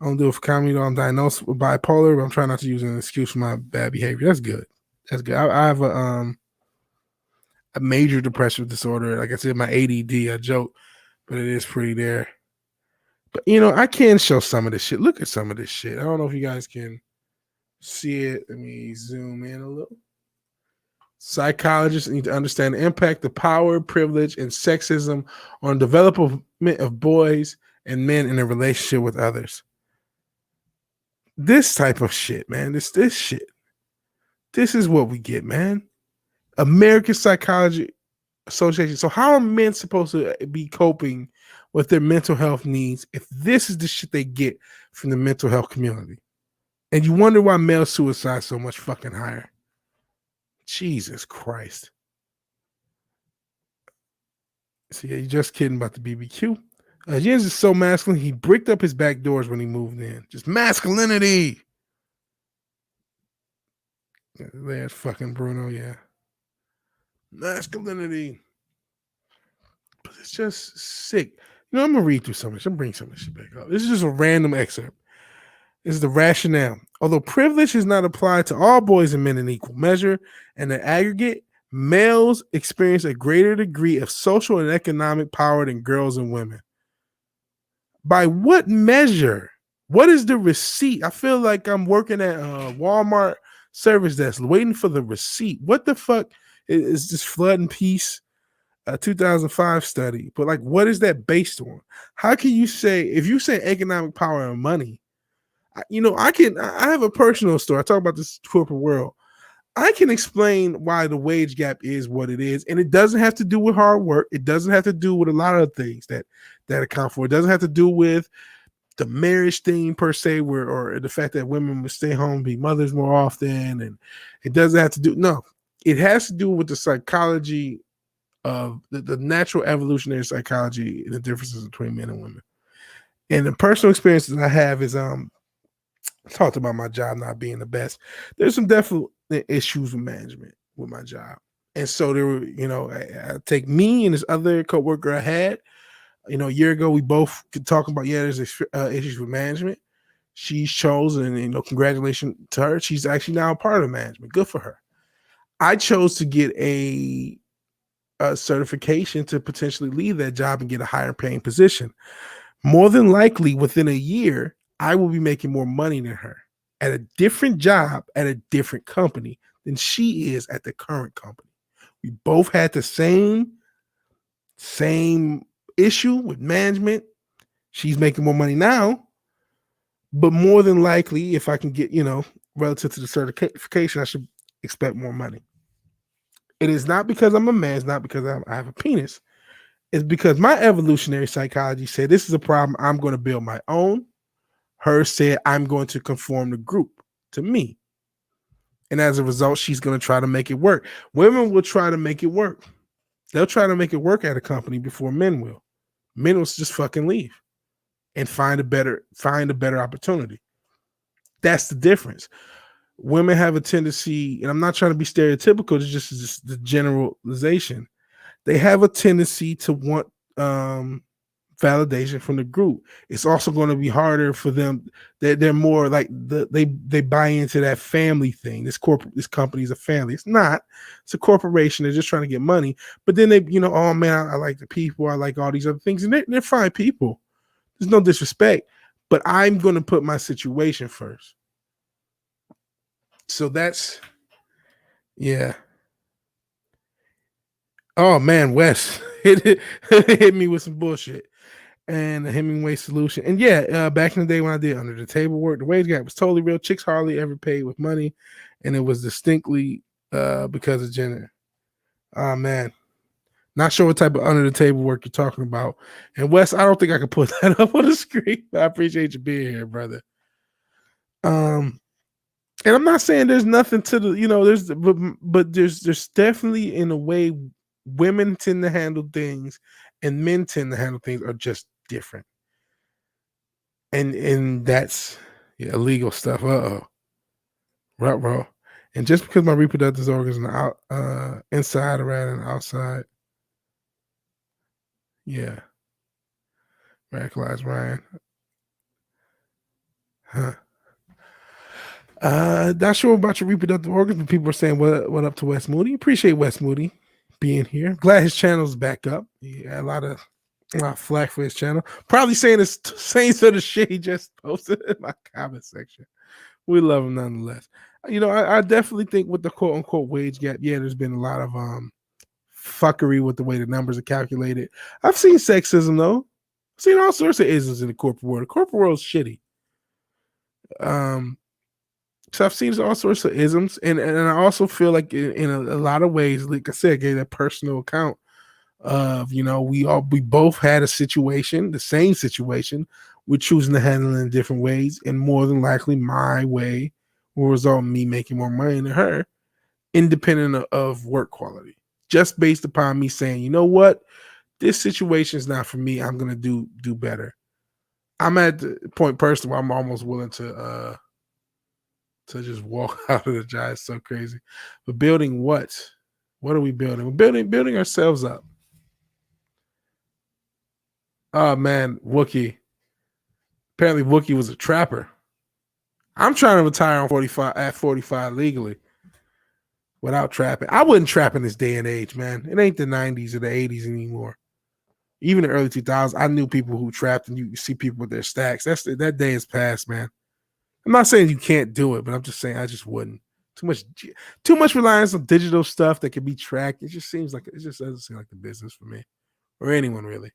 I don't do it for comedy though. I'm diagnosed with bipolar, but I'm trying not to use it as an excuse for my bad behavior. That's good. That's good. I have a major depressive disorder. Like I said, my ADD, I joke, but it is pretty there. But I can show some of this shit. Look at some of this shit. I don't know if you guys can see it. Let me zoom in a little. Psychologists need to understand the impact of power, privilege, and sexism on development of boys and men in a relationship with others. This type of shit, man. This shit. This is what we get, man. American Psychology Association. So how are men supposed to be coping with their mental health needs if this is the shit they get from the mental health community? And you wonder why male suicide is so much fucking higher. Jesus Christ. So yeah, you're just kidding about the BBQ. Jens is so masculine, he bricked up his back doors when he moved in. Just masculinity. Yeah, there's fucking Bruno, yeah. Masculinity. But it's just sick. I'm going to read through some of this. I'm bring some of this shit back up. This is just a random excerpt. This is the rationale. Although privilege is not applied to all boys and men in equal measure, and in aggregate, males experience a greater degree of social and economic power than girls and women. By what measure? What is the receipt? I feel like I'm working at Walmart service desk waiting for the receipt. What the fuck is this Flood and Peace 2005 study? But like, what is that based on? How can you say, if you say economic power and money, I have a personal story. I talk about this corporate world. I can explain why the wage gap is what it is, and it doesn't have to do with hard work. It doesn't have to do with a lot of things that account for. It doesn't have to do with the marriage thing per se, or the fact that women would stay home, be mothers more often, and it doesn't have to do. No, it has to do with the psychology of the natural evolutionary psychology and the differences between men and women. And the personal experiences I have is I talked about my job not being the best. There's some definite issues with management with my job. And so there were, I take me and this other coworker I had, a year ago, we both could talk about, there's issues with management. She's chosen, and, congratulations to her. She's actually now a part of management. Good for her. I chose to get a certification to potentially leave that job and get a higher paying position. More than likely, within a year, I will be making more money than her at a different job at a different company than she is at the current company. We both had the same issue with management. She's making more money now, but more than likely, if I can get, relative to the certification, I should expect more money. It is not because I'm a man. It's not because I have a penis. It's because my evolutionary psychology said this is a problem. I'm going to build my own. Her said I'm going to conform the group to me. And as a result, she's going to try to make it work. Women will try to make it work. They'll try to make it work at a company before men will. Men will just fucking leave and find a better opportunity. That's the difference. Women have a tendency, and I'm not trying to be stereotypical, it's just the generalization. They have a tendency to want validation from the group. It's also going to be harder for them. They're more like they buy into that family thing. This company is a family. It's not. It's a corporation. They're just trying to get money. But then they, oh man, I like the people. I like all these other things, and they're fine people. There's no disrespect, but I'm going to put my situation first. So that's, yeah. Oh man, Wes hit me with some bullshit and a Hemingway solution. And yeah, back in the day when I did under the table work, the wage gap was totally real. Chicks hardly ever paid with money, and it was distinctly because of gender. Oh man, not sure what type of under the table work you're talking about. And Wes, I don't think I can put that up on the screen. I appreciate you being here, brother. And I'm not saying there's nothing to the, there's, but there's definitely, in a way, women tend to handle things and men tend to handle things are just different. And that's illegal stuff. Bro. And just because my reproductive organs are out, inside rather than outside. Yeah. Radicalized Ryan. Huh. Not sure about your reproductive organs, but people are saying what up to Wes Moody. Appreciate Wes Moody being here. Glad his channel's back up. Yeah, a lot of flack for his channel. Probably saying the same sort of shit he just posted in my comment section. We love him nonetheless. I definitely think with the quote unquote wage gap, there's been a lot of fuckery with the way the numbers are calculated. I've seen sexism though. I've seen all sorts of isms in the corporate world. The corporate world's shitty. So I've seen all sorts of isms, and I also feel like in a lot of ways, like I said, I gave that personal account of we both had a situation, the same situation. We're choosing to handle it in different ways, and more than likely, my way will result in me making more money than her, independent of work quality, just based upon me saying, you know what, this situation is not for me. I'm gonna do better. I'm at the point personally where I'm almost willing to just walk out of the job. It's so crazy. But building what? What are we building? We're building ourselves up. Oh man, Wookie. Apparently Wookie was a trapper. I'm trying to retire on 45 legally without trapping. I wouldn't trap in this day and age, man. It ain't the 90s or the 80s anymore. Even the early 2000s, I knew people who trapped, and you see people with their stacks. That day is past, man. I'm not saying you can't do it, but I'm just saying I just wouldn't. Too much reliance on digital stuff that can be tracked. It just doesn't seem like the business for me or anyone really.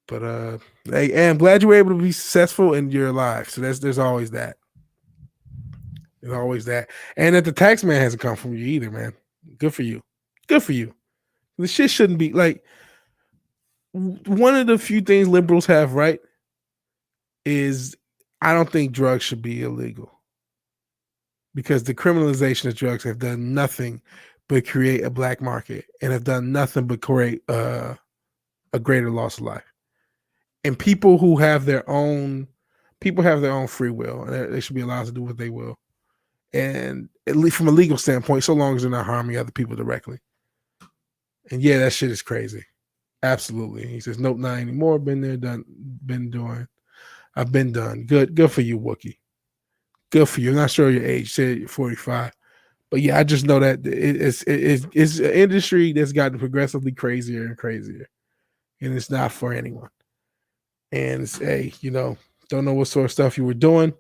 But hey, I'm glad you were able to be successful in your life. So there's always that. There's always that. And that the tax man hasn't come from you either, man. Good for you. Good for you. The shit shouldn't be like, one of the few things liberals have right is I don't think drugs should be illegal, because the criminalization of drugs have done nothing but create a black market and have done nothing but create a greater loss of life. And people have their own free will, and they should be allowed to do what they will. And at least from a legal standpoint, so long as they're not harming other people directly. And yeah, that shit is crazy. Absolutely. He says, nope, not anymore. Been there, done, been doing. I've been done. Good for you, Wookie. Good for you. I'm not sure your age. Said you're 45. But yeah, I just know that it's an industry that's gotten progressively crazier and crazier. And it's not for anyone. And it's, hey, don't know what sort of stuff you were doing.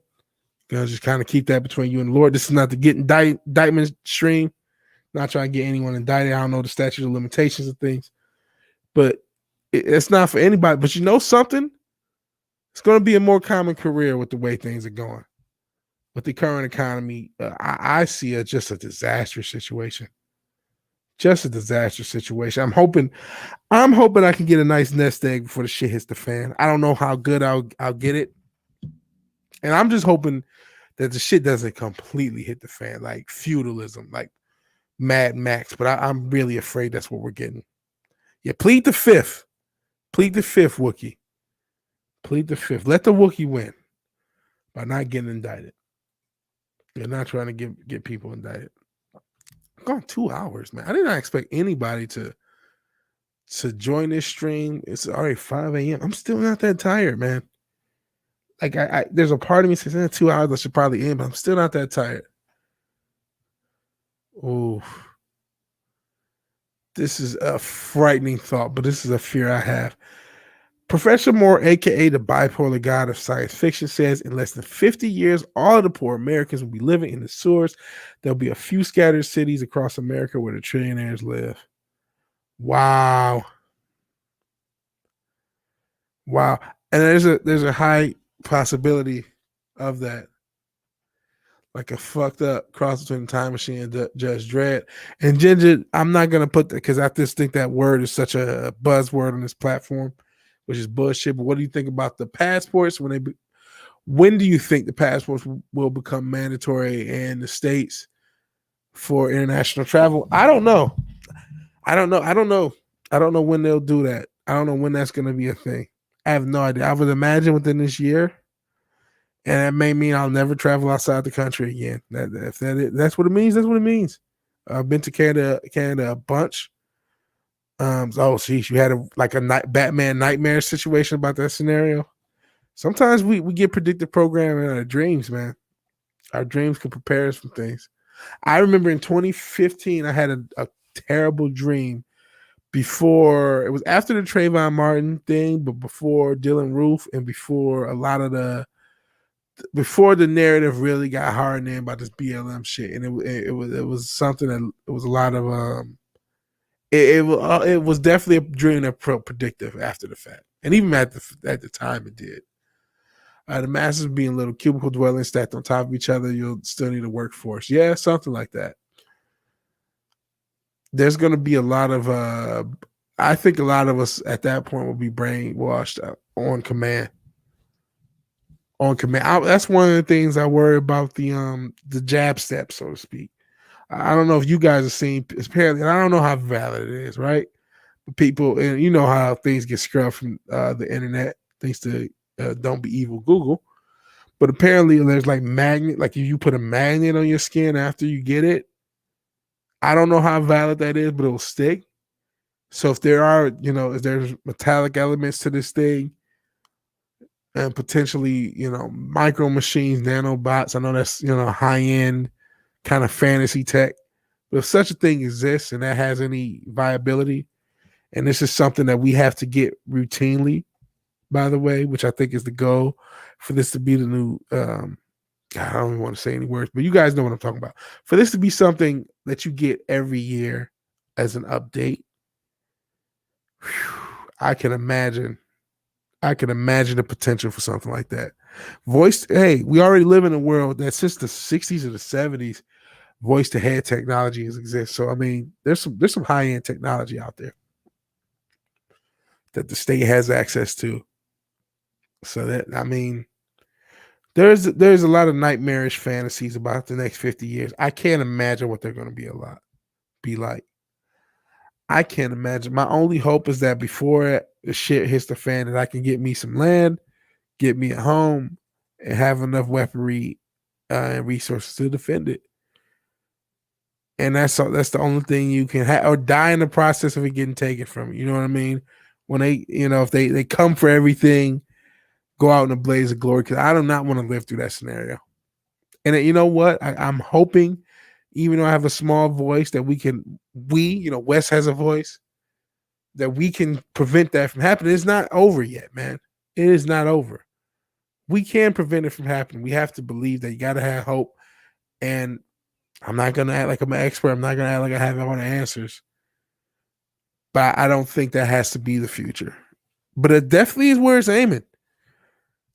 Gonna just kind of keep that between you and the Lord. This is not the get indictment stream. Not trying to get anyone indicted. I don't know the statute of limitations of things. But it's not for anybody. But you know something? It's going to be a more common career with the way things are going. With the current economy, I see just a disastrous situation. Just a disastrous situation. I'm hoping I can get a nice nest egg before the shit hits the fan. I don't know how good I'll get it. And I'm just hoping that the shit doesn't completely hit the fan, like feudalism, like Mad Max. But I'm really afraid that's what we're getting. Yeah, plead the fifth. Plead the fifth, Wookie. Plead the fifth. Let the Wookie win by not getting indicted. They're not trying to get people indicted. I've gone 2 hours, man. I did not expect anybody to join this stream. It's already 5 a.m. I'm still not that tired, man. Like I there's a part of me says 2 hours I should probably end, but I'm still not that tired. Oh, this is a frightening thought, but this is a fear I have. Professor Moore, aka the bipolar god of science fiction, says in less than 50 years, all of the poor Americans will be living in the sewers. There'll be a few scattered cities across America where the trillionaires live. Wow. Wow. And there's a high possibility of that. Like a fucked up cross between Time Machine and Judge Dredd. And Ginger, I'm not gonna put that because I just think that word is such a buzzword on this platform, which is bullshit. But what do you think about the passports when do you think the passports will become mandatory in the states for international travel? I don't know. I don't know when they'll do that. I don't know when that's gonna be a thing. I have no idea. I would imagine within this year. And that may mean I'll never travel outside the country again. That's what it means. That's what it means. I've been to Canada a bunch. Geez, you had a Batman nightmare situation about that scenario. Sometimes we get predictive programming in our dreams, man. Our dreams can prepare us for things. I remember in 2015, I had a terrible dream before. It was after the Trayvon Martin thing, but before Dylan Roof and before a lot of before the narrative really got hardened in about this BLM shit, and it was something that it was a lot of it was definitely a dream that predictive after the fact, and even at the time it did. The masses being little cubicle dwellings stacked on top of each other, you'll still need a workforce. Yeah, something like that. There's going to be a lot of I think a lot of us at that point will be brainwashed on command. That's one of the things I worry about the jab step, so to speak. I don't know if you guys have seen. Apparently, and I don't know how valid it is, right? People, and you know how things get scrubbed from the internet, thanks to Don't Be Evil Google. But apparently, there's like magnet. Like if you put a magnet on your skin after you get it, I don't know how valid that is, but it'll stick. So if there's metallic elements to this thing, and potentially, micro machines, nanobots. I know that's, high end kind of fantasy tech. But if such a thing exists and that has any viability, and this is something that we have to get routinely, by the way, which I think is the goal for this to be the new, I don't even want to say any words, but you guys know what I'm talking about. For this to be something that you get every year as an update, I can imagine the potential for something like that. We already live in a world that since the 60s or the 70s, voice to head technology has existed. So I mean, there's some high end technology out there that the state has access to. So that, I mean, there's a lot of nightmarish fantasies about the next 50 years. I can't imagine what they're going to be like. I can't imagine. My only hope is that before the shit hits the fan, that I can get me some land, get me a home, and have enough weaponry and resources to defend it. And that's the only thing you can have, or die in the process of it getting taken from you. You know what I mean? When if they come for everything, go out in a blaze of glory. Because I do not want to live through that scenario. And you know what? I'm hoping, even though I have a small voice, that Wes has a voice, that we can prevent that from happening. It's not over yet, man. It is not over. We can prevent it from happening. We have to believe that you got to have hope. And I'm not going to act like I'm an expert. I'm not going to act like I have all the answers. But I don't think that has to be the future. But it definitely is where it's aiming.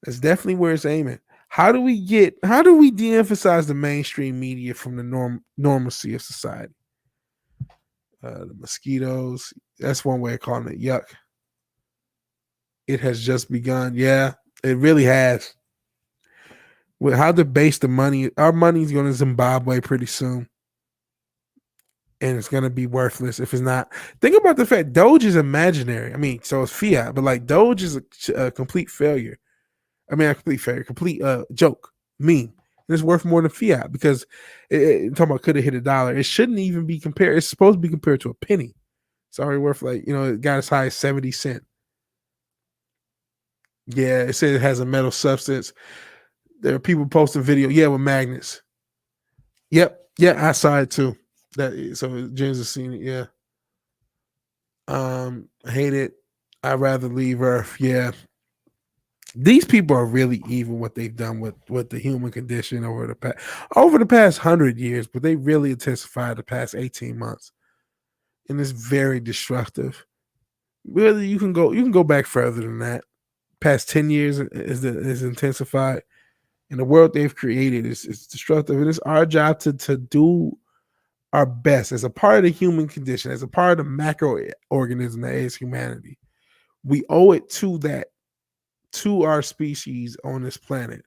That's definitely where it's aiming. How do we de-emphasize the mainstream media from the normalcy of society? The mosquitoes, that's one way of calling it. Yuck. It has just begun. Yeah, it really has. With how to base the money, our money's going to Zimbabwe pretty soon. And it's going to be worthless if it's not. Think about the fact Doge is imaginary. I mean, so it's fiat, but like Doge is a complete failure. I mean, a complete failure, complete joke, meme. And it's worth more than fiat because talking about could have hit $1. It shouldn't even be compared. It's supposed to be compared to a penny. It's already worth it got as high as 70 cents. Yeah, it says it has a metal substance. There are people posting video, with magnets. Yep. Yeah, I saw it too. So James has seen it, yeah. I hate it. I'd rather leave Earth. Yeah. These people are really evil what they've done with the human condition over the past 100 years, but they really intensified the past 18 months. And it's very destructive. Really, you can go back further than that. Past 10 years is intensified. And the world they've created is destructive. And it's our job to do our best as a part of the human condition, as a part of the macroorganism that is humanity. We owe it to our species on this planet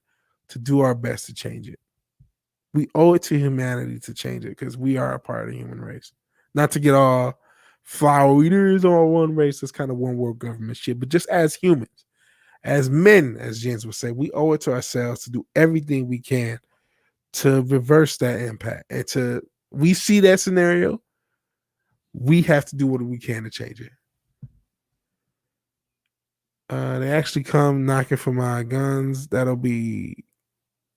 to do our best to change it. We owe it to humanity to change it because we are a part of the human race. Not to get all flower eaters all one race, that's kind of one world government shit, but just as humans, as men, as James would say, we owe it to ourselves to do everything we can to reverse that impact. And we see that scenario, we have to do what we can to change it. They actually come knocking for my guns. That'll be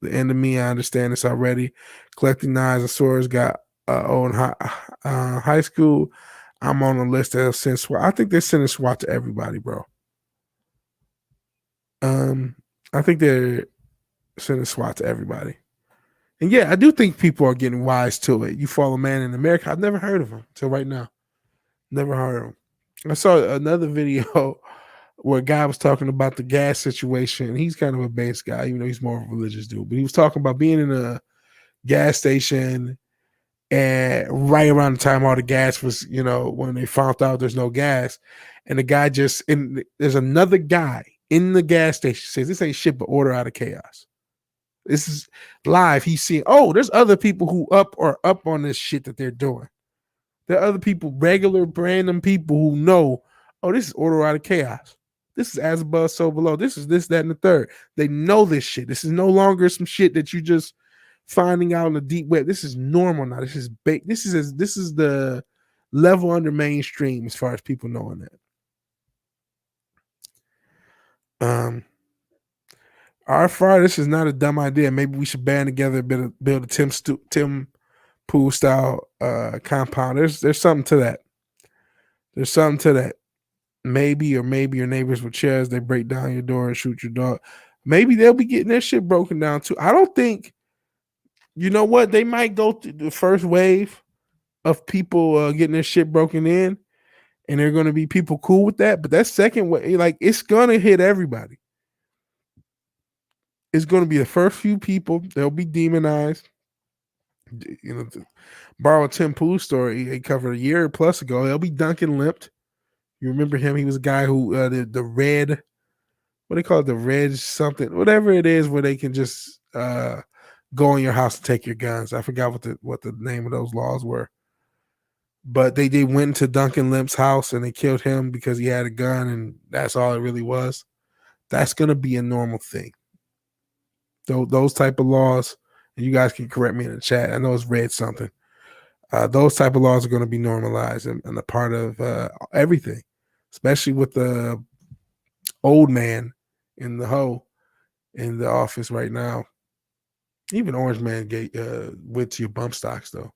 the end of me. I understand this already. Collecting knives and swords got old high school. I'm on a list that send SWAT. I think they're sending SWAT to everybody, bro. I think they're sending SWAT to everybody. And yeah, I do think people are getting wise to it. You follow Man in America. I've never heard of him till right now. Never heard of him. I saw another video where a guy was talking about the gas situation. He's kind of a base guy, even though he's more of a religious dude. But he was talking about being in a gas station and right around the time all the gas was, when they found out there's no gas. And the guy there's another guy in the gas station says, this ain't shit but order out of chaos. This is live. He's seeing, there's other people who are up on this shit that they're doing. There are other people, regular, random people who know, this is order out of chaos. This is as above, so below. This is this, that, and the third. They know this shit. This is no longer some shit that you just finding out in the deep web. This is normal now. This is this is the level under mainstream as far as people knowing that. This is not a dumb idea. Maybe we should band together and build a Tim Pool style compound. There's something to that. There's something to that. Maybe your neighbors with chairs, they break down your door and shoot your dog. Maybe they'll be getting their shit broken down too. I don't think, you know what? They might go through the first wave of people getting their shit broken in, and they're going to be people cool with that. But that second wave, like, it's going to hit everybody. It's going to be the first few people. They'll be demonized. To borrow a Tim Pool story he covered a year plus ago, they'll be Duncan limped. You remember him? He was a guy who the red, what do they call it? The red something, whatever it is, where they can just go in your house and take your guns. I forgot what the name of those laws were. But they went to Duncan Limp's house and they killed him because he had a gun, and that's all it really was. That's going to be a normal thing. Those type of laws, and you guys can correct me in the chat. I know it's red something. Those type of laws are going to be normalized and a part of everything, especially with the old man in the office right now. Even Orange Man went to your bump stocks though.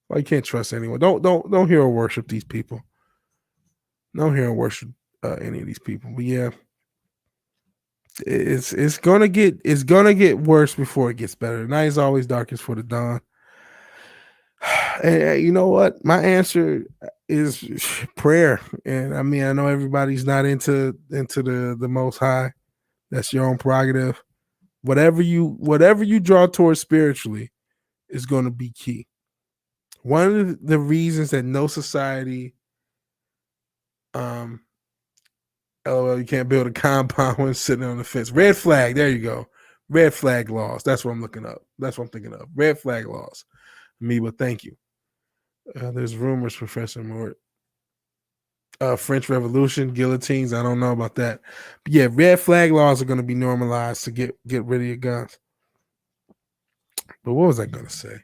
Well, you can't trust anyone. Don't hero worship these people. Don't hero worship any of these people. But yeah, it's gonna get worse before it gets better. The night is always darkest for the dawn. And you know what? My answer is prayer. And I mean, I know everybody's not into the Most High. That's your own prerogative. Whatever you draw towards spiritually is going to be key. One of the reasons that no society, LOL, you can't build a compound when sitting on the fence. Red flag. There you go. Red flag laws. That's what I'm looking up. That's what I'm thinking of. Red flag laws. But thank you. There's rumors, Professor Mort. French Revolution, guillotines. I don't know about that. But yeah, red flag laws are going to be normalized to get rid of your guns. But what was I going to say?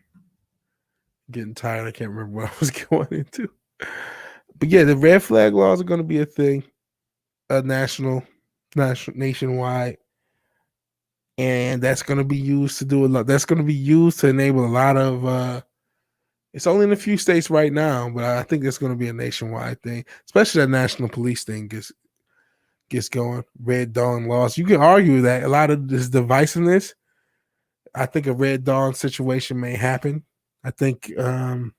Getting tired. I can't remember what I was going into. But yeah, the red flag laws are going to be a thing. Nationwide. And that's going to be used to do a lot. That's going to be used to enable a lot of it's only in a few states right now, but I think it's going to be a nationwide thing, especially that national police thing. Because gets going. Red Dawn lost. You can argue that a lot of this divisiveness. I think a Red Dawn situation may happen. I think a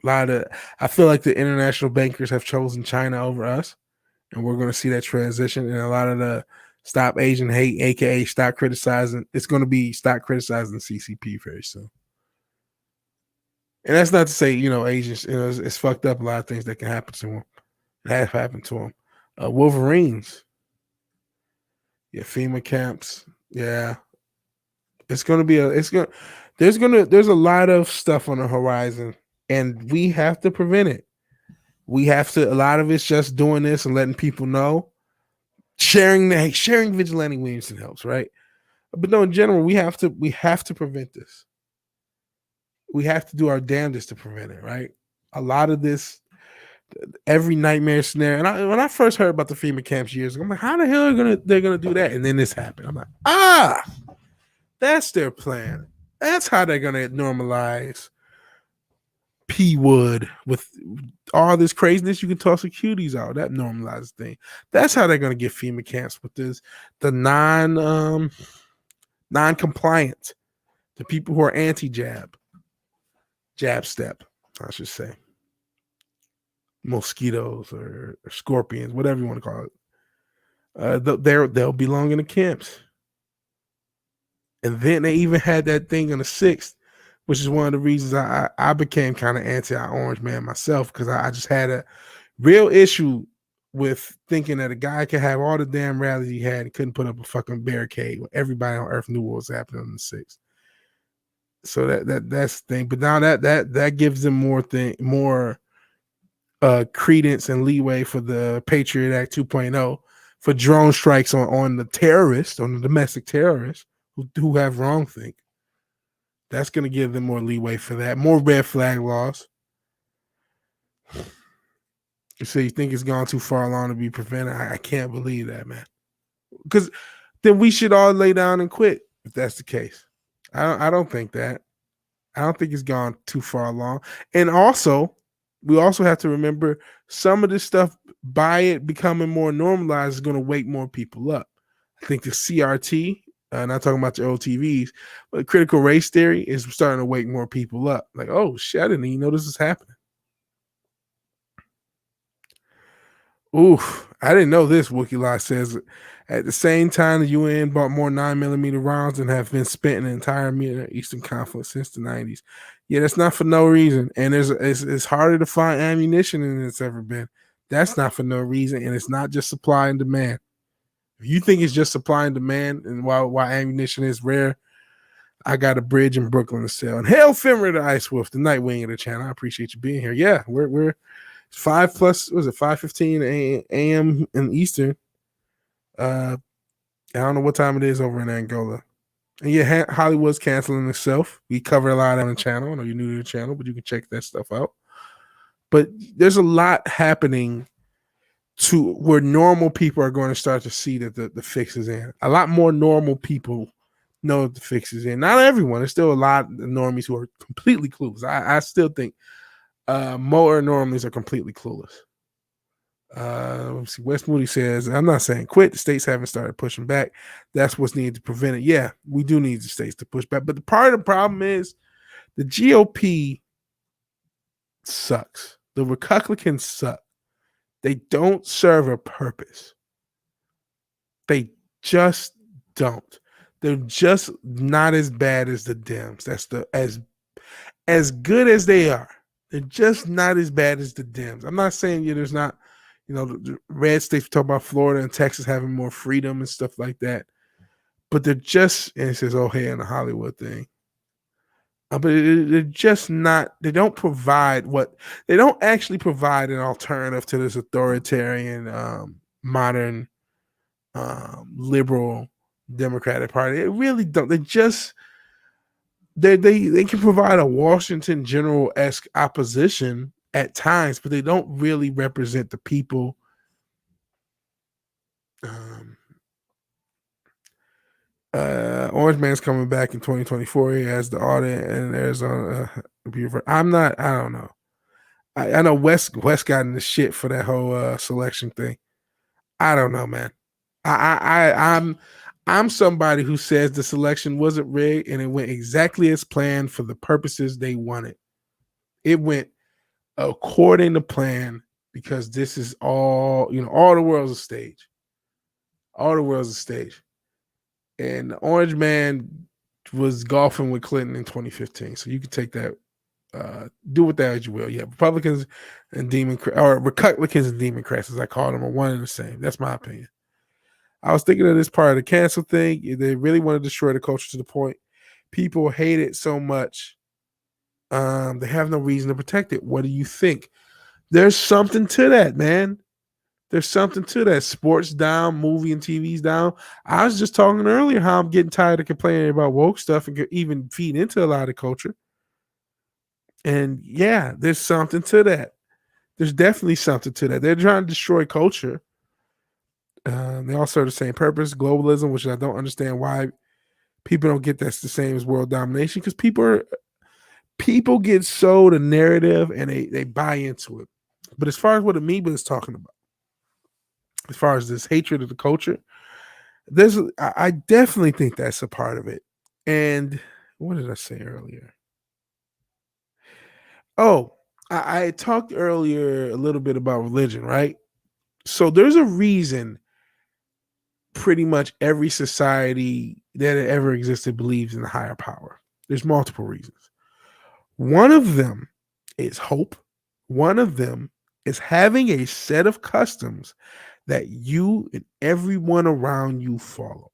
lot of. I feel like the international bankers have chosen China over us, and we're going to see that transition. And a lot of the stop Asian hate, aka stop criticizing. It's going to be stop criticizing CCP very soon. And that's not to say, Asians, it's fucked up a lot of things that can happen to them. It has happened to them. Wolverines. Yeah, FEMA camps. Yeah. There's a lot of stuff on the horizon, and we have to prevent it. A lot of it's just doing this and letting people know. Sharing Vigilante Williamson helps, right? But no, in general, we have to prevent this. We have to do our damnedest to prevent it, right? A lot of this, every nightmare scenario. And when I first heard about the FEMA camps years ago, I'm like, how the hell are they're gonna do that? And then this happened. I'm like, that's their plan. That's how they're gonna normalize P Wood with all this craziness. You can toss the cuties out. That normalizes thing. That's how they're gonna get FEMA camps with the non-compliant, the people who are anti-jab. Jab step, I should say. Mosquitoes or scorpions, whatever you want to call it. They'll belong in the camps. And then they even had that thing on the 6th, which is one of the reasons I became kind of anti-Orange Man myself, because I just had a real issue with thinking that a guy could have all the damn rallies he had and couldn't put up a fucking barricade when everybody on Earth knew what was happening on the 6th. So that's the thing. But now that gives them more credence and leeway for the Patriot Act 2.0 for drone strikes on the terrorists, on the domestic terrorists who have wrongthink. That's going to give them more leeway for that. More red flag laws. You say you think it's gone too far along to be prevented? I can't believe that, man. Because then we should all lay down and quit if that's the case. I don't think that. I don't think it's gone too far along. And also, we also have to remember some of this stuff, by it becoming more normalized, is going to wake more people up. I think the CRT, not talking about the OTVs, but critical race theory is starting to wake more people up. Like, oh shit, I didn't even know this is happening. Oof, I didn't know this. WikiLoc says at the same time the UN bought more 9mm rounds than have been spent in the entire Middle Eastern conflict since the 90s. Yeah, that's not for no reason. And it's harder to find ammunition than it's ever been. That's not for no reason. And it's not just supply and demand. If you think it's just supply and demand and why ammunition is rare, I got a bridge in Brooklyn to sell. And hail Fenrir the Ice Wolf, the night wing of the channel. I appreciate you being here. Yeah, we're 5:15 a.m. in Eastern. I don't know what time it is over in Angola. And yeah, Hollywood's canceling itself. We cover a lot on the channel. I know you're new to the channel, but you can check that stuff out. But there's a lot happening to where normal people are going to start to see that the fix is in. A lot more normal people know that the fix is in. Not everyone. There's still a lot of normies who are completely clueless. I still think more normies are completely clueless. Let's see. Wes Moody says, I'm not saying quit. The states haven't started pushing back. That's what's needed to prevent it. Yeah, we do need the states to push back. But the part of the problem is the GOP sucks. The Republicans suck. They don't serve a purpose. They just don't. They're just not as bad as the Dems. That's as good as they are. They're just not as bad as the Dems. I'm not saying there's not, the red states, talk about Florida and Texas having more freedom and stuff like that. But they're just, and it says, oh, hey, in the Hollywood thing. But they're just not, they don't actually provide an alternative to this authoritarian, modern, liberal Democratic Party. They really don't. They can provide a Washington General-esque opposition at times, but they don't really represent the people. Orange Man's coming back in 2024. He has the audit, and there's I don't know. I know West got in the shit for that whole selection thing. I don't know, man. I'm somebody who says the selection wasn't rigged and it went exactly as planned for the purposes they wanted. It went according to plan because this is all, all the world's a stage. All the world's a stage. And the Orange Man was golfing with Clinton in 2015. So you can take that, do with that as you will. Yeah, Republicans and Republicans and Democrats, as I call them, are one and the same. That's my opinion. I was thinking of this part of the cancel thing. They really want to destroy the culture to the point people hate it so much. They have no reason to protect it. What do you think? There's something to that, man. There's something to that. Sports down, movie and TV's down. I was just talking earlier how I'm getting tired of complaining about woke stuff and even feed into a lot of culture. And yeah, there's something to that. There's definitely something to that. They're trying to destroy culture. They all serve the same purpose, globalism, which I don't understand why people don't get that's the same as world domination, because people get sold a narrative and they buy into it. But as far as what Amoeba is talking about, as far as this hatred of the culture, I definitely think that's a part of it. And what did I say earlier? Oh, I talked earlier a little bit about religion, right? So there's a reason pretty much every society that ever existed believes in a higher power. There's multiple reasons. One of them is hope. One of them is having a set of customs that you and everyone around you follow.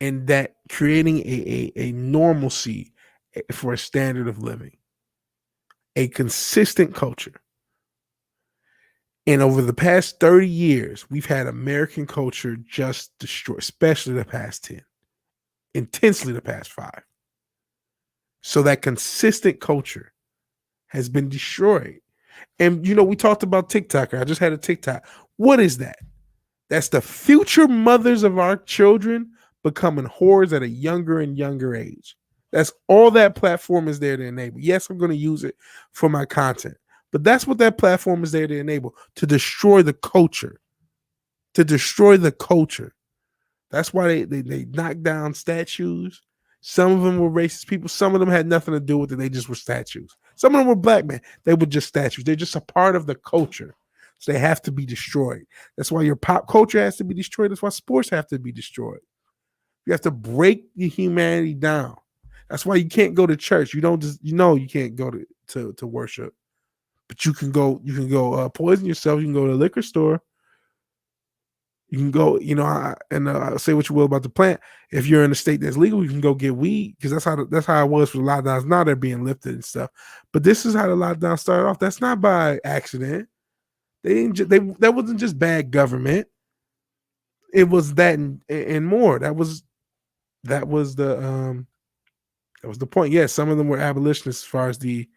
And that creating a normalcy for a standard of living, a consistent culture. And over the past 30 years, we've had American culture just destroyed, especially the past 10, intensely the past 5. So that consistent culture has been destroyed. And, we talked about TikTok. I just had a TikTok. What is that? That's the future mothers of our children becoming whores at a younger and younger age. That's all that platform is there to enable. Yes, I'm going to use it for my content. But that's what that platform is there to enable, to destroy the culture. To destroy the culture. That's why they knocked down statues. Some of them were racist people. Some of them had nothing to do with it. They just were statues. Some of them were black men. They were just statues. They're just a part of the culture. So they have to be destroyed. That's why your pop culture has to be destroyed. That's why sports have to be destroyed. You have to break the humanity down. That's why you can't go to church. You don't just, you can't go to worship. But you can go poison yourself. You can go to a liquor store. You can go, say what you will about the plant. If you're in a state that's legal, you can go get weed, because that's how it was for the lockdowns. Now they're being lifted and stuff. But this is how the lockdown started off. That's not by accident. That wasn't just bad government. It was that and more. That was the point. Yes, some of them were abolitionists as far as the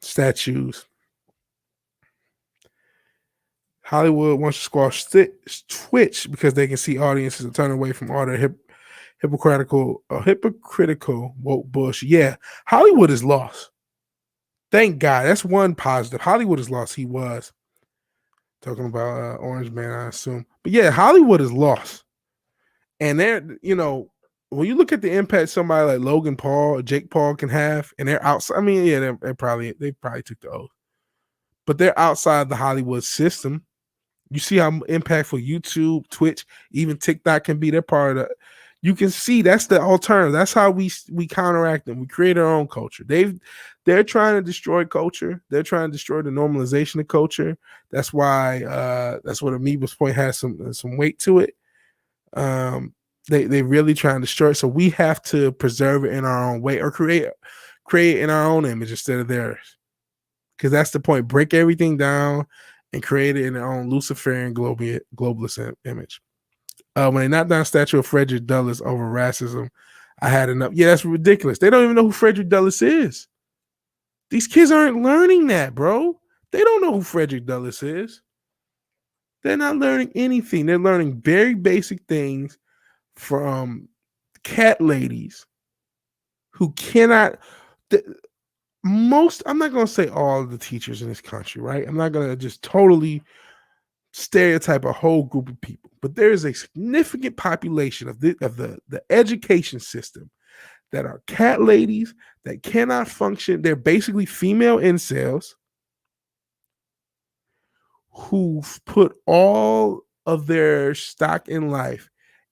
statues. Hollywood wants to squash Twitch because they can see audiences are turning away from all their hypocritical woke bullshit. Yeah, Hollywood is lost. Thank God. That's one positive. Hollywood is lost. He was talking about Orange Man, I assume. But yeah, Hollywood is lost. And they're, when you look at the impact somebody like Logan Paul or Jake Paul can have, and they're outside. I mean, yeah, they probably took the oath, but they're outside the Hollywood system. You see how impactful YouTube, Twitch, even TikTok can be. They're part of the. You can see that's the alternative. That's how we counteract them. We create our own culture. They're trying to destroy culture. They're trying to destroy the normalization of culture. That's why that's what Amoeba's point has some weight to it. They really trying to destroy it. So we have to preserve it in our own way, or create in our own image instead of theirs. Because that's the point. Break everything down and create it in their own Luciferian globalist image. When they knocked down statue of Frederick Douglass over racism, I had enough. Yeah, that's ridiculous. They don't even know who Frederick Douglass is. These kids aren't learning that, bro. They don't know who Frederick Douglass is. They're not learning anything. They're learning very basic things from cat ladies who cannot. I'm not going to say all of the teachers in this country, right? I'm not going to just totally stereotype a whole group of people, but there is a significant population of the education system that are cat ladies that cannot function. They're basically female incels who've put all of their stock in life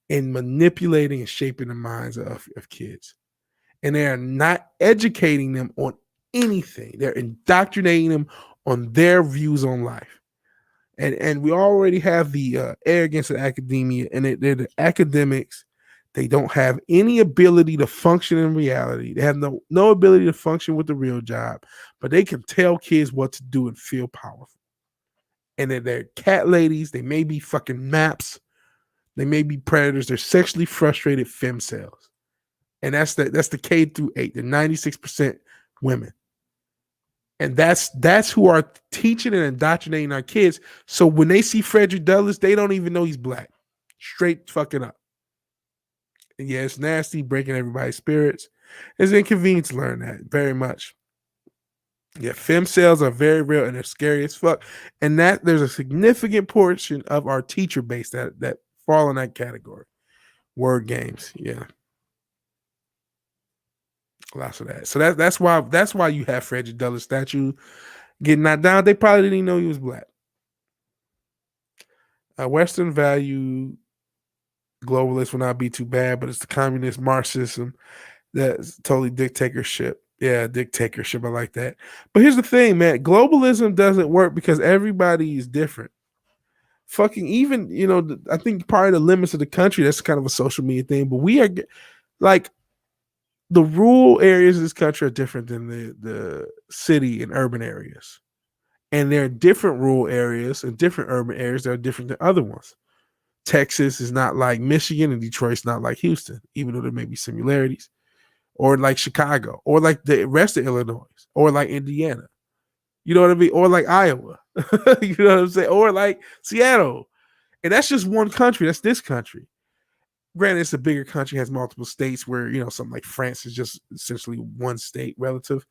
in manipulating and shaping the minds of kids. And they are not educating them on anything. They're indoctrinating them on their views on life. And we already have the arrogance of academia, and they're the academics. They don't have any ability to function in reality. They have no ability to function with the real job, but they can tell kids what to do and feel powerful. And they're cat ladies. They may be fucking maps. They may be predators. They're sexually frustrated femcells. And that's the K through 8. They're 96% women. And that's who are teaching and indoctrinating our kids. So when they see Frederick Douglass, they don't even know he's black. Straight fucking up. And yeah, it's nasty, breaking everybody's spirits. It's inconvenient to learn that very much. Yeah, femcells are very real and they're scary as fuck. And that there's a significant portion of our teacher base that fall in that category. Word games, yeah. Lots of that. So that's why you have Frederick Douglass statue getting knocked down. They probably didn't even know he was black. Western value globalists will not be too bad, but it's the communist Marxism that's totally dictatorship. Yeah, dictatorship. I like that. But here's the thing, man. Globalism doesn't work because everybody is different. Fucking even, I think part of the limits of the country, that's kind of a social media thing, but we are like the rural areas of this country are different than the city and urban areas. And there are different rural areas and different urban areas that are different than other ones. Texas is not like Michigan and Detroit's not like Houston, even though there may be similarities. Or like Chicago, or like the rest of Illinois, or like Indiana. You know what I mean? Or like Iowa. You know what I'm saying? Or like Seattle. And that's just one country. That's this country. Granted, it's a bigger country, has multiple states where, something like France is just essentially one state relative.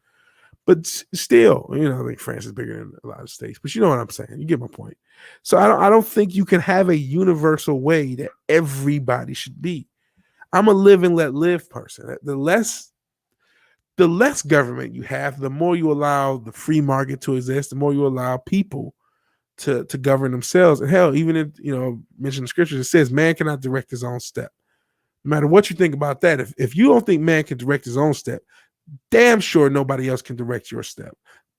But still, I think France is bigger than a lot of states. But you know what I'm saying? You get my point. So I don't think you can have a universal way that everybody should be. I'm a live and let live person. The less government you have, the more you allow the free market to exist, the more you allow people to govern themselves. And hell, even if, mentioned in scriptures, it says man cannot direct his own step. No matter what you think about that, if you don't think man can direct his own step, damn sure nobody else can direct your step.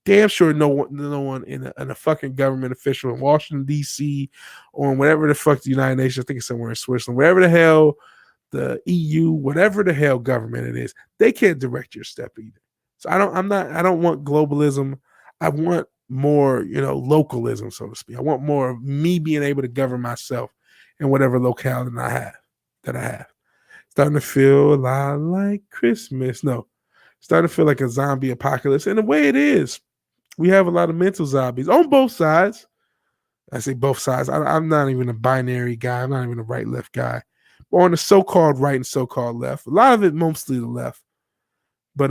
Damn sure no one in a fucking government official in Washington, D.C. or in whatever the fuck the United Nations, I think it's somewhere in Switzerland, wherever the hell the EU, whatever the hell government it is, they can't direct your step either. So I don't want globalism. I want more, localism, so to speak. I want more of me being able to govern myself in whatever locale that I have. Starting to feel a lot like Christmas. No, starting to feel like a zombie apocalypse. And the way it is, we have a lot of mental zombies on both sides. I say both sides. I'm not even a binary guy. I'm not even a right-left guy. Or on the so-called right and so-called left. A lot of it mostly the left. But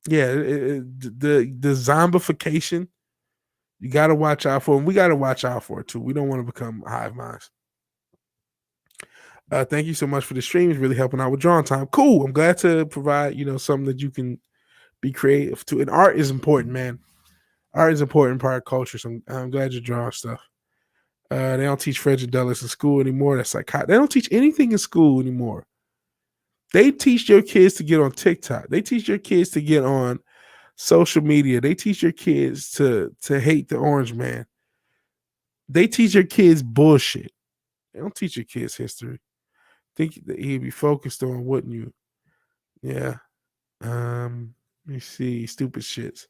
yeah, the zombification, you got to watch out for, and we got to watch out for it too. We don't want to become hive minds. Thank you so much for the stream. It's really helping out with drawing time. Cool. I'm glad to provide, something that you can be creative to. And art is important, man. Art is an important part of culture. So I'm glad you're drawing stuff. They don't teach Frederick Douglass in school anymore. That's like they don't teach anything in school anymore. They teach your kids to get on TikTok. They teach your kids to get on social media. They teach your kids to hate the orange man. They teach your kids bullshit. They don't teach your kids history. Think that he'd be focused on, wouldn't you? Yeah. Let me see. Stupid shits.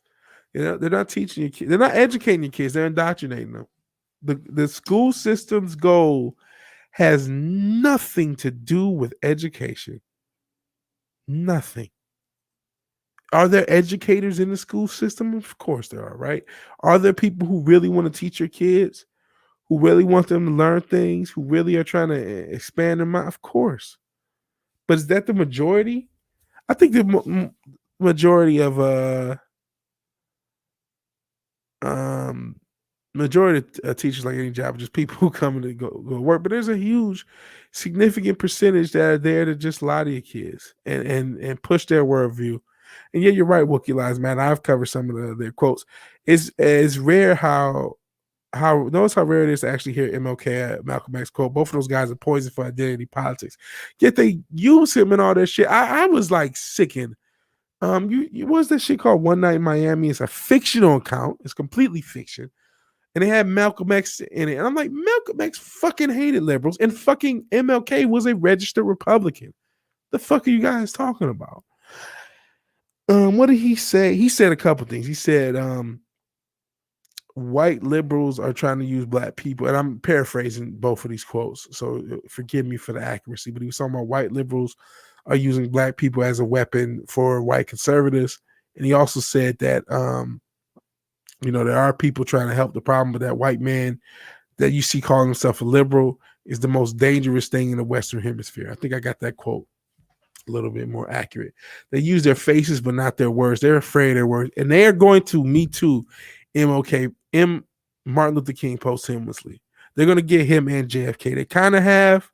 They're not teaching your kids. They're not educating your kids. They're indoctrinating them. The school system's goal has nothing to do with education. Nothing. Are there educators in the school system? Of course there are, right? Are there people who really want to teach your kids, who really want them to learn things, who really are trying to expand their mind? Of course. But is that the majority? I think the majority of majority of teachers, like any job, are just people who come to go to work. But there's a huge, significant percentage that are there to just lie to your kids and push their worldview. And yeah, you're right, Wookie Lies, man. I've covered some of their quotes. It's rare how notice how rare it is to actually hear MLK, Malcolm X quote. Both of those guys are poison for identity politics. Yet they use him and all that shit. I was like sickened. What's that shit called? One Night in Miami. It's a fictional account. It's completely fiction. And they had Malcolm X in it. And I'm like, Malcolm X fucking hated liberals, and fucking MLK was a registered Republican. The fuck are you guys talking about? What did he say? He said a couple things. He said, white liberals are trying to use black people, and I'm paraphrasing both of these quotes, so forgive me for the accuracy, but he was talking about white liberals are using black people as a weapon for white conservatives. And he also said that there are people trying to help the problem, but that white man that you see calling himself a liberal is the most dangerous thing in the Western Hemisphere. I think I got that quote a little bit more accurate. They use their faces, but not their words. They're afraid of their words, and they are going to Me Too Martin Luther King posthumously. They're going to get him and JFK. They kind of have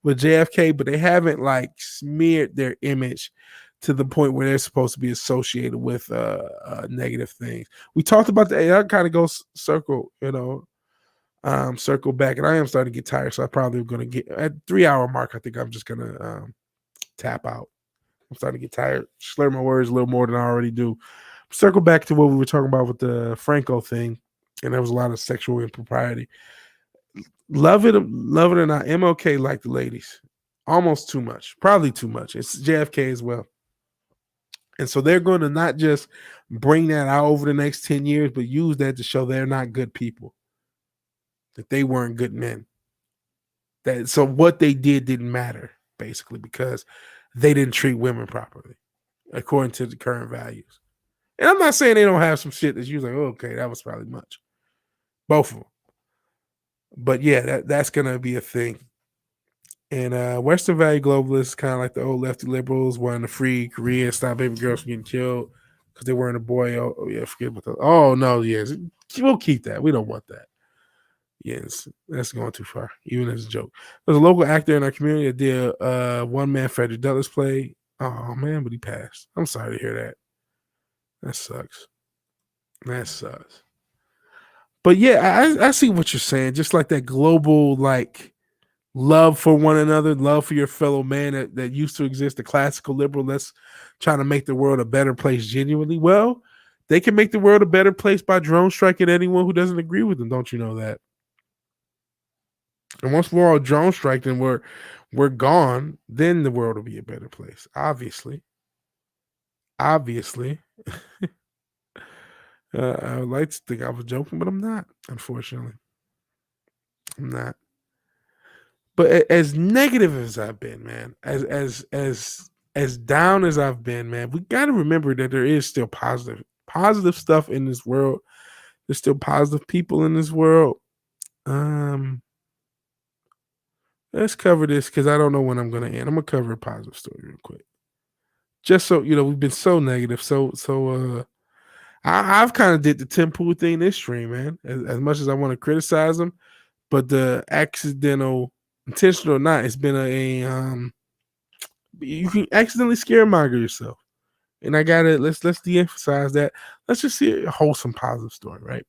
with JFK, but they haven't like smeared their image to the point where they're supposed to be associated with negative things. We talked about that kind of goes circle back, and I am starting to get tired, so I probably going to get at 3-hour mark. I think I'm just going to tap out. I'm starting to get tired, slur my words a little more than I already do. Circle back to what we were talking about with the Franco thing, and there was a lot of sexual impropriety. Love it or not, MLK liked the ladies almost too much, probably too much. It's JFK as well. And so they're going to not just bring that out over the next 10 years, but use that to show they're not good people, that they weren't good men. So what they did didn't matter, basically, because they didn't treat women properly, according to the current values. And I'm not saying they don't have some shit that you're like, oh, okay, that was probably much. Both of them. But yeah, that's going to be a thing. And Western value globalists, kind of like the old lefty liberals, wanting to free Korea, stop baby girls from getting killed because they weren't a boy. Oh yeah, forget about that. Oh, no, yes. We'll keep that. We don't want that. Yes, that's going too far, even as a joke. There's a local actor in our community that did one-man Frederick Douglass play. Oh, man, but he passed. I'm sorry to hear that. That sucks. But yeah, I see what you're saying. Just like that global, like, love for one another, love for your fellow man that used to exist, the classical liberal that's trying to make the world a better place genuinely. Well, they can make the world a better place by drone striking anyone who doesn't agree with them. Don't you know that? And once we're all drone striked and we're gone, then the world will be a better place. Obviously. I would like to think I was joking, but I'm not, unfortunately. I'm not. But as negative as I've been, man, as down as I've been, man, we got to remember that there is still positive stuff in this world. There's still positive people in this world. Let's cover this because I don't know when I'm going to end. I'm going to cover a positive story real quick. Just so, we've been so negative. I've kind of did the Tim Pool thing this stream, man, as much as I want to criticize them. But the intentional or not, it's been you can accidentally scaremonger yourself. And let's de-emphasize that. Let's just see a wholesome, positive story, right?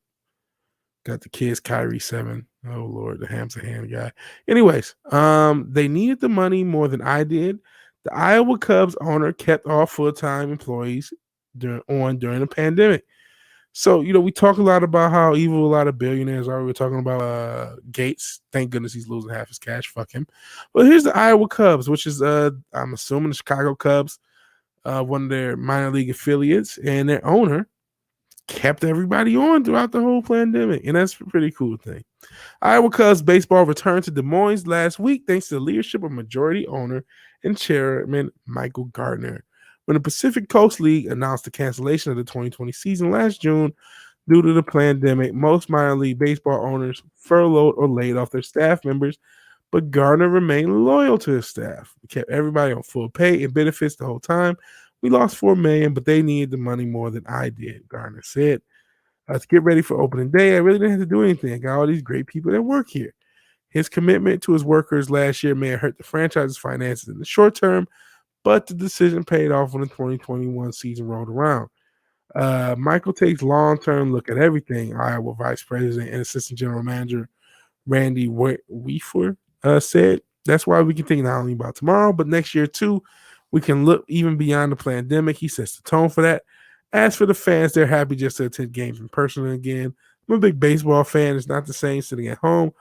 Got the kids, Kyrie 7. Oh Lord, the ham's a hand guy. Anyways, they needed the money more than I did. The Iowa Cubs owner kept all full-time employees during the pandemic. So, we talk a lot about how evil a lot of billionaires are. We're talking about Gates. Thank goodness he's losing half his cash. Fuck him. Well, here's the Iowa Cubs, which is, I'm assuming, the Chicago Cubs, one of their minor league affiliates, and their owner kept everybody on throughout the whole pandemic, and that's a pretty cool thing. Iowa Cubs baseball returned to Des Moines last week thanks to the leadership of majority owner and chairman Michael Gardner. When the Pacific Coast League announced the cancellation of the 2020 season last June due to the pandemic, most minor league baseball owners furloughed or laid off their staff members, but Gardner remained loyal to his staff. He kept everybody on full pay and benefits the whole time. We lost $4 million, but they needed the money more than I did, Gardner said. To get ready for opening day, I really didn't have to do anything. I got all these great people that work here. His commitment to his workers last year may have hurt the franchise's finances in the short term, but the decision paid off when the 2021 season rolled around. Michael takes long-term look at everything, Iowa Vice President and Assistant General Manager Randy Weafer said. That's why we can think not only about tomorrow, but next year too. We can look even beyond the pandemic. He sets the tone for that. As for the fans, they're happy just to attend games in person again. I'm a big baseball fan. It's not the same sitting at home,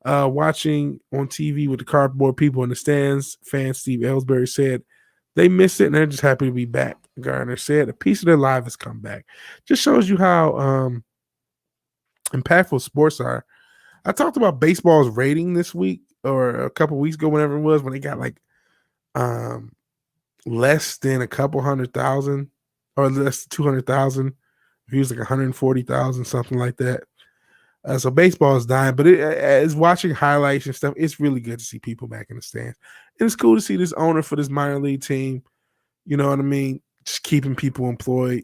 watching on TV with the cardboard people in the stands. Fan Steve Ellsbury said they miss it and they're just happy to be back. Garner said a piece of their life has come back. Just shows you how impactful sports are. I talked about baseball's rating this week or a couple weeks ago, whenever it was, when they got like less than a couple 100,000 or less than 200,000 views, like 140,000, something like that. So baseball is dying, but as watching highlights and stuff, it's really good to see people back in the stands. And it's cool to see this owner for this minor league team, you know what I mean, just keeping people employed,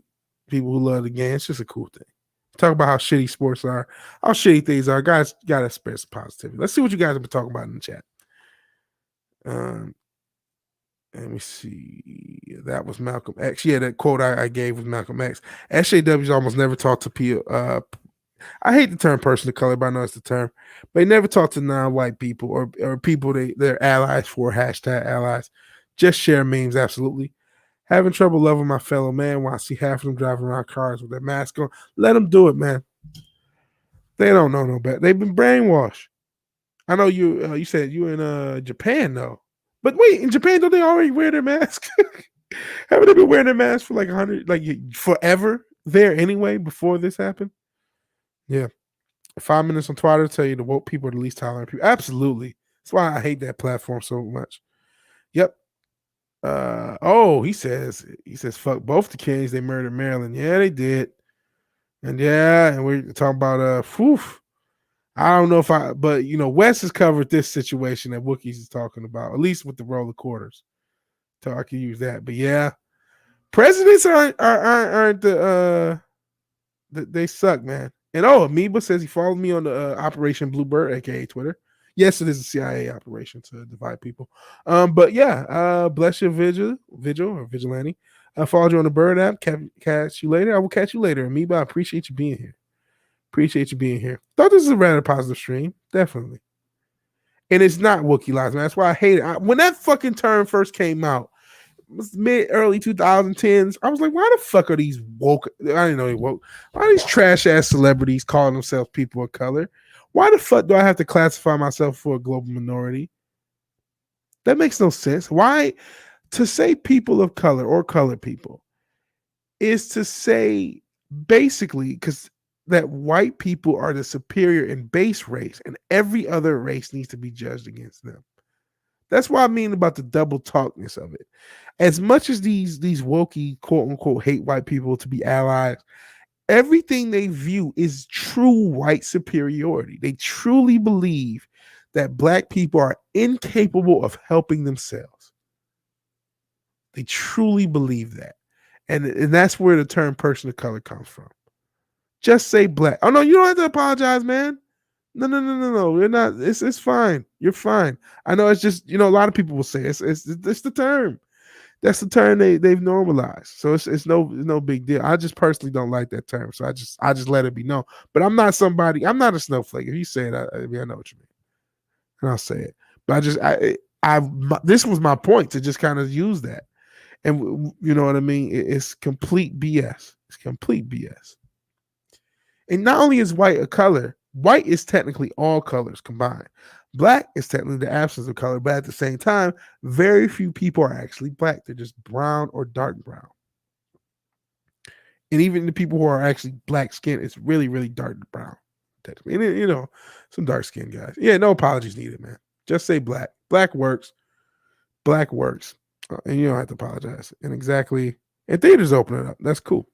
people who love the game. It's just a cool thing. Talk about how shitty sports are, how shitty things are. Guys, gotta spread some positivity. Let's see what you guys have been talking about in the chat. Let me see. That was Malcolm X. Yeah, that quote I gave was Malcolm X. SJWs almost never talk to people. I hate the term person of color, but I know it's the term. But they never talk to non-white people or people they're allies for, hashtag allies. Just share memes, absolutely. Having trouble loving my fellow man while I see half of them driving around cars with their mask on. Let them do it, man. They don't know no better. They've been brainwashed. I know you said you in Japan, though. But wait, in Japan, don't they already wear their mask? Haven't they been wearing their mask for like 100, like forever there anyway before this happened? Yeah. 5 minutes on Twitter tell you the woke people are the least tolerant people. Absolutely. That's why I hate that platform so much. Yep. He says fuck both the Kings. They murdered Maryland. Yeah, they did. And we're talking about I don't know but Wes has covered this situation that Wookiees is talking about, at least with the roll of quarters. So I can use that. But yeah, presidents aren't they suck, man. And Amoeba says he followed me on the Operation Bluebird, aka Twitter. Yes, it is a CIA operation to divide people. But yeah, bless your vigil or vigilante. I followed you on the Bird app. Catch you later. I will catch you later. Amoeba, I appreciate you being here. Appreciate you being here. Thought this was a rather positive stream. Definitely. And it's not Wookiee lies, man. That's why I hate it. When that fucking term first came out, it was early 2010s. I was like, why the fuck are these woke? I didn't know they woke. Why are these trash ass celebrities calling themselves people of color? Why the fuck do I have to classify myself for a global minority? That makes no sense. Why to say people of color or colored people is to say basically because that white people are the superior and base race and every other race needs to be judged against them. That's what I mean about the double talkness of it. As much as these wokey quote unquote hate white people to be allies, everything they view is true white superiority. They truly believe that black people are incapable of helping themselves. They truly believe that. And that's where the term person of color comes from. Just say black. Oh, no, you don't have to apologize, man. No. You're not. It's fine. You're fine. I know it's just, a lot of people will say it's the term. That's the term they've normalized. So it's no big deal. I just personally don't like that term. So I just let it be known. But I'm not a snowflake. If you say it, I know what you mean. And I'll say it. But this was my point to just kind of use that. And you know what I mean? It's complete BS. It's complete BS. And not only is white a color, white is technically all colors combined. Black is technically the absence of color, but at the same time, very few people are actually black. They're just brown or dark brown. And even the people who are actually black skin, it's really, really dark brown. And, some dark skinned guys. Yeah, no apologies needed, man. Just say black. Black works. Black works. And you don't have to apologize. And theaters open it up. That's cool.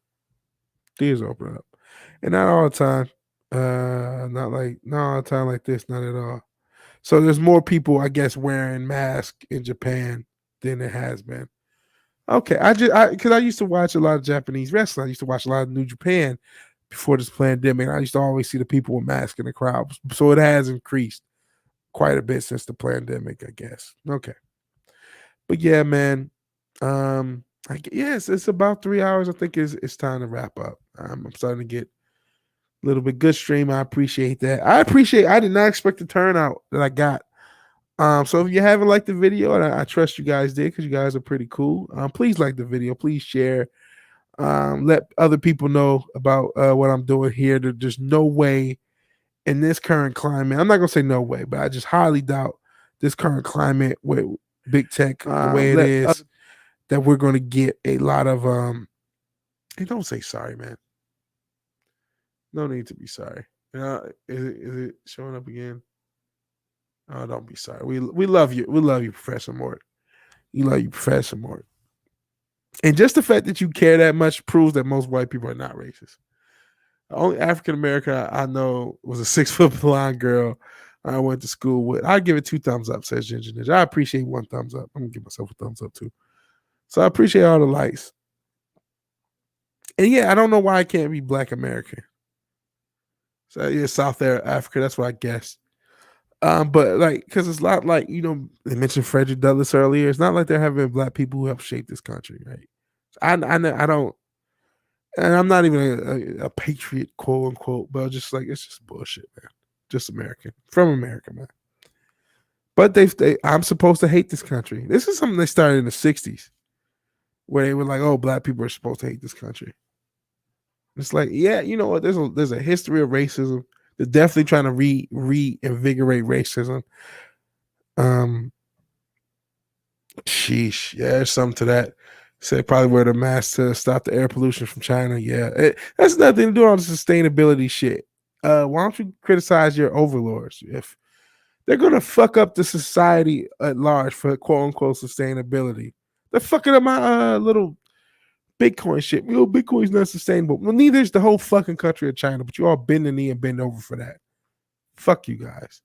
Theaters open it up. And not all the time. Not all the time like this. Not at all. So there's more people, I guess, wearing masks in Japan than it has been. Okay, because I used to watch a lot of Japanese wrestling. I used to watch a lot of New Japan. before this pandemic. I used to always see the people with masks in the crowd. So it has increased quite a bit since the pandemic, I guess. Okay. But yeah, man. Yes, it's about 3 hours. I think it's time to wrap up. I'm starting to get a little bit good stream. I appreciate that. I did not expect the turnout that I got. So if you haven't liked the video, and I trust you guys did because you guys are pretty cool, please like the video, please share, let other people know about what I'm doing here. There's no way in this current climate, I'm not gonna say no way, but I just highly doubt this current climate with big tech the way it is, that we're gonna get a lot of hey, don't say sorry, man. No need to be sorry. Is it showing up again? Oh, don't be sorry. We love you. We love you, Professor Mort. We love you, Professor Mort. And just the fact that you care that much proves that most white people are not racist. The only African American I know was a 6-foot blonde girl I went to school with. I give it 2 thumbs up, says Ginger Ninja. I appreciate 1 thumbs up. I'm gonna give myself a thumbs up too. So I appreciate all the likes. And yeah, I don't know why I can't be Black American. So yeah, South Africa. That's what I guessed. But like, because it's not like, they mentioned Frederick Douglass earlier. It's not like there haven't been Black people who helped shape this country, right? I don't, and I'm not even a patriot, quote unquote, but it's just bullshit, man. Just American, from America, man. But I'm supposed to hate this country. This is something they started in the 60s, where they were like, oh, Black people are supposed to hate this country. It's like, yeah, you know what? There's a history of racism. They're definitely trying to reinvigorate racism. Sheesh. Yeah, there's something to that. Say probably wear the mask to stop the air pollution from China. Yeah, that's nothing to do on the sustainability shit. Why don't you criticize your overlords if they're gonna fuck up the society at large for quote unquote sustainability? They're fucking up my little Bitcoin shit. Bitcoin's not sustainable. Well, neither is the whole fucking country of China, but you all bend the knee and bend over for that. Fuck you guys.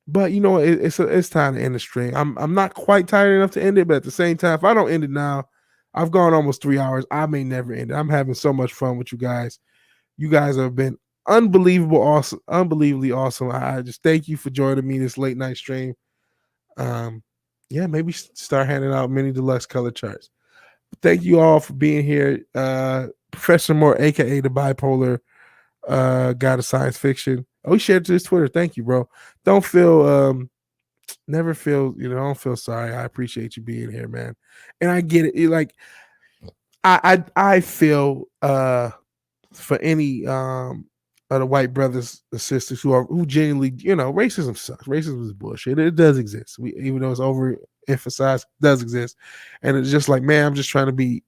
But you know, it's time to end the stream. I'm not quite tired enough to end it, but at the same time, if I don't end it now, I've gone almost 3 hours. I may never end it. I'm having so much fun with you guys. You guys have been unbelievably awesome. I just thank you for joining me this late night stream. Yeah, maybe start handing out mini deluxe color charts. Thank you all for being here. Professor Moore, aka the bipolar guy of science fiction. Oh, he shared to his Twitter. Thank you, bro. Don't feel never feel, don't feel sorry. I appreciate you being here, man. And I get it. Like I feel for any of the white brothers and sisters who genuinely, racism sucks. Racism is bullshit. It does exist. Even though it's overemphasized, it does exist. And it's just like, man, I'm just trying to be,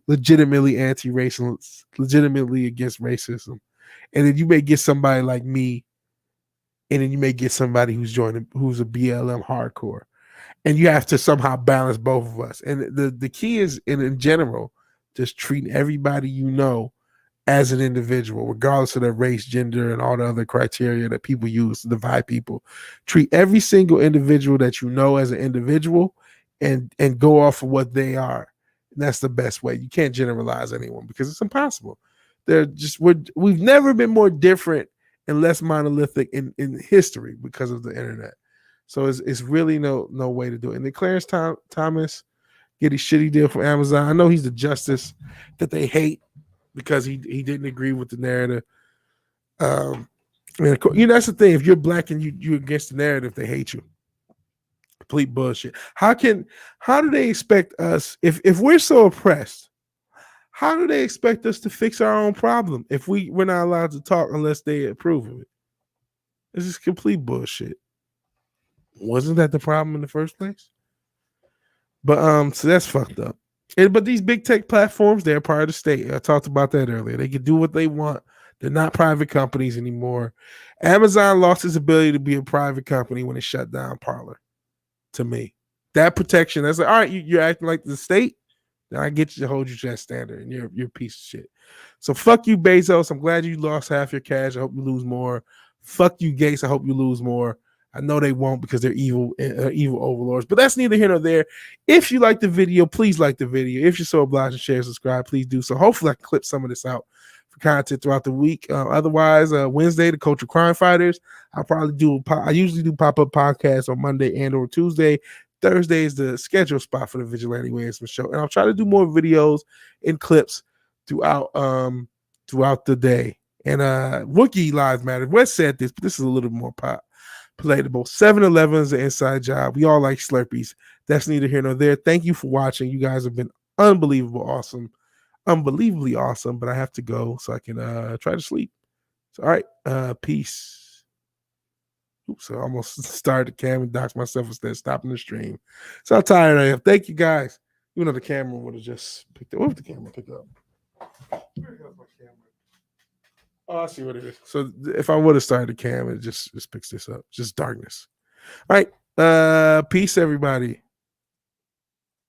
legitimately anti-racist, legitimately against racism. And then you may get somebody like me, and then you may get somebody who's a BLM hardcore. And you have to somehow balance both of us. And the key is, in general, just treat everybody as an individual, regardless of their race, gender, and all the other criteria that people use to divide people. Treat every single individual that you know as an individual and go off of what they are. And that's the best way. You can't generalize anyone because it's impossible. We've never been more different and less monolithic in history because of the internet. So it's really no way to do it. And then Clarence Thomas get a shitty deal from Amazon. I know he's the justice that they hate because he didn't agree with the narrative. And that's the thing. If you're black and you're against the narrative, they hate you. Complete bullshit. How do they expect us if we're so oppressed? How do they expect us to fix our own problem if we're not allowed to talk unless they approve of it? This is complete bullshit. Wasn't that the problem in the first place? But so that's fucked up. But these big tech platforms, they're part of the state. I talked about that earlier. They can do what they want. They're not private companies anymore. Amazon lost its ability to be a private company when it shut down Parler. To me, that protection, that's like, all right, you're acting like the state. Then I get you to hold you to that standard, and you're a piece of shit. So fuck you, Bezos. I'm glad you lost half your cash. I hope you lose more. Fuck you, Gates. I hope you lose more. I know they won't because they're evil overlords, but that's neither here nor there. If you like the video, please like the video. If you're so obliged to share and subscribe, please do so. Hopefully I can clip some of this out for content throughout the week. Otherwise, Wednesday, the Culture Crime Fighters. I usually do pop-up podcasts on Monday and or Tuesday. Thursday is the schedule spot for the Vigilante Williamson show. And I'll try to do more videos and clips throughout the day. And Wookiee Lives Matter. Wes said this, but this is a little more palatable. 7-Eleven is an inside job. We all like Slurpees. That's neither here nor there. Thank you for watching. You guys have been unbelievably awesome. But I have to go so I can try to sleep. So, all right. Peace. Oops, I almost started the camera and doxed myself instead of stopping the stream. So how tired I am. Thank you guys. Even though the camera would have just picked up. What if the camera picked up? Where the hell's my camera? Oh, I see what it is. So if I would have started the camera, it just picks this up. Just darkness. All right. Peace, everybody.